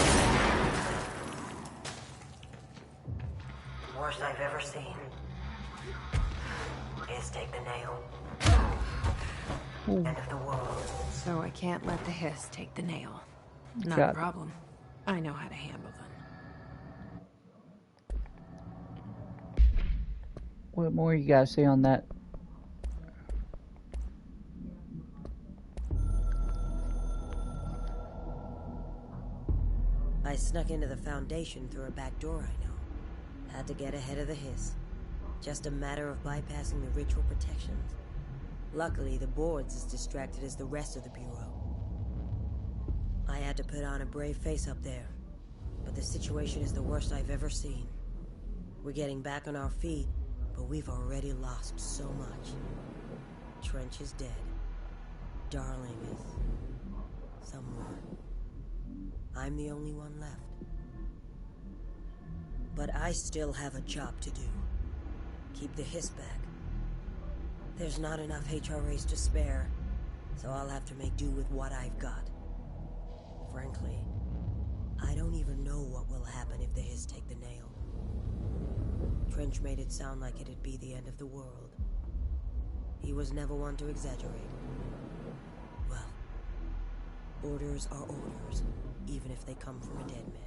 L: Worst I've ever seen is take the nail.
A: Ooh.
L: End of the world.
M: So I can't let the hiss take the nail. Not
A: Got
M: a
A: it.
M: problem. I know how to handle them.
A: What more you gotta say on that?
L: I snuck into the Foundation through a back door I know. Had to get ahead of the hiss. Just a matter of bypassing the ritual protections. Luckily, the board's as distracted as the rest of the Bureau. I had to put on a brave face up there. But the situation is the worst I've ever seen. We're getting back on our feet, but we've already lost so much. Trench is dead. Darling is... somewhere. I'm the only one left. But I still have a job to do. Keep the hiss back. There's not enough HRAs to spare, so I'll have to make do with what I've got. Frankly, I don't even know what will happen if the hiss take the nail. Trench made it sound like it'd be the end of the world. He was never one to exaggerate. Well, orders are orders, even if they come from a dead man.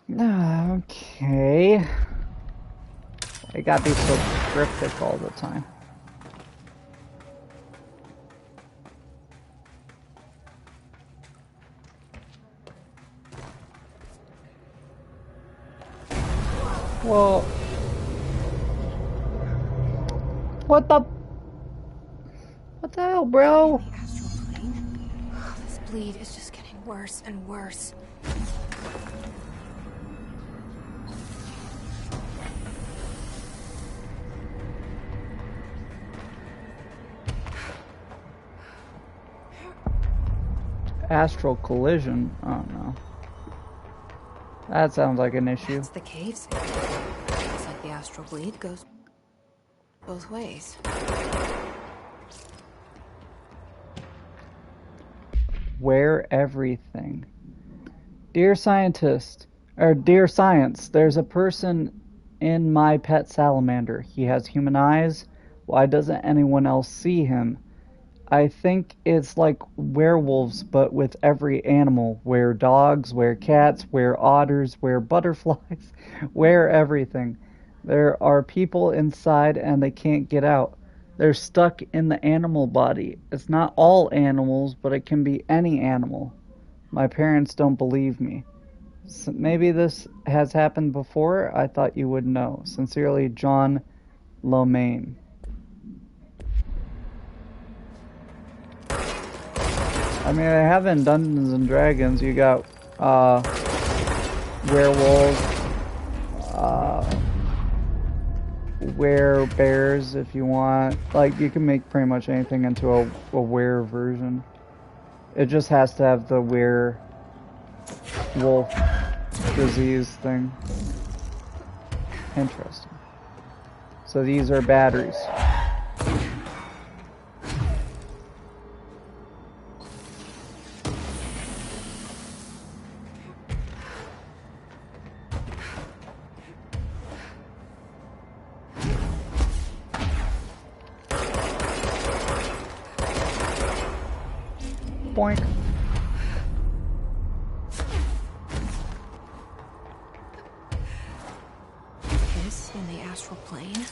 A: Okay. I gotta be so cryptic all the time. Whoa. What the hell, bro?
M: The astral plane. Oh, this bleed is just getting worse and worse.
A: Astral collision? I don't know. That sounds like an issue.
M: That's the caves. Looks like the astral bleed goes both ways.
A: Wear everything. Dear scientist, or dear science, there's a person in my pet salamander. He has human eyes. Why doesn't anyone else see him? I think it's like werewolves, but with every animal. Wear dogs, wear cats, wear otters, wear butterflies, wear everything. There are people inside and they can't get out. They're stuck in the animal body. It's not all animals, but it can be any animal. My parents don't believe me. So maybe this has happened before. I thought you would know. Sincerely, John Lomaine. I mean, I have in Dungeons and Dragons, you got werewolves, werebears if you want. Like, you can make pretty much anything into a were version. It just has to have the werewolf disease thing. Interesting. So these are batteries. Boink.
M: This in the astral plane.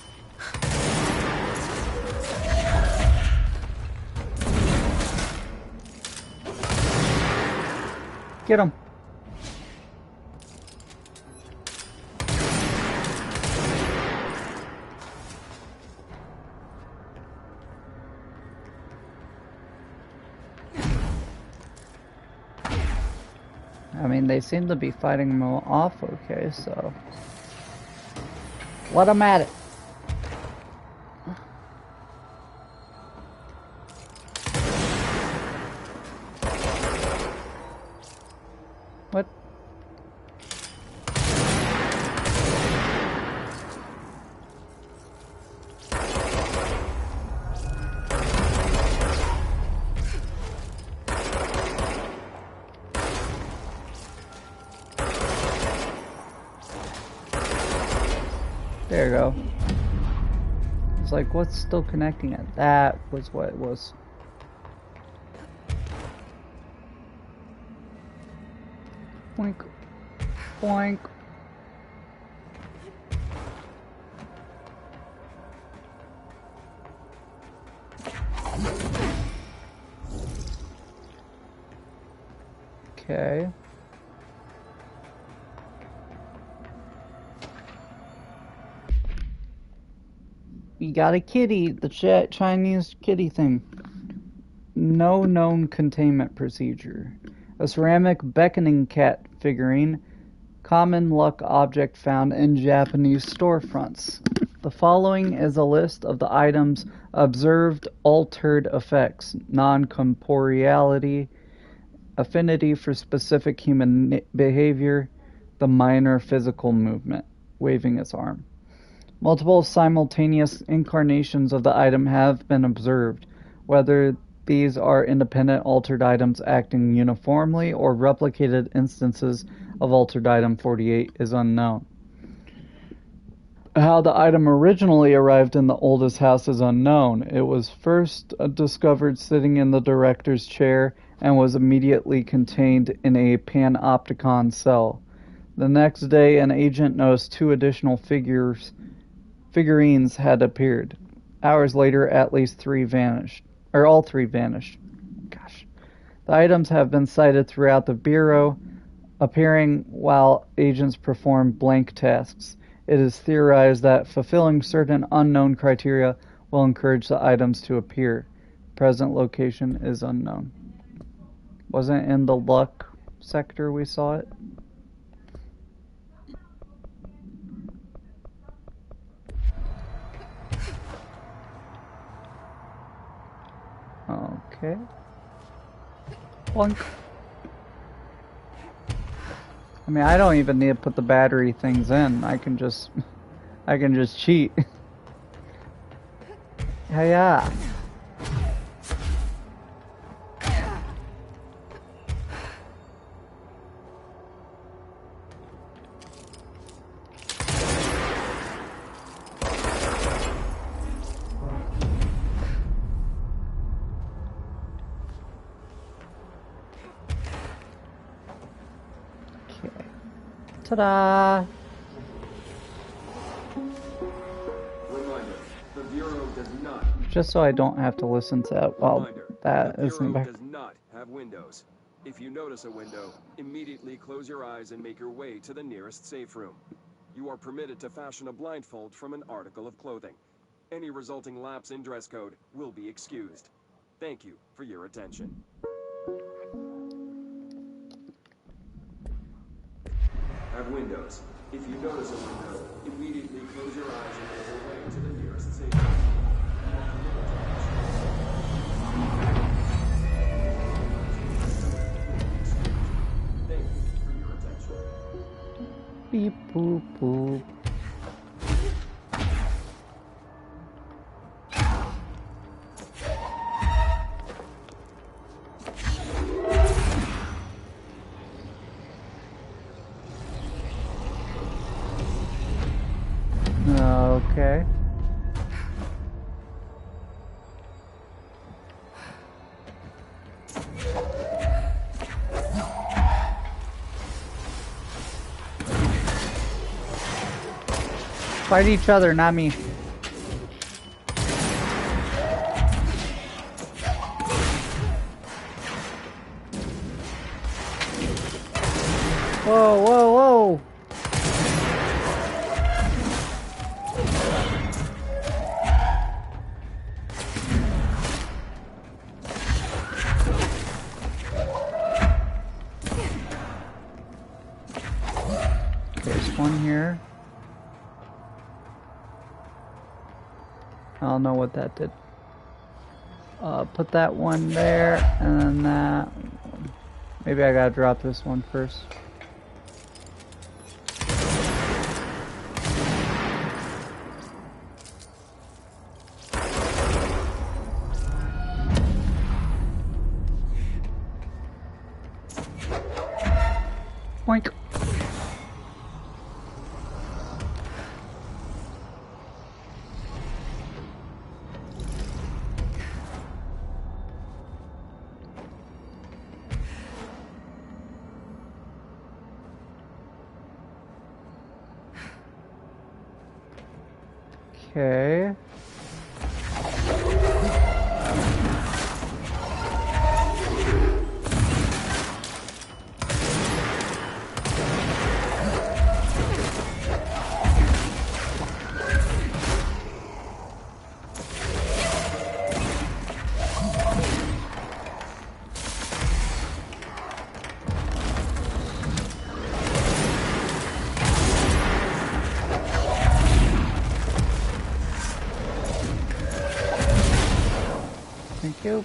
A: Get him. I mean, they seem to be fighting him off okay, so let him at it. What? There you go. It's like, what's still connecting it? That was what it was. Boink. Boink. Okay. You got a kitty, the Chinese kitty thing. No known containment procedure. A ceramic beckoning cat figurine. Common luck object found in Japanese storefronts. The following is a list of the items observed altered effects. Non-corporeality. Affinity for specific human behavior. The minor physical movement. Waving his arm. Multiple simultaneous incarnations of the item have been observed. Whether these are independent altered items acting uniformly or replicated instances of altered item 48 is unknown. How the item originally arrived in the oldest house is unknown. It was first discovered sitting in the director's chair and was immediately contained in a panopticon cell. The next day, an agent noticed 2 additional figurines had appeared. Hours later, at least 3 vanished. Or all 3 vanished. Gosh. The items have been sighted throughout the Bureau, appearing while agents perform blank tasks. It is theorized that fulfilling certain unknown criteria will encourage the items to appear. Present location is unknown. Wasn't in the luck sector we saw it? Okay. Plunk. I mean, I don't even need to put the battery things in. I can just cheat. Yeah. Ta-da!
J: Reminder, the Bureau does not.
A: Just so I don't have to listen to that while that isn't back.
J: Does not have windows. If you notice a window, immediately close your eyes and make your way to the nearest safe room. You are permitted to fashion a blindfold from an article of clothing. Any resulting lapse in dress code will be excused. Thank you for your attention. Have windows. If you notice a window, immediately close your eyes and make your way to the nearest safe room. Thank you for your attention.
A: Beep boop boop. Okay. Fight each other, not me. Whoa, whoa, whoa! There's one here. I don't know what that did. Put that one there, and then that one. Maybe I gotta drop this one first. Boink. Okay. Thank you.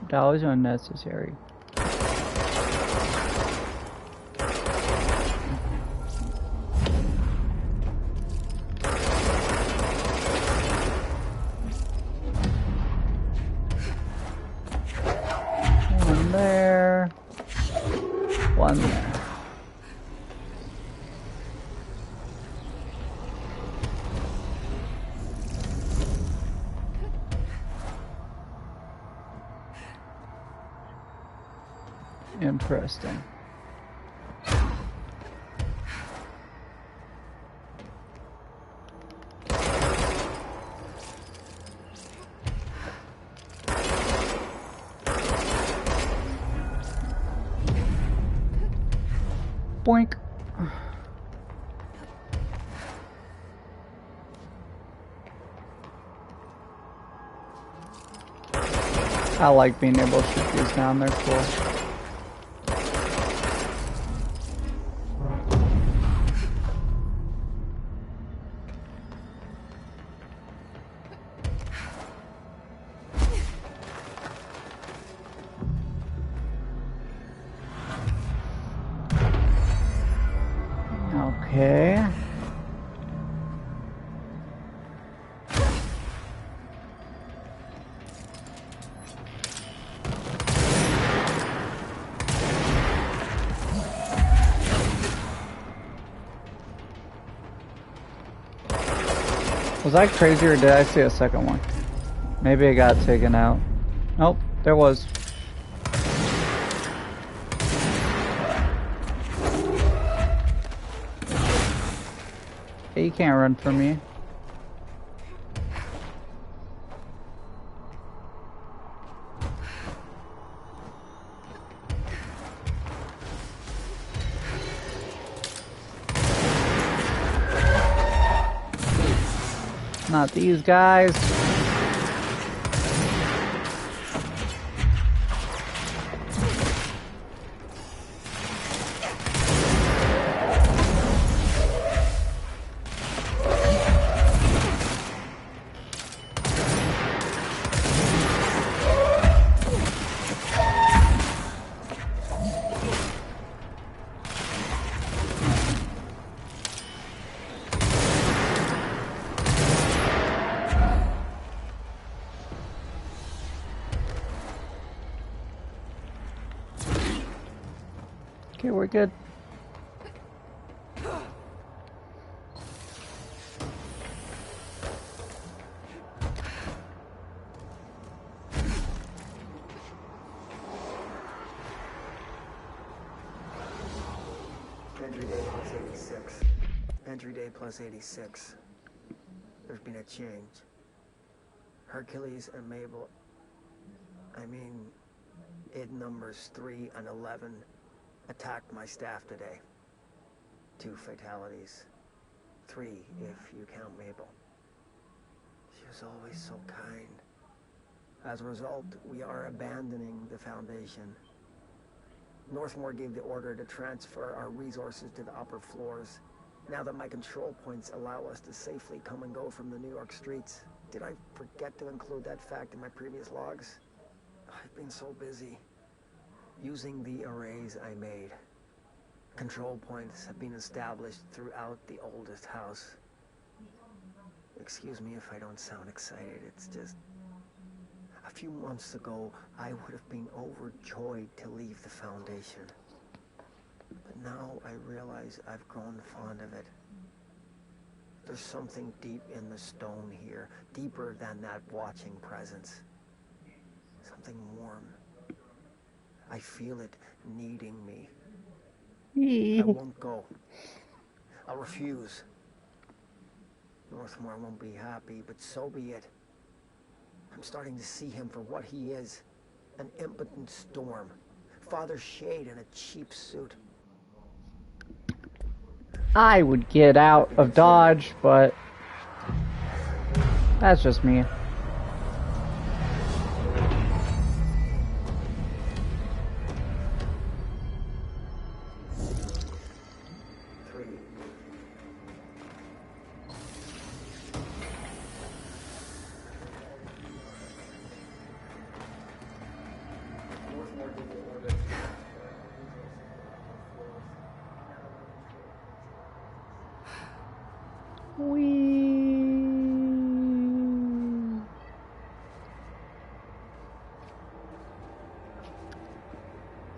A: That was unnecessary. One there. One there. Interesting. Boink. I like being able to shoot these down, they're cool. Okay. Was I crazy or did I see a second one? Maybe it got taken out. Nope, there was. You can't run from me. Not these guys. Okay, we're good.
K: Entry day plus 86. There's been a change. Hercules and Mabel, I mean, id numbers 3 and 11 attacked my staff today. 2 fatalities. 3 if you count Mabel. She was always so kind. As a result, we are abandoning the Foundation. Northmore gave the order to transfer our resources to the upper floors. Now that my control points allow us to safely come and go from the New York streets. Did I forget to include that fact in my previous logs? I've been so busy. Using the arrays I made. Control points have been established throughout the oldest house. Excuse me if I don't sound excited, it's just... A few months ago, I would have been overjoyed to leave the Foundation. But now I realize I've grown fond of it. There's something deep in the stone here, deeper than that watching presence. Something warm. I feel it needing me. I won't go. I'll refuse. Northmore won't be happy, but so be it. I'm starting to see him for what he is. An impotent storm. Father Shade in a cheap suit.
A: I would get out of Dodge, but that's just me.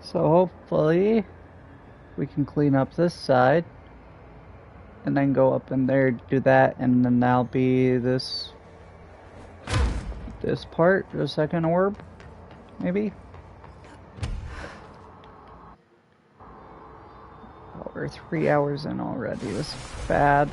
A: So hopefully we can clean up this side and then go up in there, do that, and then that'll be this part, the second orb, maybe? Oh, we're 3 hours in already, this is bad.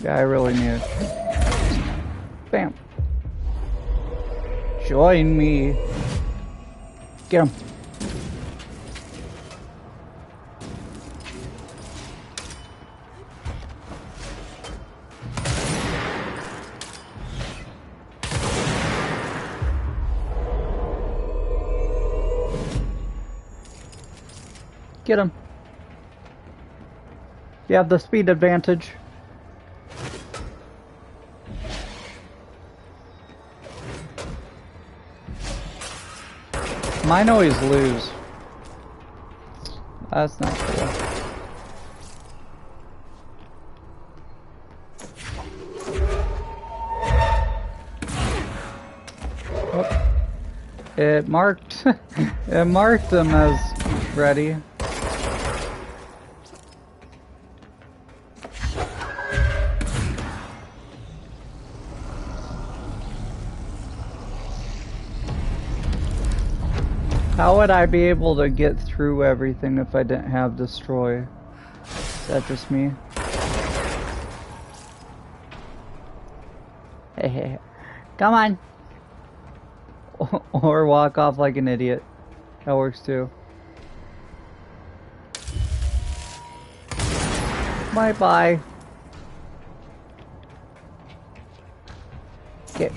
A: Yeah, I really need it. Bam. Join me. Get him. Get him. You have the speed advantage. Mine always lose. That's not cool. Oh. It marked it marked them as ready. How would I be able to get through everything if I didn't have destroy? Is that just me? Hey, come on! Or walk off like an idiot. That works too. Bye bye. Okay.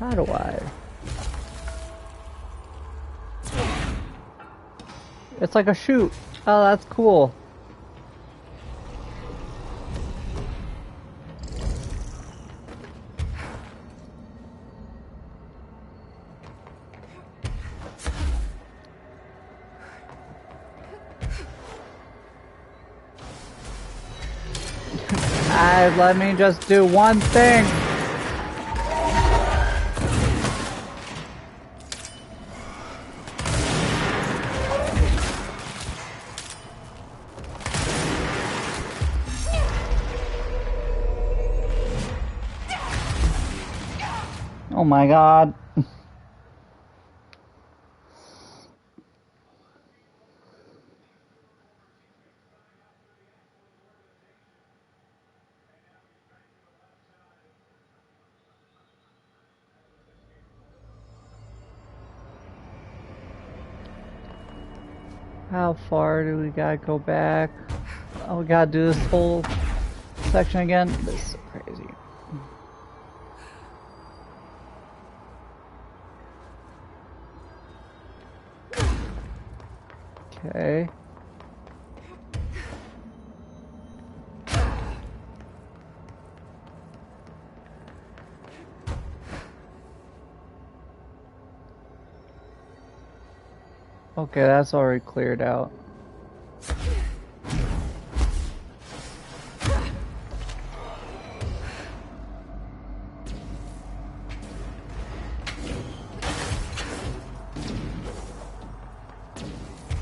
A: How do I? It's like a chute. Oh, that's cool. Let me just do one thing. Oh my god. How far do we gotta go back? Oh, we gotta do this whole section again? This is so crazy. Okay. Okay, that's already cleared out.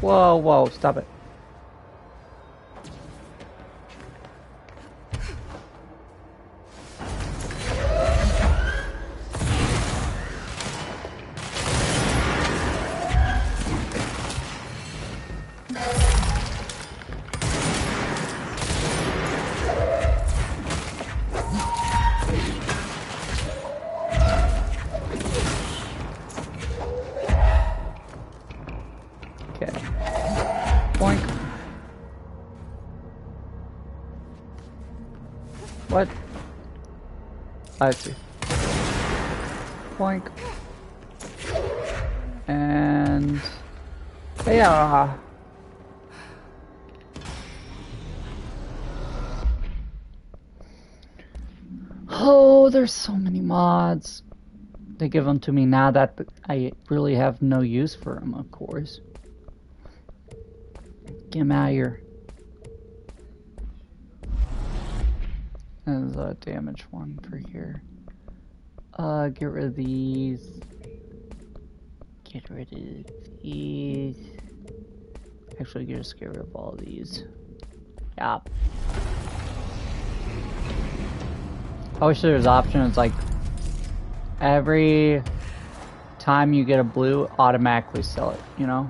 A: Whoa, whoa, stop it. What? I see. Boink. And... yeah. Oh, there's so many mods. They give them to me now that I really have no use for them, of course. Get them out of here. There's a damaged one for here. Get rid of these. Get rid of these. Actually, just get rid of all these. Yep. I wish there was options like every time you get a blue, automatically sell it, you know?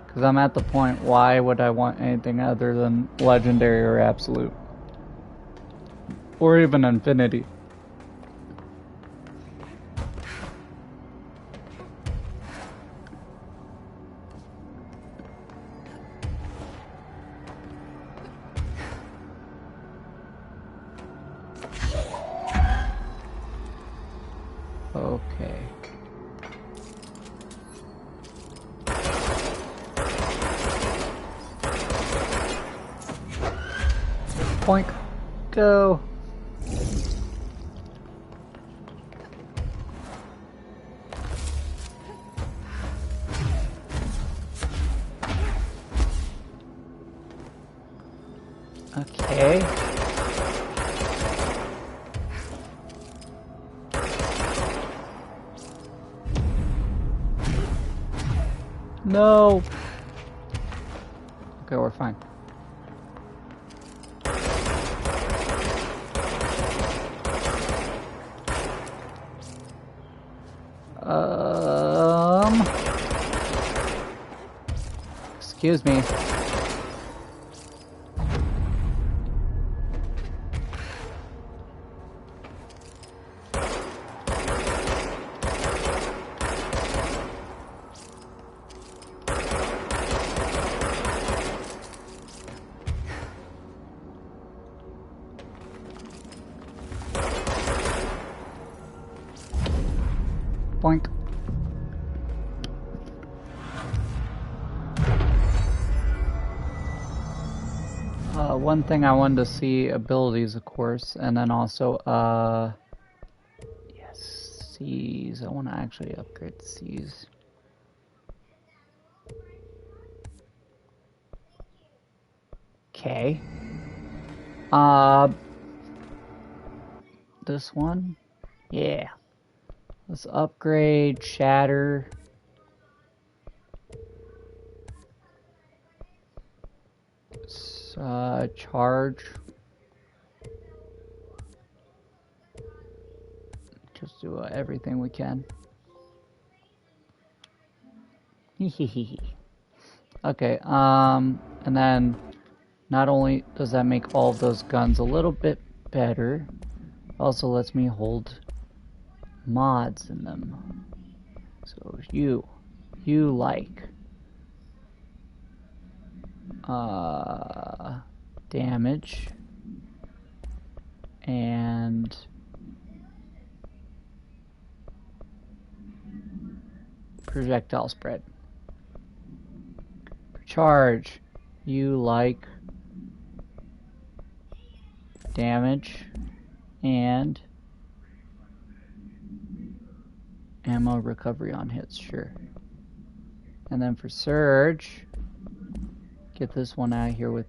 A: Because I'm at the point, why would I want anything other than legendary or absolute? Or even infinity. Okay. Point. Go. Okay. No. Okay, we're fine. Excuse me. Boink. One thing I wanted to see abilities, of course, and then also, yes, C's. I want to actually upgrade C's. Okay. This one? Yeah. Let's upgrade Shatter. Charge. Just do everything we can. Okay, and then not only does that make all of those guns a little bit better, also lets me hold mods in them. So you like damage and projectile spread. For charge, you like damage and ammo recovery on hits, sure. And then for surge, get this one out of here with,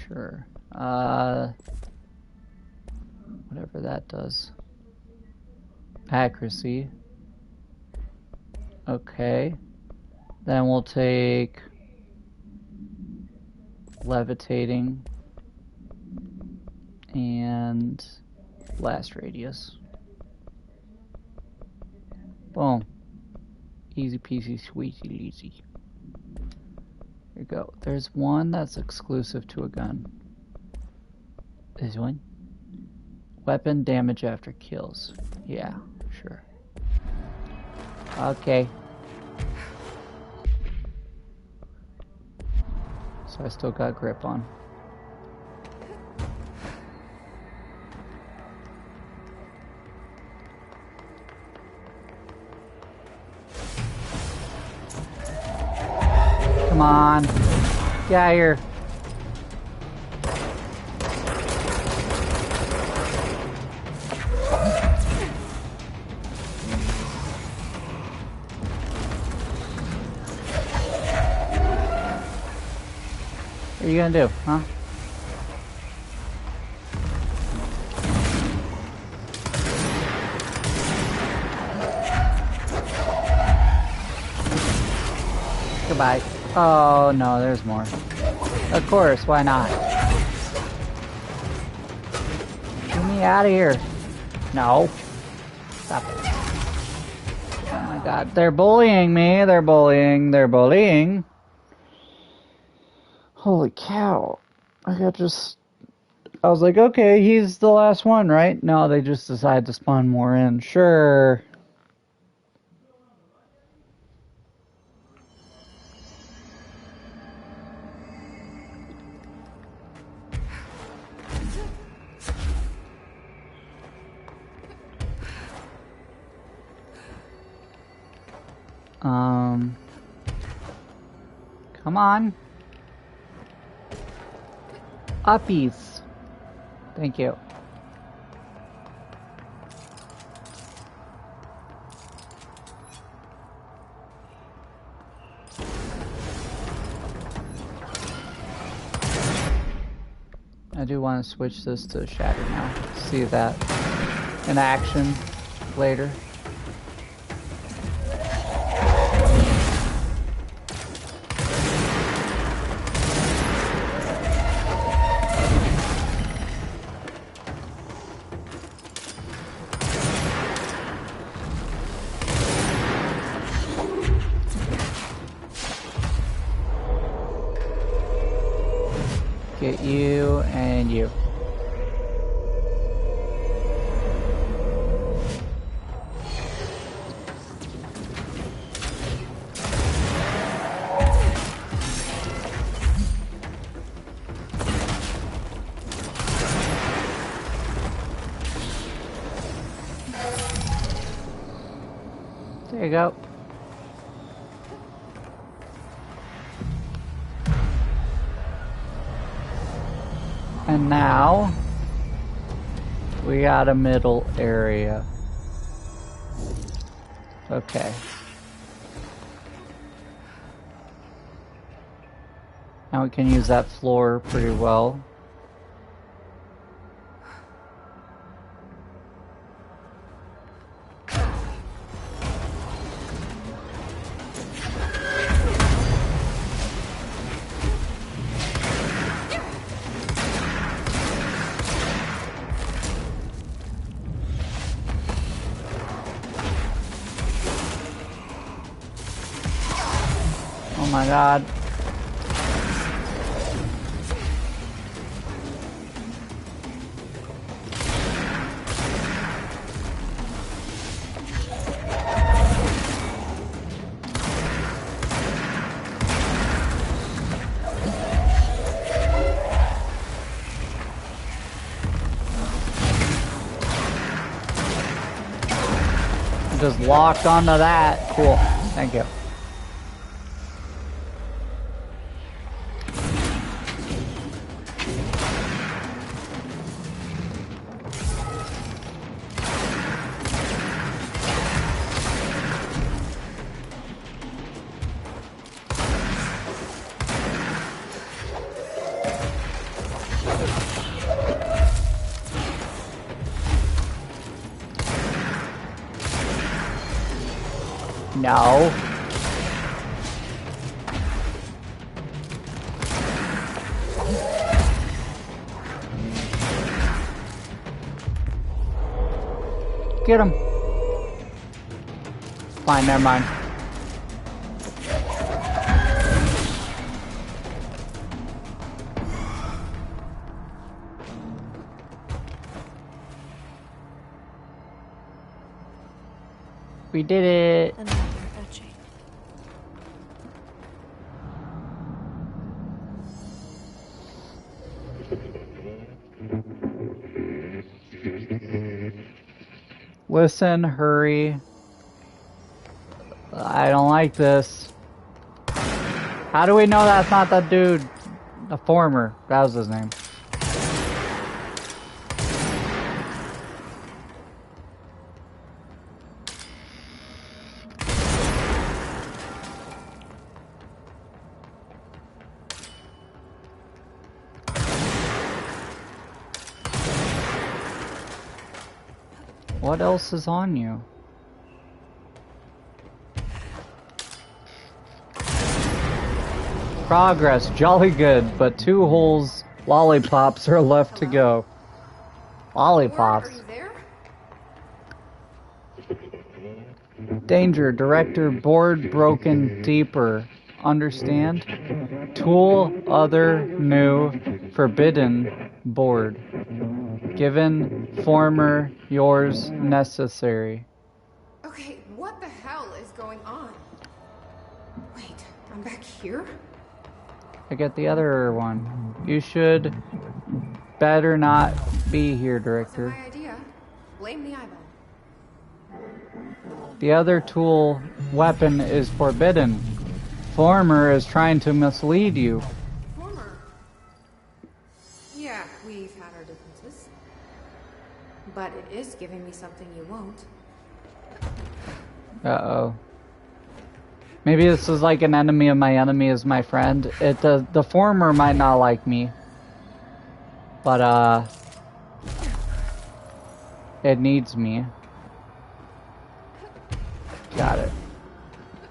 A: sure. Whatever that does. Accuracy. Okay. Then we'll take levitating and blast radius. Boom. Easy peasy, sweetie easy. Here you go. There's one that's exclusive to a gun. This one. Weapon damage after kills. Yeah, sure. Okay. So I still got grip on. Come on. Get out of here. What are you gonna do, huh? Goodbye. Oh no, there's more. Of course, why not? Get me out of here. No. Stop it. Oh my god, they're bullying me. They're bullying. Holy cow. I was like, okay, he's the last one, right? No, they just decided to spawn more in. Sure. Come on. Uppies. Thank you. I do want to switch this to Shatter now. See that in action later. Get you and you. There you go. And now we got a middle area. Okay. Now we can use that floor pretty well. god. Just locked onto that. Cool. Thank you. No. Get him. Fine, never mind. We did it.
M: Another etching.
A: Listen, hurry. I don't like this. How do we know that's not that dude? The former. That was his name. What else is on you? Progress, jolly good, but 2 holes lollipops are left to go. Lollipops.
D: Are you there?
A: Danger, director, board broken deeper. Understand? Tool, other, new, forbidden, board. Given, former, yours, necessary.
D: Okay, what the hell is going on? Wait, I'm back here?
A: I get the other one. You should better not be here, director.
D: My idea. Blame the eyeball.
A: The other tool weapon is forbidden. Former is trying to mislead you.
D: Former. Yeah, we've had our differences. But it is giving me something you won't.
A: Uh-oh. Maybe this is like an enemy of my enemy is my friend. The former might not like me. But, it needs me. Got it.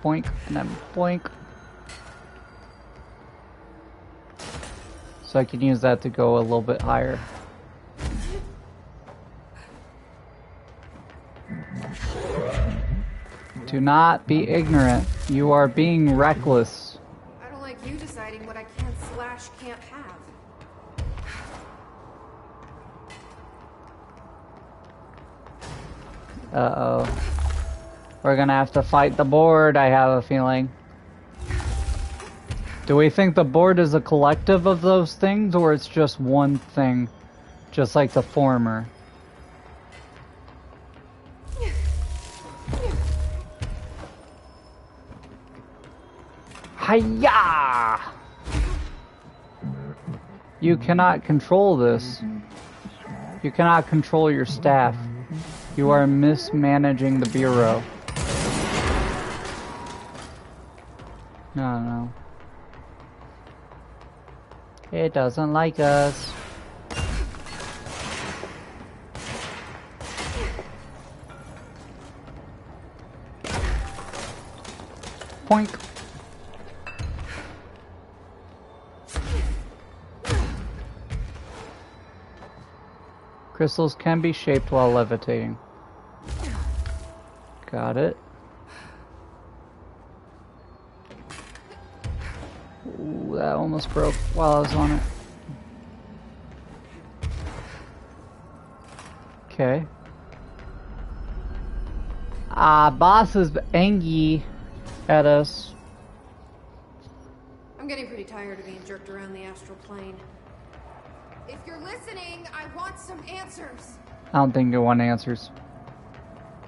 A: Boink, and then boink. So I can use that to go a little bit higher. Do not be ignorant. You are being reckless.
D: I don't like you deciding what I can/can't have.
A: Uh-oh. We're gonna have to fight the board, I have a feeling. Do we think the board is a collective of those things, or it's just one thing? Just like the former? Hiya! You cannot control this. You cannot control your staff. You are mismanaging the Bureau. No. It doesn't like us. Boink. Crystals can be shaped while levitating. Got it. Ooh, that almost broke while I was on it. Okay. Boss is angry at us.
D: I'm getting pretty tired of being jerked around the astral plane. If you're listening, I want some answers.
A: I don't think you want answers.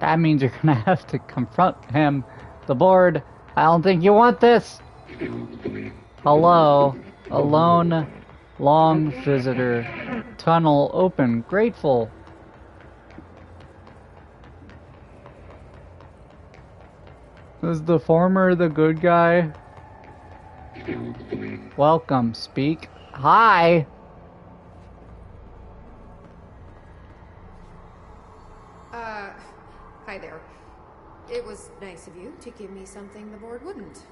A: That means you're gonna have to confront him. The board. I don't think you want this. Hello. Alone. Long visitor. Tunnel open. Grateful. Is the former the good guy? Welcome. Speak. Hi.
D: Hi there. It was nice of you to give me something the board wouldn't.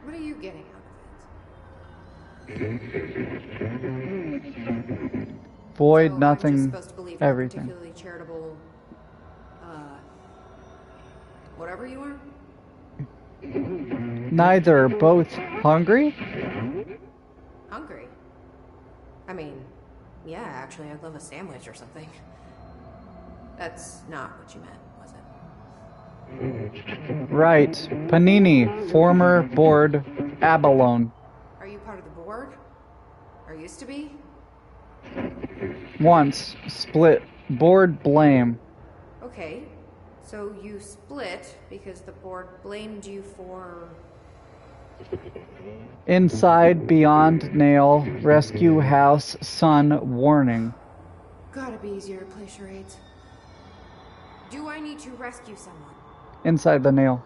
D: What are you getting out of it?
A: Void,
D: So
A: nothing,
D: I'm just supposed to believe you're
A: everything.
D: particularly charitable, whatever you are?
A: Neither. Both. Hungry?
D: Hungry? I mean, yeah, actually, I'd love a sandwich or something. That's not what you meant, was it?
A: Right. Panini. Former board. Abalone.
D: Are you part of the board? Or used to be?
A: Once. Split. Board blame.
D: Okay, so you split because the board blamed you for...
A: Inside. Beyond. Nail. Rescue house. Sun. Warning.
D: Gotta be easier to play charades. Do I need to rescue someone?
A: Inside the nail.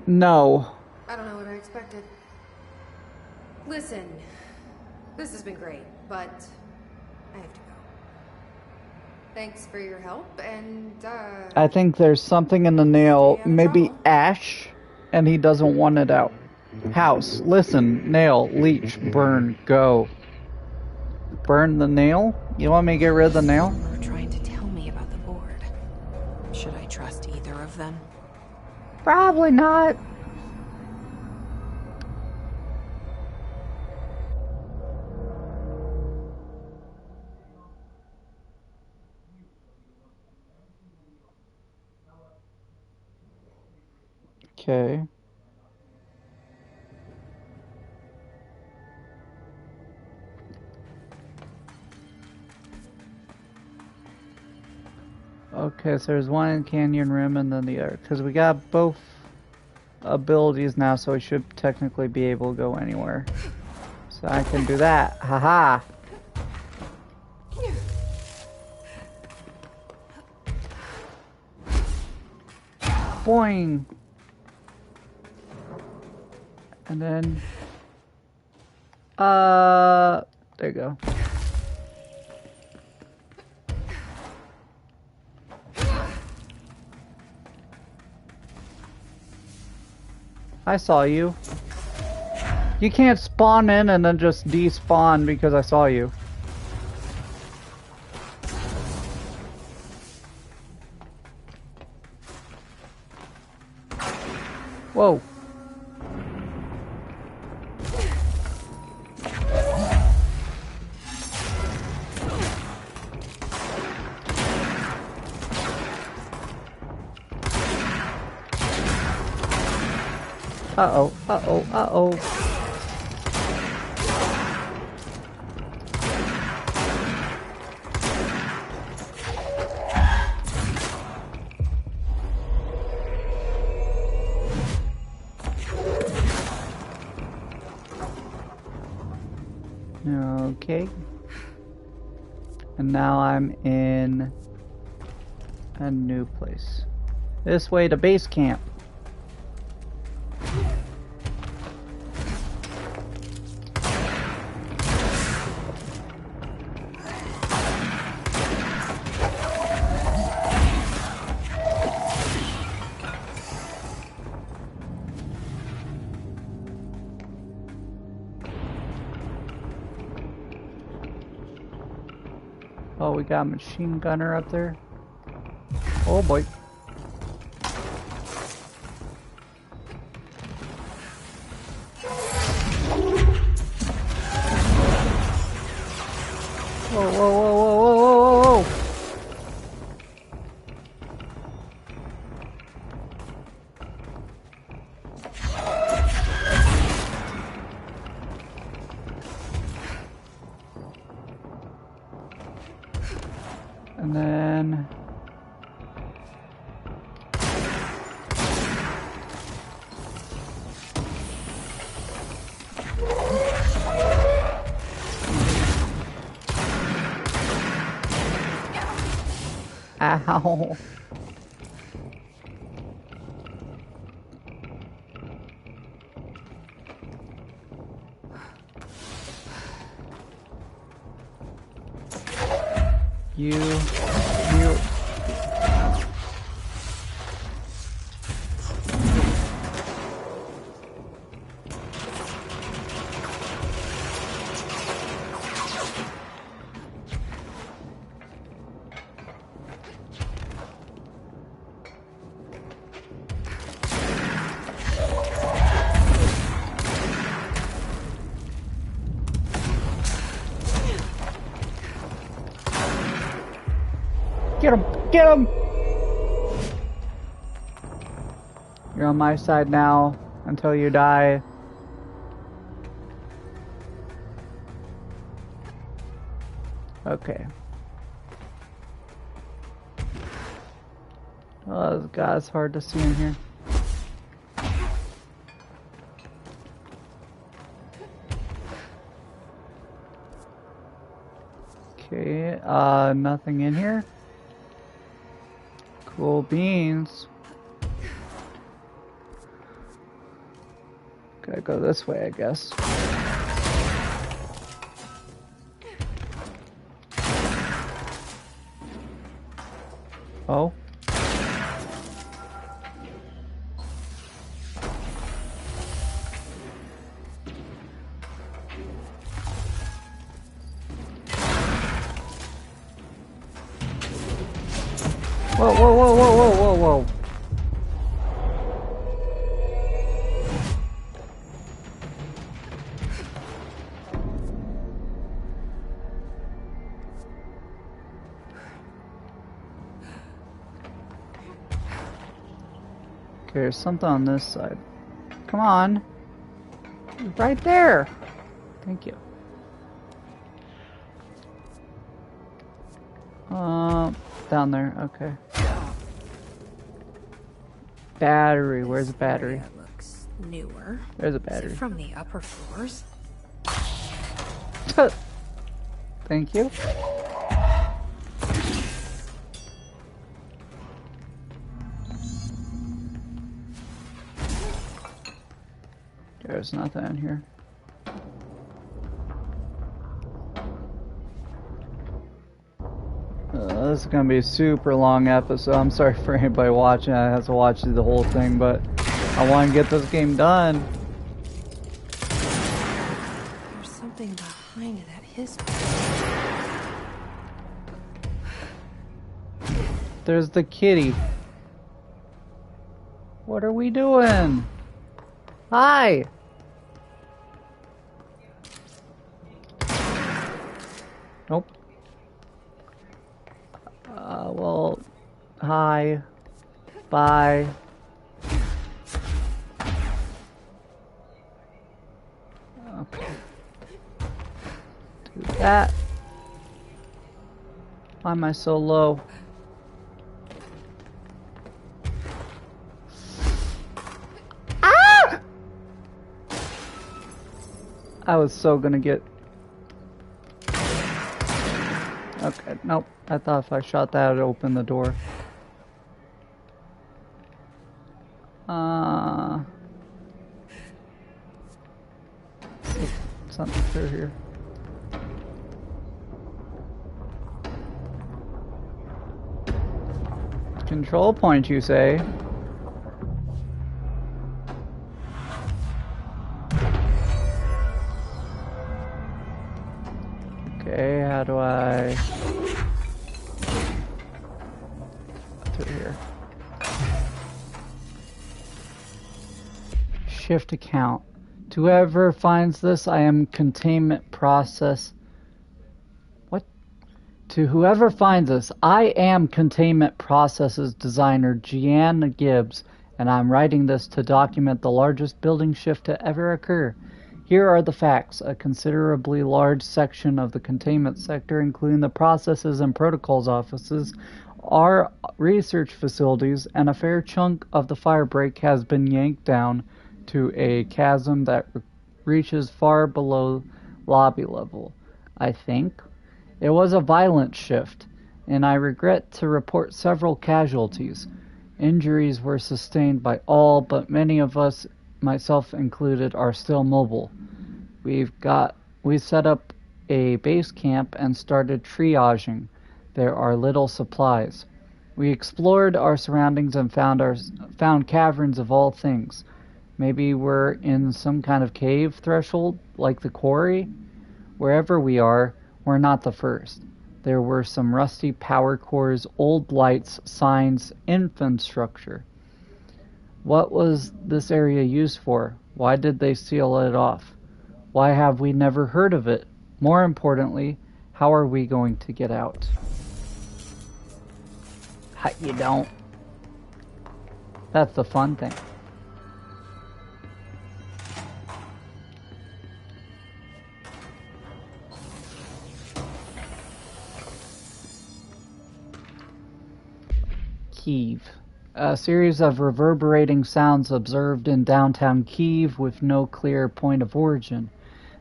A: No.
D: I don't know what I expected. Listen, this has been great, but I have to go. Thanks for your help, and
A: I think there's something in the nail. Maybe ash, and he doesn't want it out. House. Listen. Nail. Leech. Burn. Go. Burn the nail? You want me to get rid of the nail?
M: They're trying to tell me about the board. Should I trust either of them?
A: Probably not. Okay. Okay, so there's one in Canyon Rim and then the other. Because we got both abilities now, so we should technically be able to go anywhere. So I can do that. Haha! Boing! And then... there you go. I saw you. You can't spawn in and then just despawn because I saw you. Whoa. Uh-oh, uh-oh, uh-oh. Okay. And now I'm in a new place. This way to base camp. Oh, we got a machine gunner up there. Oh boy. Ow. You. Get him! Get him! You're on my side now until you die. Okay. Oh, God, it's hard to see in here. Okay, nothing in here. Cool beans. Gotta go this way, I guess. Oh. Whoa, whoa, whoa, whoa, whoa, whoa, whoa. Okay, there's something on this side. Come on. Right there. Thank you. Down there, okay. Battery, where's the battery?
M: That looks newer.
A: There's a battery.
M: From the upper floors.
A: Thank you. There's nothing in here. This is gonna be a super long episode. I'm sorry for anybody watching. I have to watch the whole thing, but I want to get this game done.
M: There's something behind that history.
A: There's the kitty. What are we doing? Hi. Nope. Well, hi. Bye. Okay. Do that. Why am I so low? Ah! I was so gonna get... Okay, nope. I thought if I shot that, it'd open the door. Something through here. Control point, you say? Okay, how do I... Through here. Shift account. To whoever finds this, I am containment process. What? To whoever finds this, I am containment processes designer Jeanne Gibbs, and I'm writing this to document the largest building shift to ever occur. Here are the facts. A considerably large section of the containment sector, including the processes and protocols offices, our research facilities, and a fair chunk of the firebreak has been yanked down to a chasm that reaches far below lobby level. I think it was a violent shift, and I regret to report several casualties. Injuries were sustained by all, but many of us, myself included, are still mobile. We set up a base camp and started triaging. There are little supplies. We explored our surroundings and found caverns of all things. Maybe we're in some kind of cave threshold, like the quarry? Wherever we are, we're not the first. There were some rusty power cores, old lights, signs, infrastructure. What was this area used for? Why did they seal it off? Why have we never heard of it? More importantly, how are we going to get out? You don't. That's the fun thing. Kyiv. A series of reverberating sounds observed in downtown Kyiv with no clear point of origin.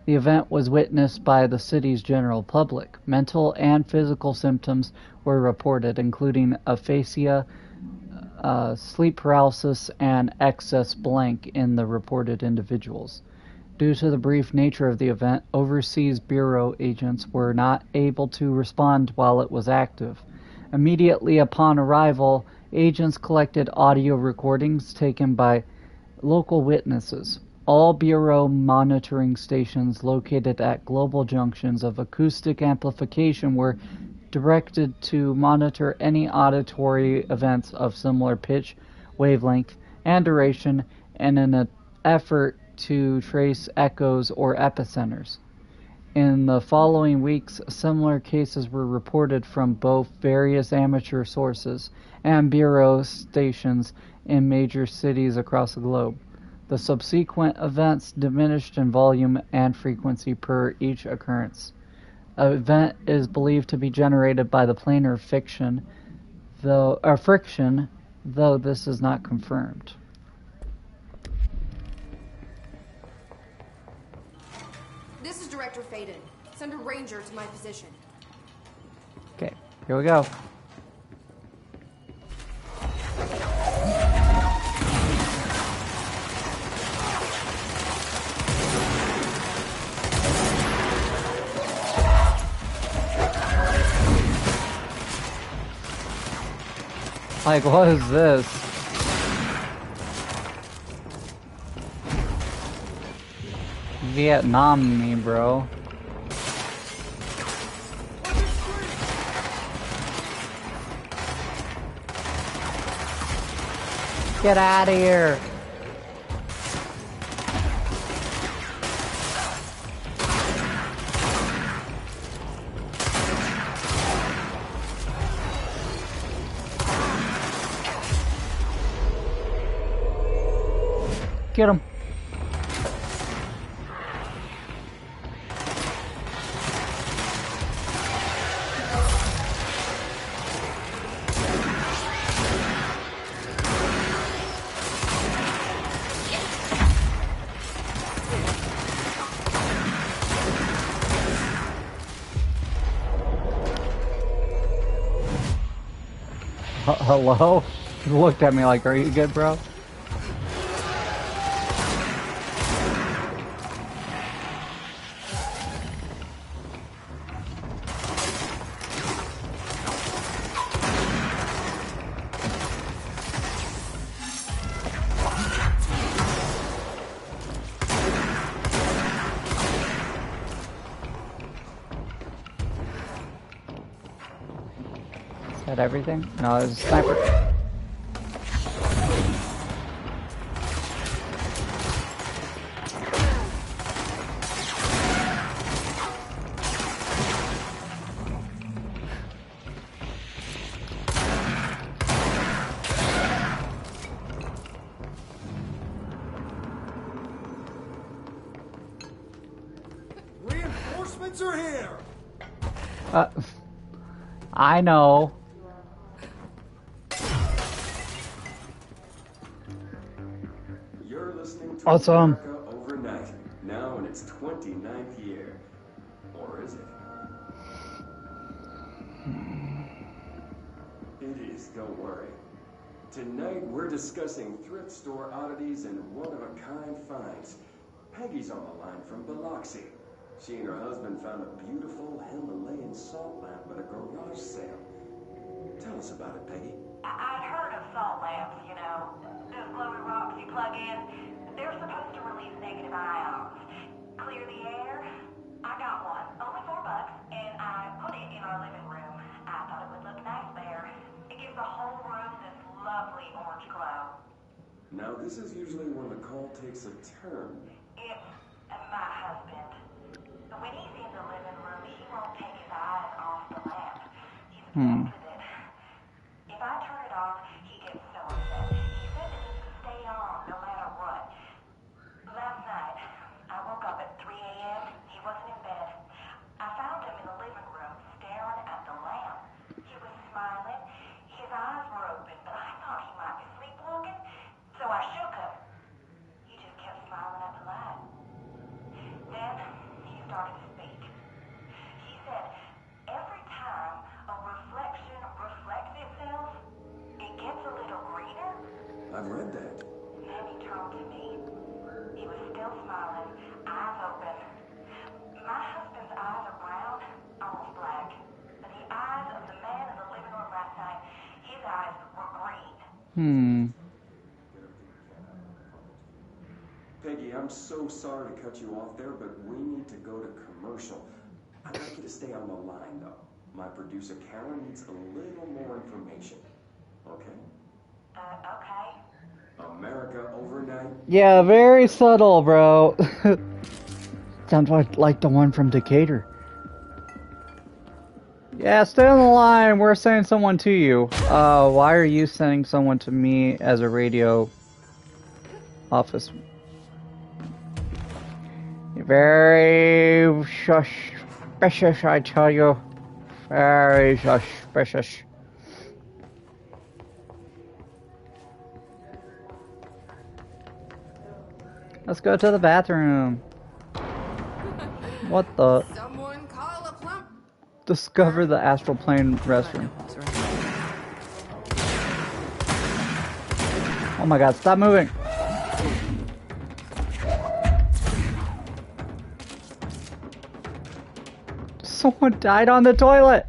A: The event was witnessed by the city's general public. Mental and physical symptoms were reported, including aphasia, sleep paralysis, and excess blank in the reported individuals. Due to the brief nature of the event, overseas bureau agents were not able to respond while it was active. Immediately upon arrival, agents collected audio recordings taken by local witnesses. All bureau monitoring stations located at global junctions of acoustic amplification were directed to monitor any auditory events of similar pitch, wavelength, and duration in an effort to trace echoes or epicenters. In the following weeks, similar cases were reported from both various amateur sources and bureau stations in major cities across the globe. The subsequent events diminished in volume and frequency per each occurrence. An event is believed to be generated by the planar friction, though this is not confirmed.
D: This is Director Faden. Send a ranger to my position.
A: Okay, here we go. Like, what is this? Vietnam me, bro. Get out of here. Get him. Hello? He looked at me like, are you good, bro? Is that everything? No, there's a sniper.
N: Reinforcements are here.
A: I know.
J: You're listening to
A: Awesome.
J: America Overnight, now in its 29th year. Or is it? It is, don't worry. Tonight we're discussing thrift store oddities and one-of-a-kind finds. Peggy's on the line from Biloxi. She and her husband found a beautiful Himalayan salt lamp at a garage sale. Tell us about it, Peggy.
O: I'd heard of salt lamps, you know. Those glowing rocks you plug in. They're supposed to release negative ions. Clear the air. I got one. Only $4, and I put it in our living room. I thought it would look nice there. It gives the whole room this lovely orange glow.
J: Now, this is usually when the call takes a turn.
O: It's my husband. When he's in the living room, he won't take his eyes off the lamp. He's obsessed with it. If I turn it off, he gets so upset. He said it needs to stay on no matter what. Last night, I woke up at 3 a.m. He wasn't in bed. I found him in the living room staring at the lamp. He was smiling. His eyes were open, but I thought he might be sleepwalking, so I shook him. He just kept smiling at the light. Then he started to speak. He said, every time a reflection reflects itself, it gets a little greener.
J: I've read that.
O: Then he turned to me. He was still smiling, eyes open. My husband's eyes are brown, almost black. But the eyes of the man in the living room last night, his eyes were green.
J: Peggy, I'm so sorry to cut you off there, but we need to go to commercial. I'd like you to stay on the line, though. My producer, Karen, needs a little more information. Okay?
O: Okay.
J: America Overnight.
A: Yeah, very subtle, bro. Sounds like the one from Decatur. Yeah, stay on the line. We're sending someone to you. Why are you sending someone to me as a radio office? You're very suspicious, I tell you. Very suspicious. Let's go to the bathroom. What the?
D: Someone call a plumber.
A: Discover the astral plane restroom. Oh my god, stop moving. Someone died on the toilet.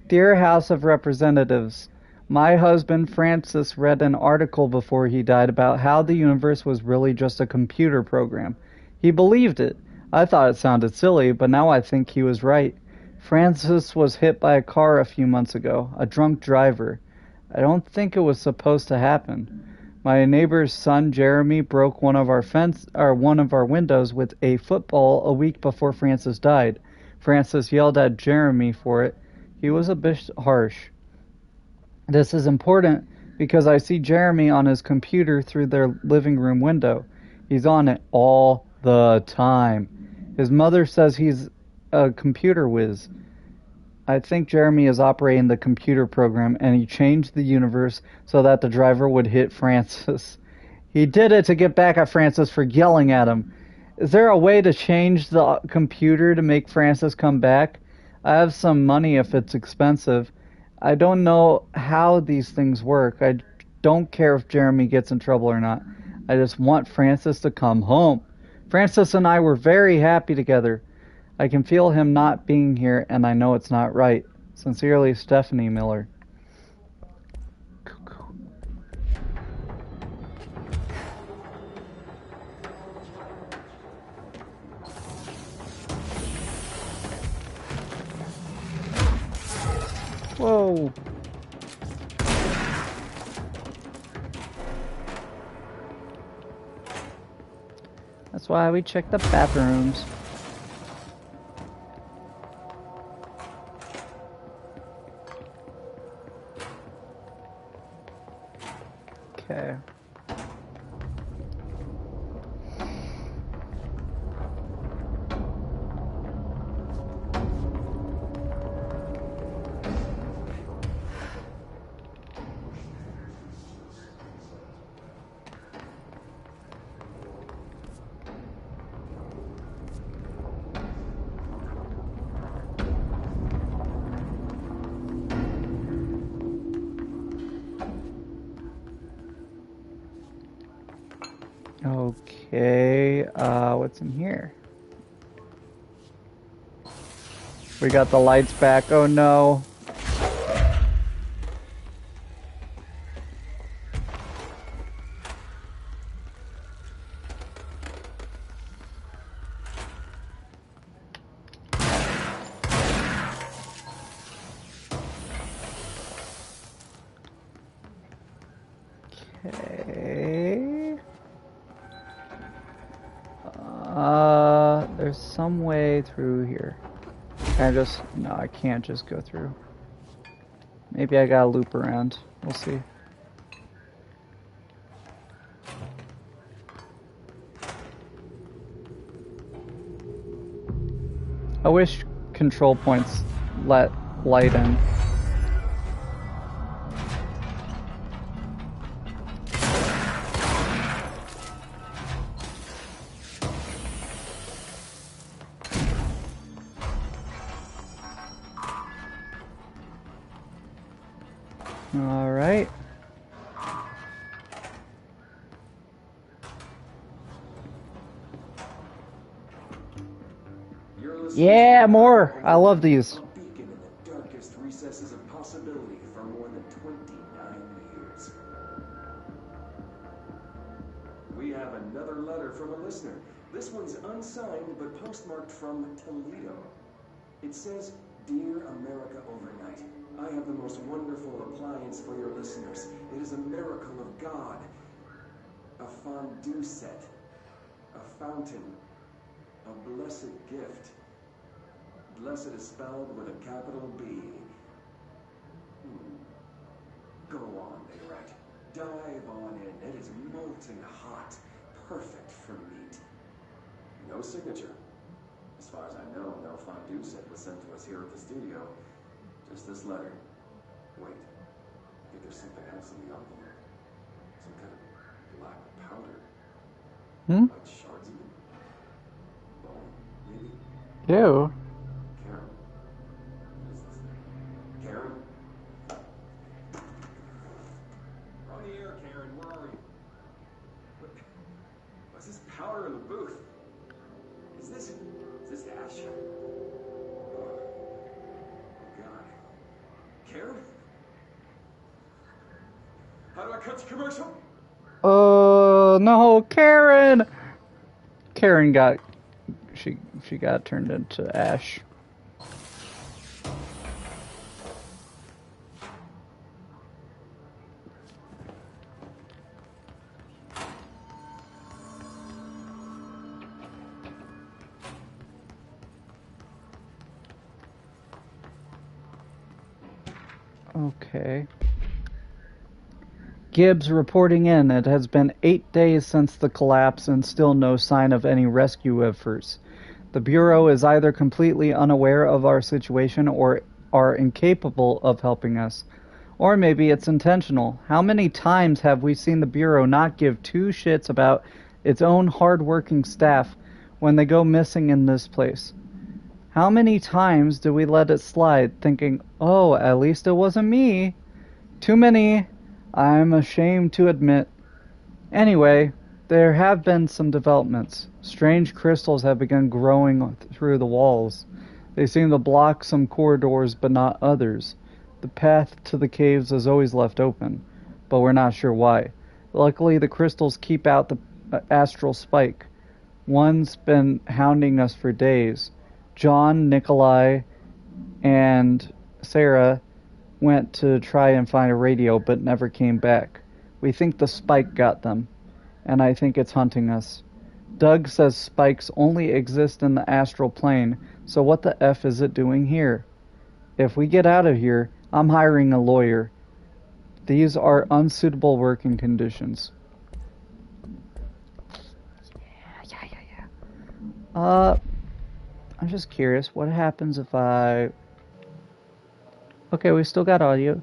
A: Dear House of Representatives, my husband Francis read an article before he died about how the universe was really just a computer program. He believed it. I thought it sounded silly, but now I think he was right. Francis was hit by a car a few months ago, a drunk driver. I don't think it was supposed to happen. My neighbor's son Jeremy broke one of our windows with a football a week before Francis died. Francis yelled at Jeremy for it. He was a bit harsh. This is important because I see Jeremy on his computer through their living room window. He's on it all the time. His mother says he's a computer whiz. I think Jeremy is operating the computer program, and he changed the universe so that the driver would hit Francis. He did it to get back at Francis for yelling at him. Is there a way to change the computer to make Francis come back? I have some money if it's expensive. I don't know how these things work. I don't care if Jeremy gets in trouble or not. I just want Francis to come home. Francis and I were very happy together. I can feel him not being here, and I know it's not right. Sincerely, Stephanie Miller. Whoa. That's why we check the bathrooms. Okay. Okay, what's in here? We got the lights back. Oh no. Okay. There's some way through here. No, I can't just go through. Maybe I gotta loop around. We'll see. I wish control points let light in. All right. Yeah, more. I love these.
J: A beacon in the darkest recesses of possibility for more than 29 years. We have another letter from a listener. This one's unsigned but postmarked from Toledo. It says, "Dear America Overnight, I have the most wonderful appliance for your listeners. It is a miracle of God. A fondue set. A fountain. A blessed gift. Blessed is spelled with a capital B. Go on, they write. Dive on in. It is molten hot. Perfect for meat." No signature. As far as I know, no fondue set was sent to us here at the studio. Just this letter. Wait. I think there's something else in the envelope. Some kind of black powder. Like shards of it. Bone, maybe?
A: Ew.
J: Karen. What is this thing? Karen? We're on the air, Karen. Where are you? What's this powder in the booth? Is this ash? Oh, God. Karen? How do I cut to commercial?
A: No, Karen. Karen got she got turned into ash. Okay. Gibbs reporting in. It has been 8 days since the collapse and still no sign of any rescue efforts. The Bureau is either completely unaware of our situation or are incapable of helping us. Or maybe it's intentional. How many times have we seen the Bureau not give two shits about its own hard-working staff when they go missing in this place? How many times do we let it slide, thinking, oh, at least it wasn't me? Too many, I'm ashamed to admit. Anyway, there have been some developments. Strange crystals have begun growing through the walls. They seem to block some corridors, but not others. The path to the caves is always left open, but we're not sure why. Luckily, the crystals keep out the astral spike. One's been hounding us for days. John, Nikolai, and Sarah went to try and find a radio, but never came back. We think the spike got them, and I think it's hunting us. Doug says spikes only exist in the astral plane, so what the F is it doing here? If we get out of here, I'm hiring a lawyer. These are unsuitable working conditions. I'm just curious, what happens if I... Okay, we still got audio.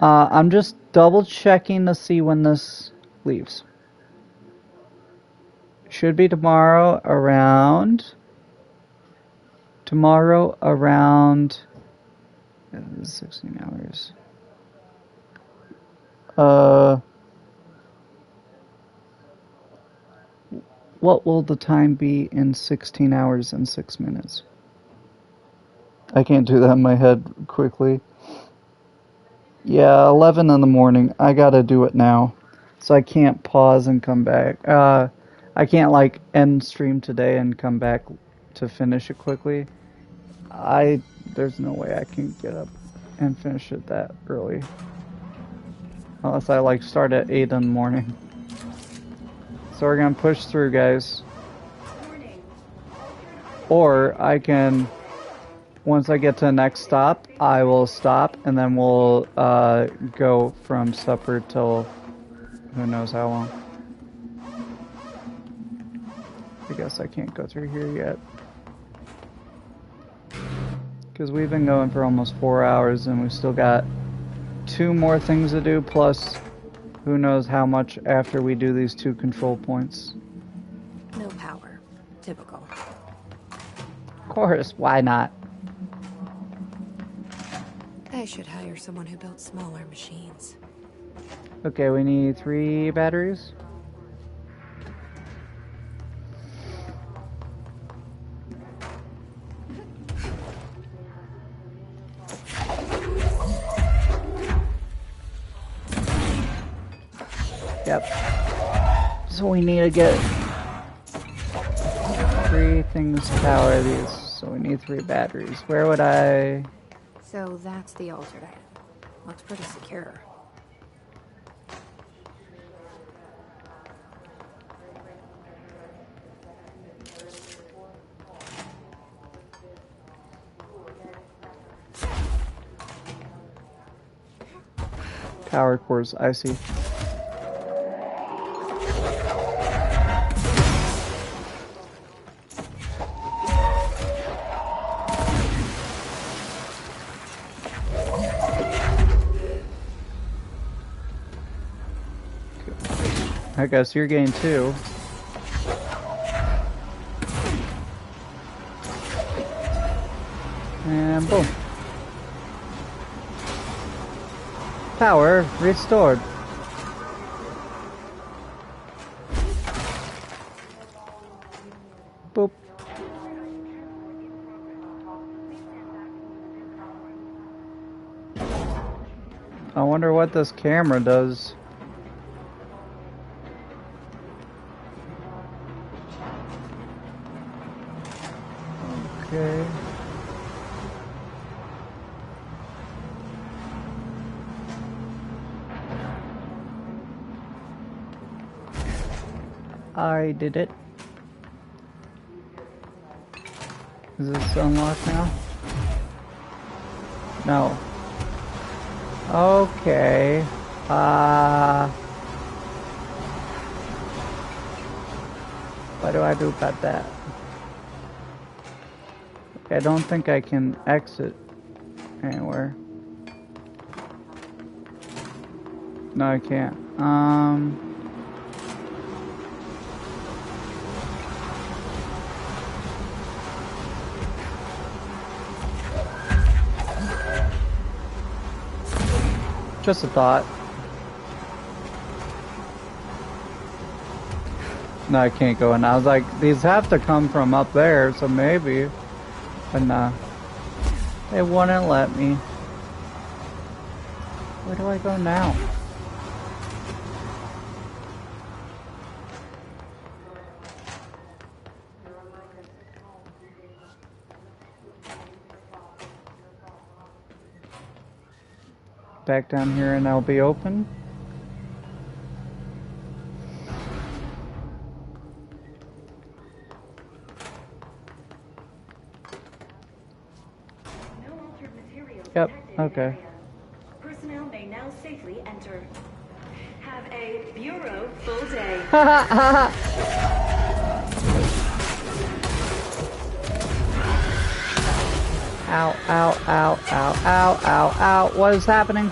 A: I'm just double checking to see when this leaves. Should be tomorrow around 16 hours. What will the time be in 16 hours and 6 minutes? I can't do that in my head quickly. Yeah, 11 in the morning. I gotta do it now. So I can't pause and come back. I can't, like, end stream today and come back to finish it quickly. There's no way I can get up and finish it that early. Unless I, like, start at 8 in the morning. So we're gonna push through, guys. Or I can, once I get to the next stop, I will stop and then we'll go from supper till who knows how long. I guess I can't go through here yet. Because we've been going for almost 4 hours and we still got 2 more things to do, plus who knows how much after we do these 2 control points.
M: No power. Typical.
A: Of course, why not?
M: I should hire someone who builds smaller machines.
A: Okay, we need 3 batteries. Yep. So we need to get 3 things to power these. So we need 3 batteries. Where would I...
M: So that's the altered item. Looks pretty secure.
A: Power cores, I see. I guess you're getting 2. And boom. Power restored. Boop. I wonder what this camera does. Okay. I did it. Is this unlocked now? No. Okay. What do I do about that? I don't think I can exit anywhere. No, I can't. Just a thought. No, I can't go in. I was like, these have to come from up there, so maybe. But nah. They wouldn't let me. Where do I go now? Back down here and I'll be open. Yep, okay.
P: Personnel may now safely enter. Have a bureau full day.
A: Ow, ow, ow, ow, ow, ow, ow. What is happening?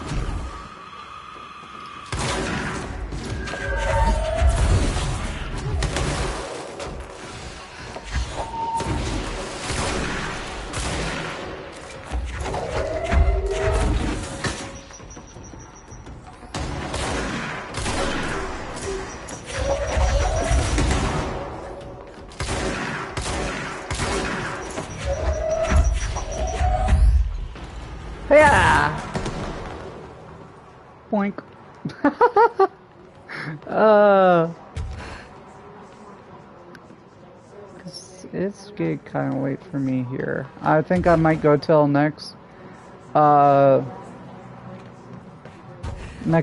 A: It's getting kind of late for me here. I think I might go till next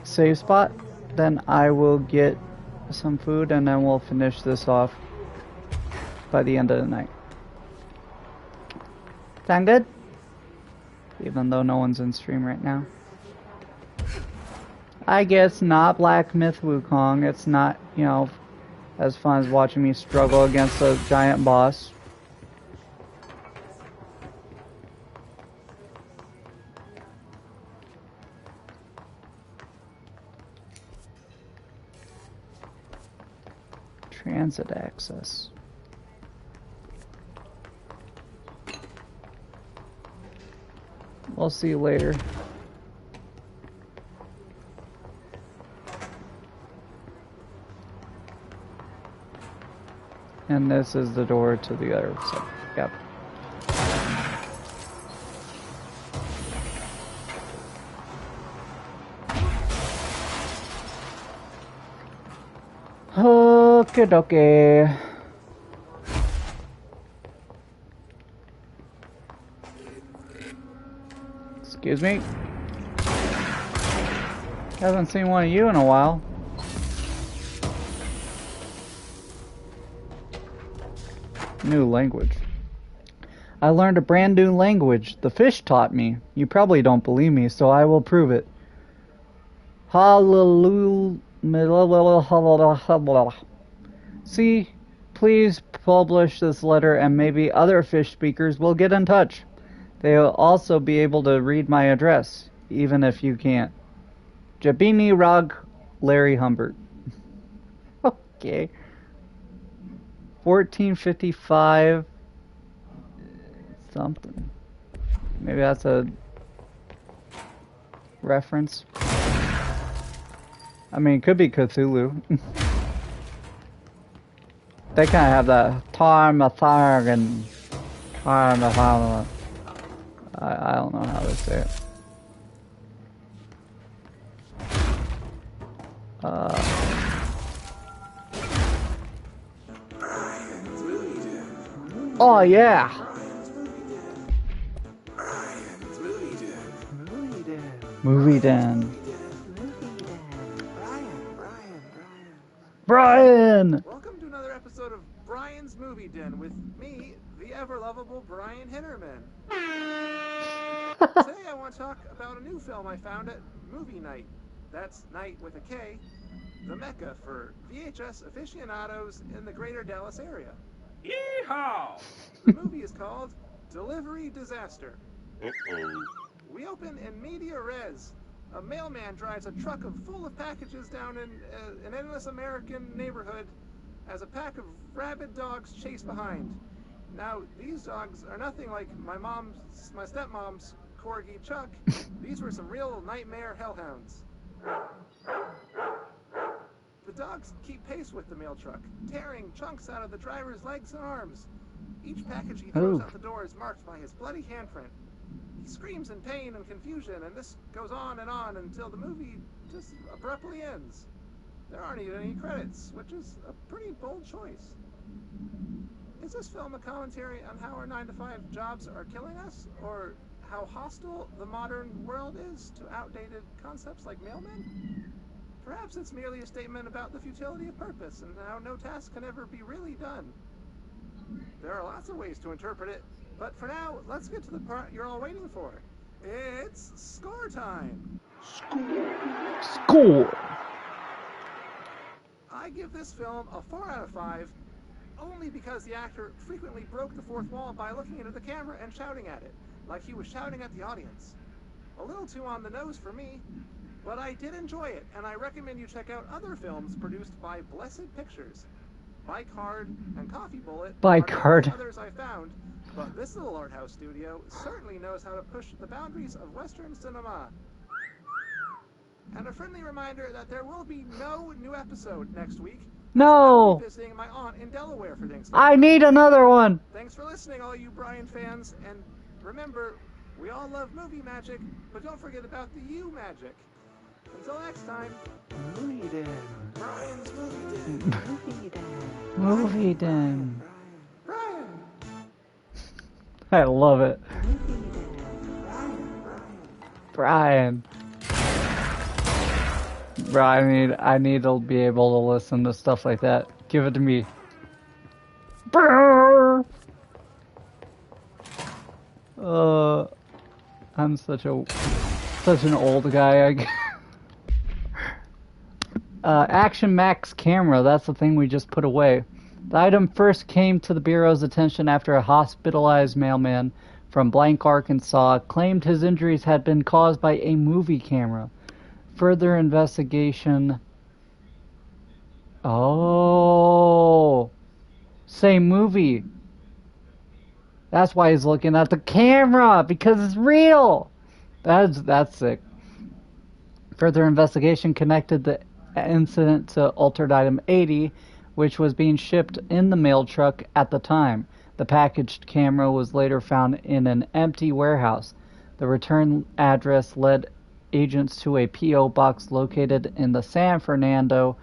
A: save spot. Then I will get some food and then we'll finish this off by the end of the night. Sound good? Even though no one's in stream right now. I guess not Black Myth Wukong. It's not, you know, as fun as watching me struggle against a giant boss. Transit access. We'll see you later. And this is the door to the other side. Yep. Okay, dokie. Excuse me. Haven't seen one of you in a while. New language. I learned a brand new language. The fish taught me. You probably don't believe me, so I will prove it. Hallelujah. See, please publish this letter and maybe other fish speakers will get in touch. They will also be able to read my address, even if you can't. Jabini Rog Larry Humbert. Okay. 1455 something. Maybe that's a reference. I mean, it could be Cthulhu. They kind of have that Tarmathargan. I don't know how to say it. Oh yeah. Movie Den. Brian!
Q: Welcome to another episode of Brian's Movie Den with me, the ever-lovable Brian Hinnerman. Today I want to talk about a new film I found at Movie Night. That's night with a K, the mecca for VHS aficionados in the greater Dallas area. Yeehaw! The movie is called Delivery Disaster. We open in media res. A mailman drives a truck full of packages down in an endless American neighborhood as a pack of rabid dogs chase behind. Now, these dogs are nothing like my stepmom's corgi Chuck. These were some real nightmare hellhounds. The dogs keep pace with the mail truck, tearing chunks out of the driver's legs and arms. Each package he throws out the door is marked by his bloody handprint. He screams in pain and confusion, and this goes on until the movie just abruptly ends. There aren't even any credits, which is a pretty bold choice. Is this film a commentary on how our 9-to-5 jobs are killing us, or how hostile the modern world is to outdated concepts like mailmen? Perhaps it's merely a statement about the futility of purpose and how no task can ever be really done. There are lots of ways to interpret it, but for now, let's get to the part you're all waiting for. It's score time.
A: Score.
Q: I give this film a 4 out of 5, only because the actor frequently broke the fourth wall by looking into the camera and shouting at it, like he was shouting at the audience. A little too on the nose for me, but I did enjoy it, and I recommend you check out other films produced by Blessed Pictures. Bike Hard and Coffee Bullet
A: Bike Hard.
Q: Others I found, but this little art house studio certainly knows how to push the boundaries of Western cinema. And a friendly reminder that there will be no new episode next week.
A: No!
Q: I'll be visiting my aunt in Delaware for Thanksgiving.
A: I need another one!
Q: Thanks for listening, all you Brian fans, and remember, we all love movie magic, but don't forget about the you magic. Until next time. Movie Den. Brian's Movie Den. Movie Den.
A: Movie Den.
Q: Brian.
A: I love it. Brian. Bro, I need to be able to listen to stuff like that. Give it to me. Brrr! I'm such an old guy. Action Max camera, that's the thing we just put away. The item first came to the Bureau's attention after a hospitalized mailman from Blank, Arkansas claimed his injuries had been caused by a movie camera. Further investigation... Oh... Same movie. That's why he's looking at the camera, because it's real! That's sick. Further investigation connected the incident to Altered Item 80, which was being shipped in the mail truck at the time. The packaged camera was later found in an empty warehouse. The return address led agents to a P.O. box located in the San Fernando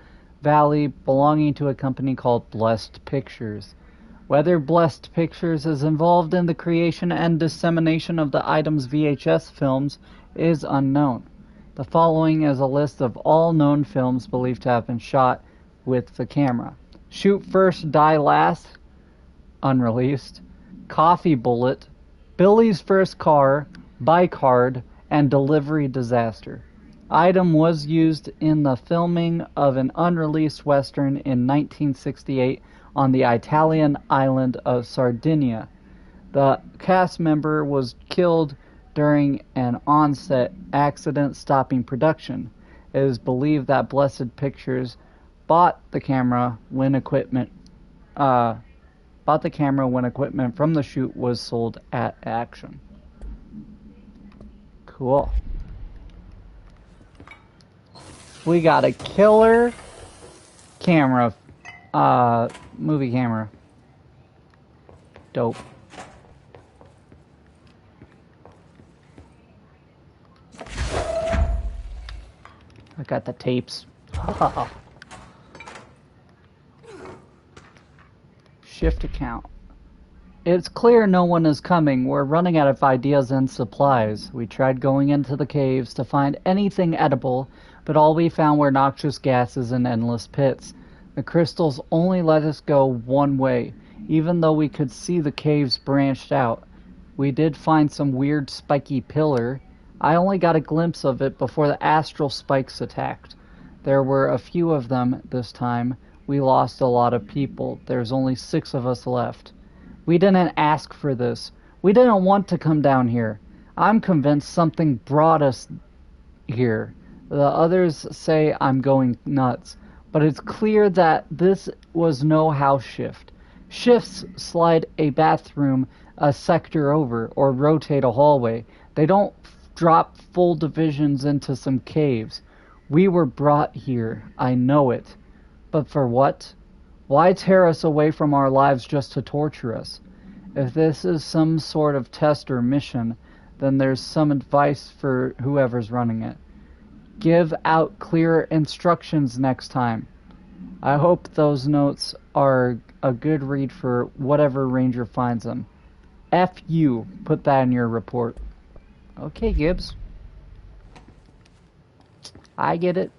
A: Valley belonging to a company called Blessed Pictures. Whether Blessed Pictures is involved in the creation and dissemination of the item's VHS films is unknown. The following is a list of all known films believed to have been shot with the camera. Shoot First, Die Last, unreleased, Coffee Bullet, Billy's First Car, Bike Hard, and Delivery Disaster. Item was used in the filming of an unreleased Western in 1968 on the Italian island of Sardinia. The cast member was killed during an on-set accident stopping production. It is believed that Blessed Pictures bought the camera when equipment from the shoot was sold at Action. Cool. We got a killer camera, movie camera. Dope. I got the tapes. Shift account. It's clear no one is coming. We're running out of ideas and supplies. We tried going into the caves to find anything edible, but all we found were noxious gases and endless pits. The crystals only let us go one way, even though we could see the caves branched out. We did find some weird spiky pillar. I only got a glimpse of it before the astral spikes attacked. There were a few of them this time. We lost a lot of people. There's only 6 of us left. We didn't ask for this. We didn't want to come down here. I'm convinced something brought us here. The others say I'm going nuts, but it's clear that this was no house shift. Shifts slide a bathroom a sector over or rotate a hallway. They don't drop full divisions into some caves. We were brought here. I know it. But for what? Why tear us away from our lives just to torture us? If this is some sort of test or mission, then there's some advice for whoever's running it. Give out clearer instructions next time. I hope those notes are a good read for whatever ranger finds them. F you. Put that in your report. Okay, Gibbs. I get it.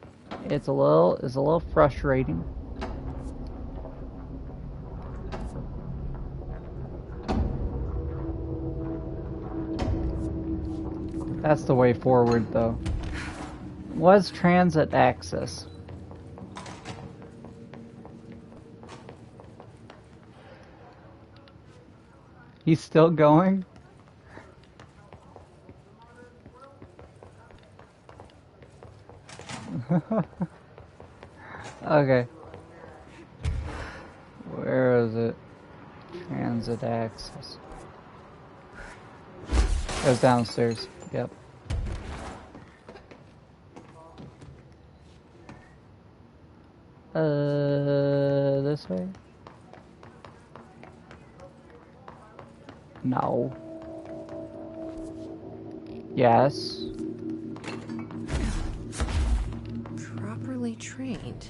A: It's a little frustrating. That's the way forward, though. Was transit access? He's still going? Okay. Where is it? Transit access. It was downstairs. Yep. This way? No. Yes.
M: Properly trained.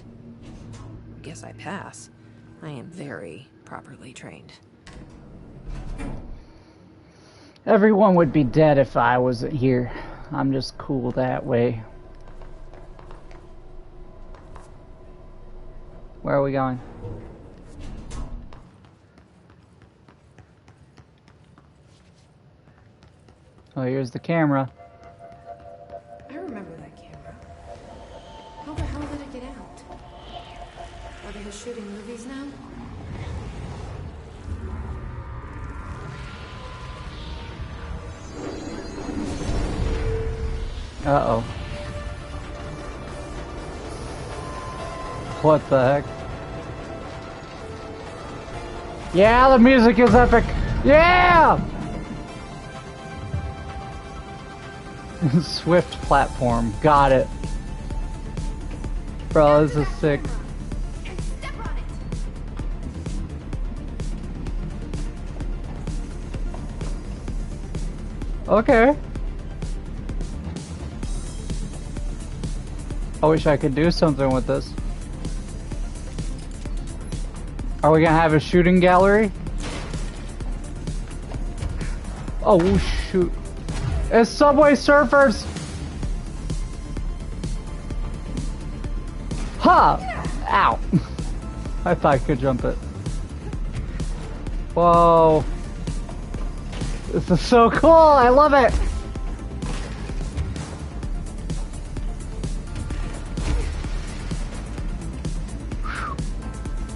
M: Guess I pass. I am very properly trained.
A: Everyone would be dead if I wasn't here. I'm just cool that way. Where are we going? Oh, here's the camera.
D: I remember that camera. How the hell did it get out? Are they just shooting movies now?
A: Uh-oh. What the heck? Yeah, the music is epic! Yeah! Swift platform. Got it. Bro, this is sick. Okay. I wish I could do something with this. Are we gonna have a shooting gallery? Oh shoot. It's Subway Surfers! Ha! Ow. I thought I could jump it. Whoa. This is so cool! I love it!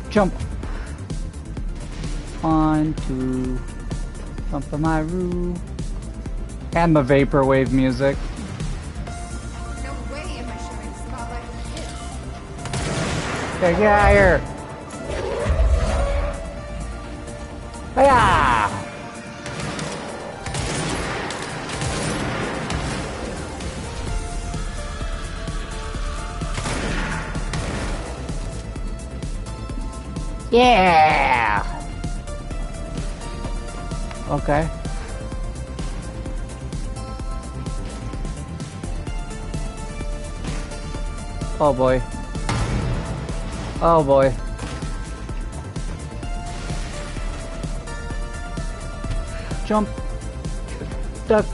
A: Jump. 1, 2. Jump on my roof. And the vaporwave music.
D: No way am I showing Spotlight with kids.
A: Okay, get out of here. Hiya! Yeah! Okay. Oh boy. Oh boy. Jump. Duck.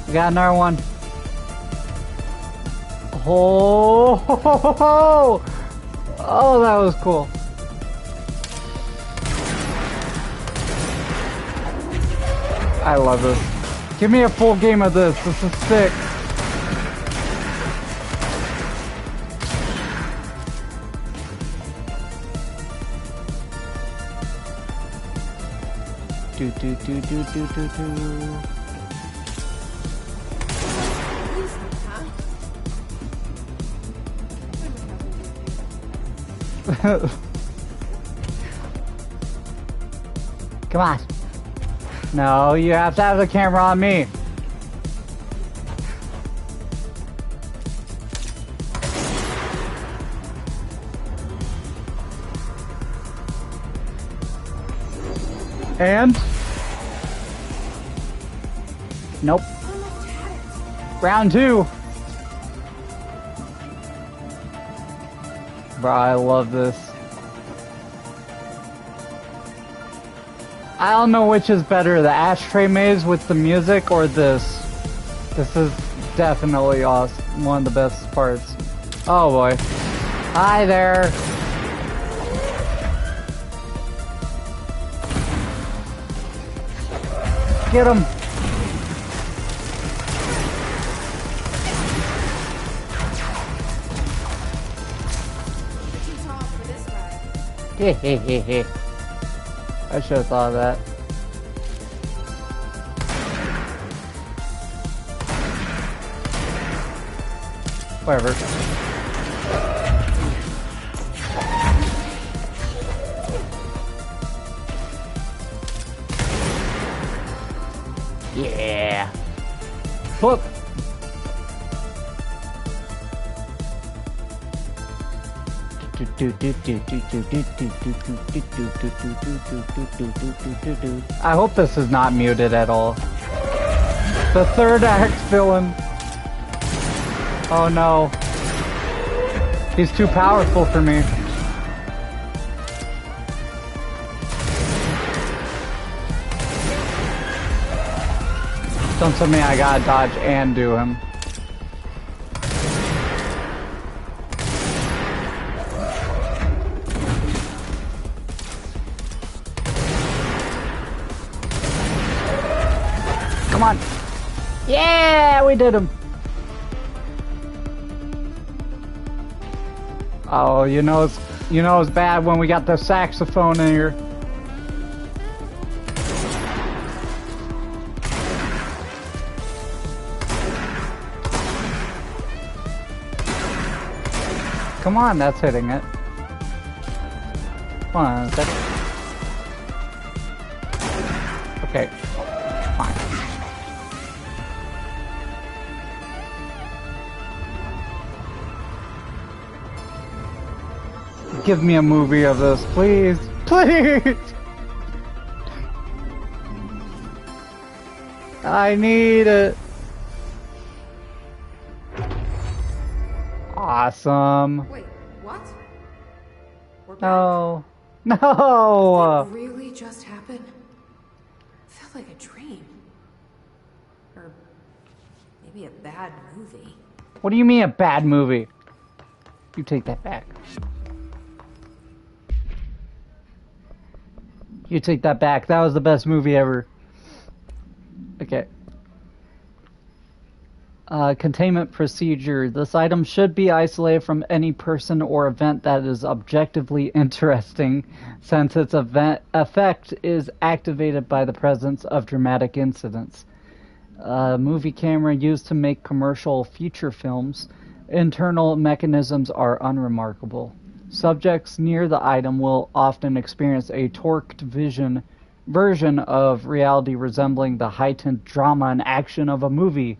A: We got another one. Oh, oh, that was cool. I love this. Give me a full game of this. This is sick. Do do do do do do do. Come on. No, you have to have the camera on me. And? Nope. Round 2. Bro, I love this. I don't know which is better, the ashtray maze with the music or this. This is definitely awesome. One of the best parts. Oh boy. Hi there. Get him. Hehehehe. I should have thought of that. Whatever. Yeah. Whoop. I hope this is not muted at all. The third act villain. Oh no. He's too powerful for me. I Don't tell me I gotta dodge and do him. Come on. Yeah, we did him. Oh, you know it's bad when we got the saxophone in here. Come on, that's hitting it. Come on, that's... Okay, fine. Give me a movie of this, please. Please! I need it. Awesome.
D: Wait, what? We're back?
A: No. No!
D: Did it really just happen? Felt like a dream. Or maybe a bad movie.
A: What do you mean a bad movie? You take that back. You take that back. That was the best movie ever. Okay. Containment procedure. This item should be isolated from any person or event that is objectively interesting, since its effect is activated by the presence of dramatic incidents. Movie camera used to make commercial feature films. Internal mechanisms are unremarkable. Subjects near the item will often experience a torqued version of reality resembling the heightened drama and action of a movie.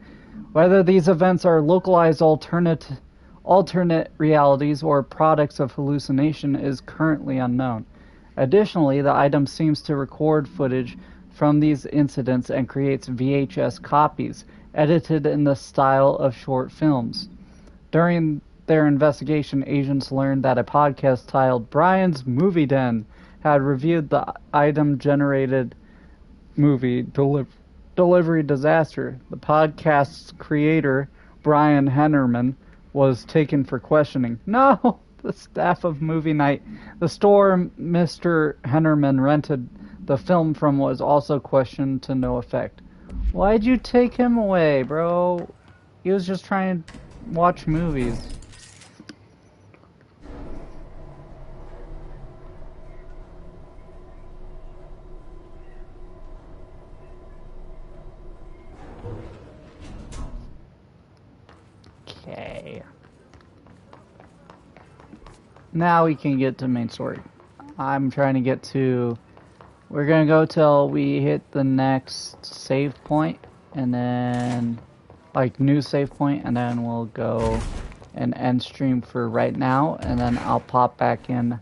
A: Whether these events are localized alternate realities or products of hallucination is currently unknown. Additionally, the item seems to record footage from these incidents and creates VHS copies, edited in the style of short films. During their investigation, agents learned that a podcast titled Brian's Movie Den had reviewed the item-generated movie Delivery Disaster. The podcast's creator, Brian Hennerman, was taken for questioning. No! The staff of Movie Night. The store Mr. Hennerman rented the film from was also questioned to no effect. Why'd you take him away, bro? He was just trying to watch movies. Okay. Now we can get to main story. I'm trying to get to... We're gonna go till we hit the next save point, and then... like, new save point, and then we'll go and end stream for right now, and then I'll pop back in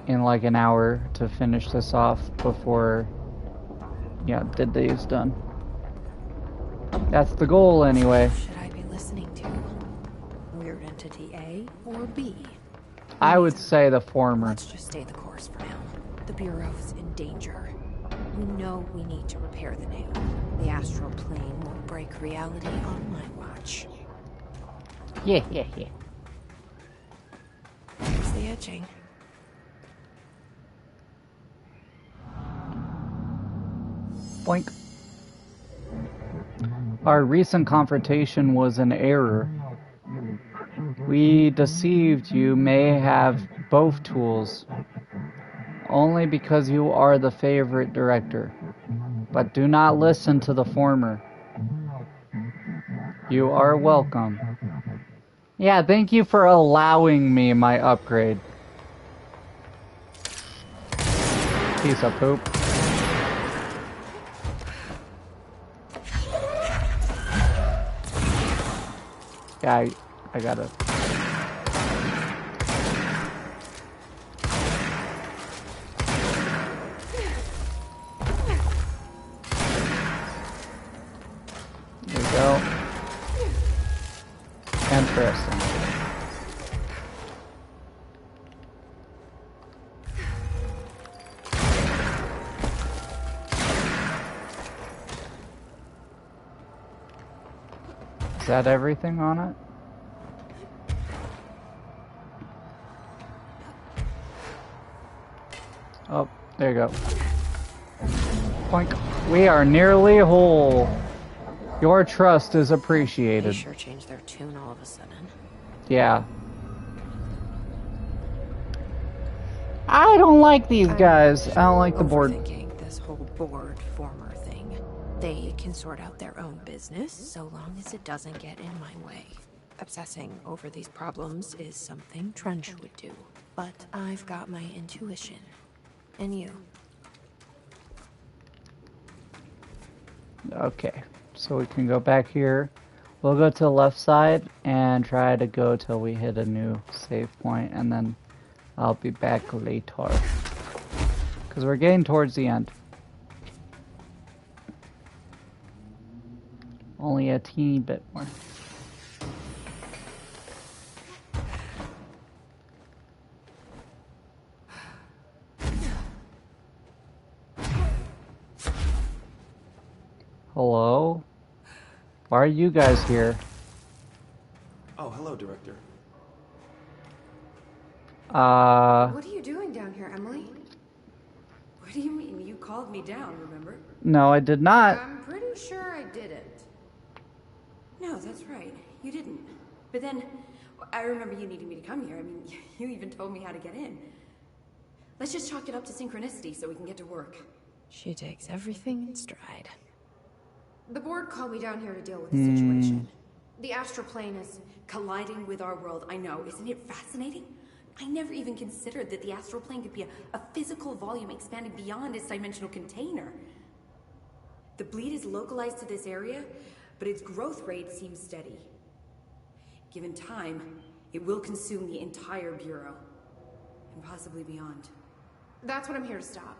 A: like an hour to finish this off before... yeah, the day's done. That's the goal, anyway.
M: Should I be listening to? Weird Entity A or B?
A: I would say the former.
M: Let's just stay the course for now. The Bureau's in danger. We know we need to repair the nail. The astral plane won't break reality on my watch.
A: Yeah.
M: There's the etching.
A: Boink. Our recent confrontation was an error. We deceived you may have both tools, only because you are the favorite director. But do not listen to the former. You are welcome. Yeah, thank you for allowing me my upgrade. Piece of poop. Yeah, I gotta... There we go. Interesting. that everything on it? Oh, there you go. Boink. We are nearly whole. Your trust is appreciated.
M: They sure changed their tune all of a sudden.
A: Yeah. I don't like these guys. I don't like the board.
M: Overthinking this whole board former thing. They can sort out their own business so long as it doesn't get in my way. Obsessing over these problems is something Trench would do. But I've got my intuition. And you.
A: Okay, so we can go back here. We'll go to the left side and try to go till we hit a new save point, and then I'll be back later. Because we're getting towards the end. Only a teeny bit more. Hello? Why are you guys here?
H: Oh, hello, Director.
D: What are you doing down here, Emily?
R: What do you mean? You called me down, remember?
A: No, I did not.
R: I'm pretty sure I didn't. No, that's right. You didn't. But then, I remember you needing me to come here. I mean, you even told me how to get in. Let's just chalk it up to synchronicity so we can get to work.
M: She takes everything in stride.
D: The board called me down here to deal with the situation. The astral plane is
R: colliding with our world. I know. Isn't it fascinating? I never even considered that the astral plane could be a physical volume expanding beyond its dimensional container. The bleed is localized to this area, but its growth rate seems steady. Given time, it will consume the entire Bureau, and possibly beyond.
D: That's what I'm here to stop.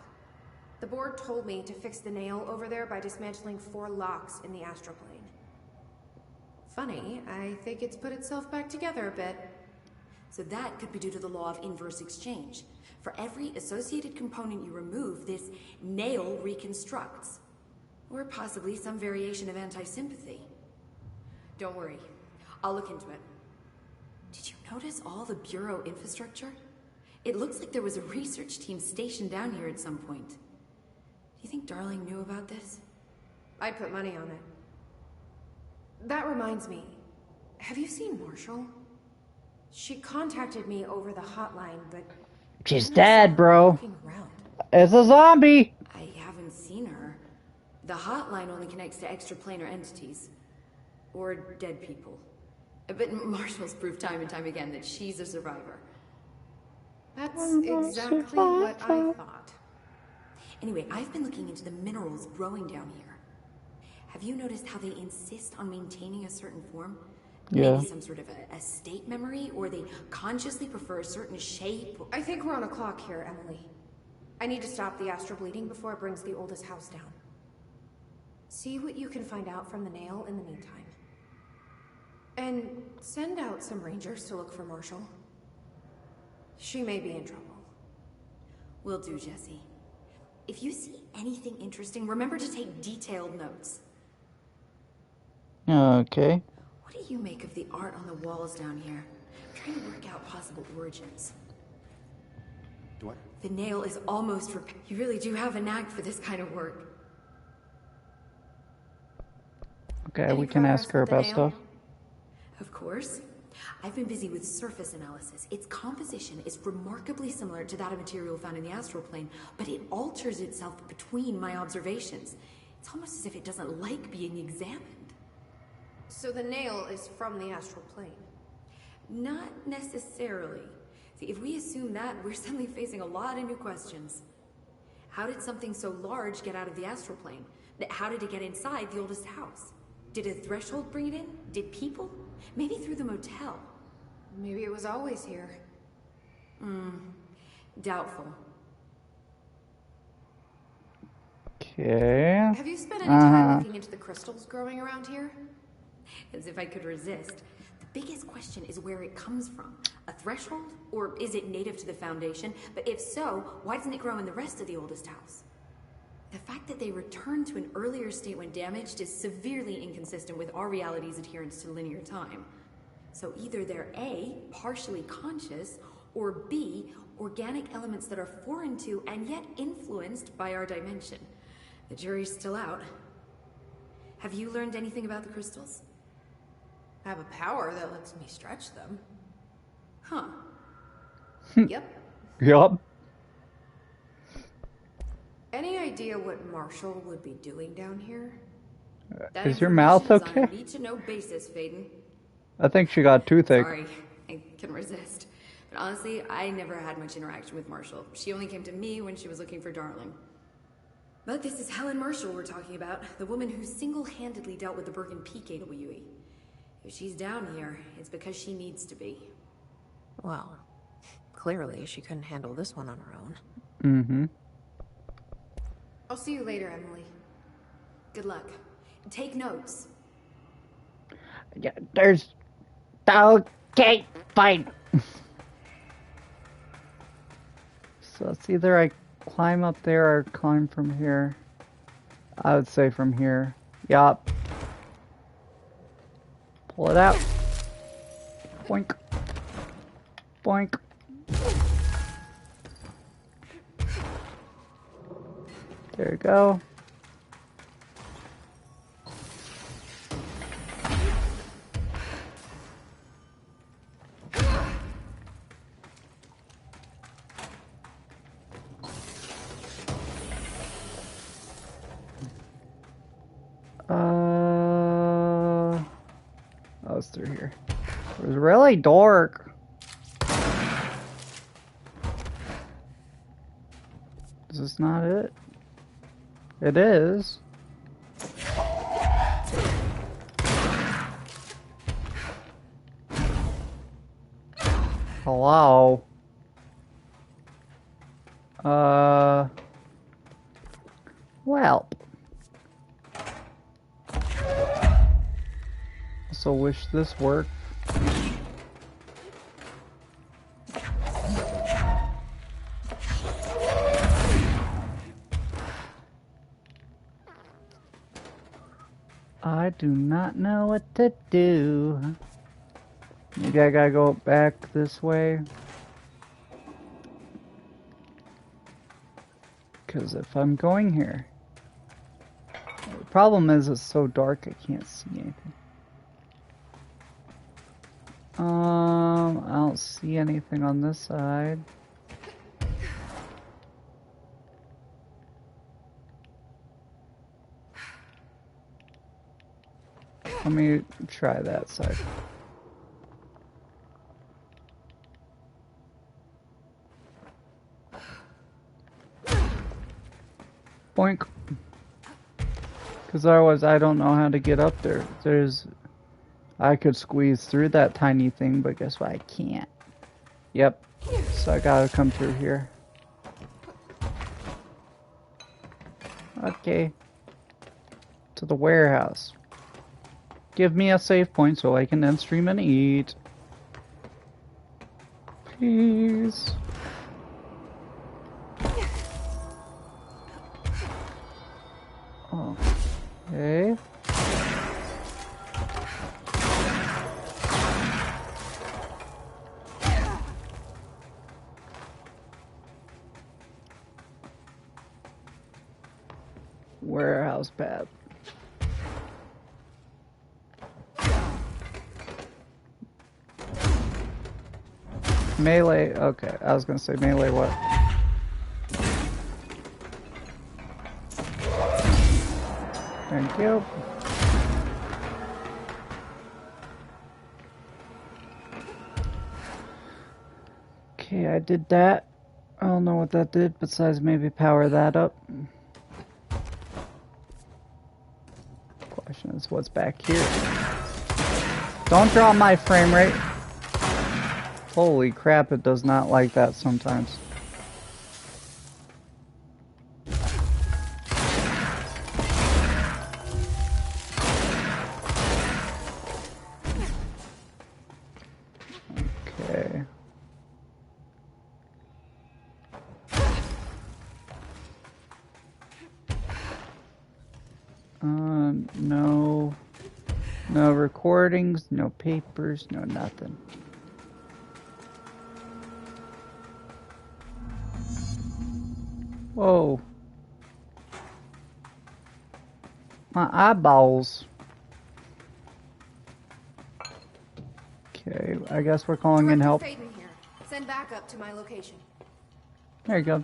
D: The board told me to fix the nail over there by dismantling 4 locks in the astral plane. Funny, I think it's put itself back together a bit.
R: So that could be due to the law of inverse exchange. For every associated component you remove, this nail reconstructs. Or possibly some variation of anti-sympathy. Don't worry, I'll look into it. Did you notice all the Bureau infrastructure? It looks like there was a research team stationed down here at some point. Do you think Darling knew about this?
D: I'd put money on it. That reminds me, have you seen Marshall? She contacted me over the hotline, but...
A: She's dead, bro. It's a zombie!
R: I haven't seen her. The hotline only connects to extraplanar entities. Or dead people. But Marshall's proved time and time again that she's a survivor.
D: That's exactly what I thought.
R: Anyway, I've been looking into the minerals growing down here. Have you noticed how they insist on maintaining a certain form?
A: Yeah.
R: Maybe some sort of a state memory, or they consciously prefer a certain shape.
D: I think we're on a clock here, Emily. I need to stop the astral bleeding before it brings the oldest house down. See what you can find out from the nail in the meantime. And send out some rangers to look for Marshall. She may be in trouble.
R: Will do, Jesse. If you see anything interesting, remember to take detailed notes.
A: Okay.
R: What do you make of the art on the walls down here? I'm trying to work out possible origins.
H: Do what?
R: The nail is almost repaired. You really do have a knack for this kind of work.
A: Okay, we can ask her about stuff.
R: Of course. I've been busy with surface analysis. Its composition is remarkably similar to that of material found in the astral plane, but it alters itself between my observations. It's almost as if it doesn't like being examined.
D: So the nail is from the astral plane?
R: Not necessarily. See, if we assume that, we're suddenly facing a lot of new questions. How did something so large get out of the astral plane? How did it get inside the oldest house? Did a threshold bring it in? Did people? Maybe through the motel.
D: Maybe it was always here.
R: Doubtful.
A: Okay.
D: Have you spent any time looking into the crystals growing around here?
R: As if I could resist. The biggest question is where it comes from. A threshold? Or is it native to the Foundation? But if so, why doesn't it grow in the rest of the oldest house? The fact that they returned to an earlier state when damaged is severely inconsistent with our reality's adherence to linear time. So either they're A, partially conscious, or B, organic elements that are foreign to and yet influenced by our dimension. The jury's still out. Have you learned anything about the crystals?
M: I have a power that lets me stretch them.
R: Huh. Yep.
A: Yup.
M: Any idea what Marshall would be doing down here?
R: That
A: Is your mouth
R: information
A: okay?
R: is on a need-to-know basis, Faden.
A: I think she got toothache.
R: Sorry, I can resist. But honestly, I never had much interaction with Marshall. She only came to me when she was looking for Darling. But this is Helen Marshall we're talking about, the woman who single-handedly dealt with the Bergen Peak AWE. If she's down here, it's because she needs to be.
M: Well, clearly she couldn't handle this one on her own.
A: Mm-hmm.
R: I'll see you later, Emily. Good luck. Take notes.
A: Yeah, there's... Okay, fine. So it's either I climb up there or climb from here. I would say from here. Yup. Pull it out. Boink. Boink. There you go. Oh, it's through here. It was really dark. Is this not it? It is. Hello? Well. Also wish this worked. I do not know what to do. Maybe I gotta go back this way. Because if I'm going here... The problem is it's so dark I can't see anything. I don't see anything on this side. Let me try that side. Boink. Because otherwise I don't know how to get up there. I could squeeze through that tiny thing, but guess what? I can't. Yep. So I gotta come through here. Okay. To the warehouse. Give me a save point so I can then stream and eat. Please. Okay. Warehouse path. Melee, okay, I was gonna say melee what? Thank you. Okay, I did that. I don't know what that did besides maybe power that up. Question is what's back here? Don't drop my frame rate. Holy crap, it does not like that sometimes. Okay. No recordings, no papers, no nothing. Whoa. My eyeballs. Okay, I guess we're calling in help.
D: Faden here. Send backup to my location.
A: There you go.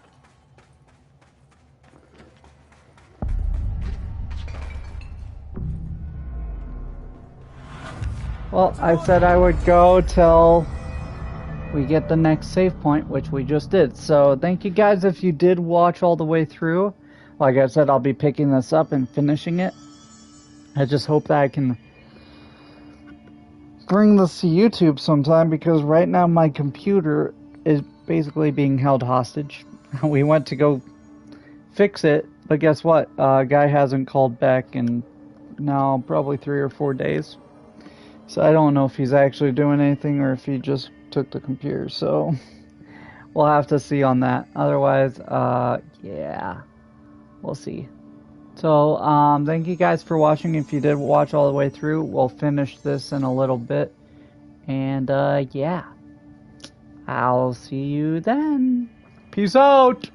A: Well, I said I would go till we get the next save point, which we just did. So thank you guys if you did watch all the way through. Like I said, I'll be picking this up and finishing it. I just hope that I can bring this to YouTube sometime, because right now my computer is basically being held hostage. We went to go fix it, but guess what? A guy hasn't called back in now probably 3 or 4 days. So I don't know if he's actually doing anything or if he just took the computer. So we'll have to see on that. Otherwise, yeah, we'll see. So thank you guys for watching. If you did watch all the way through, we'll finish this in a little bit. And yeah, I'll see you then. Peace out.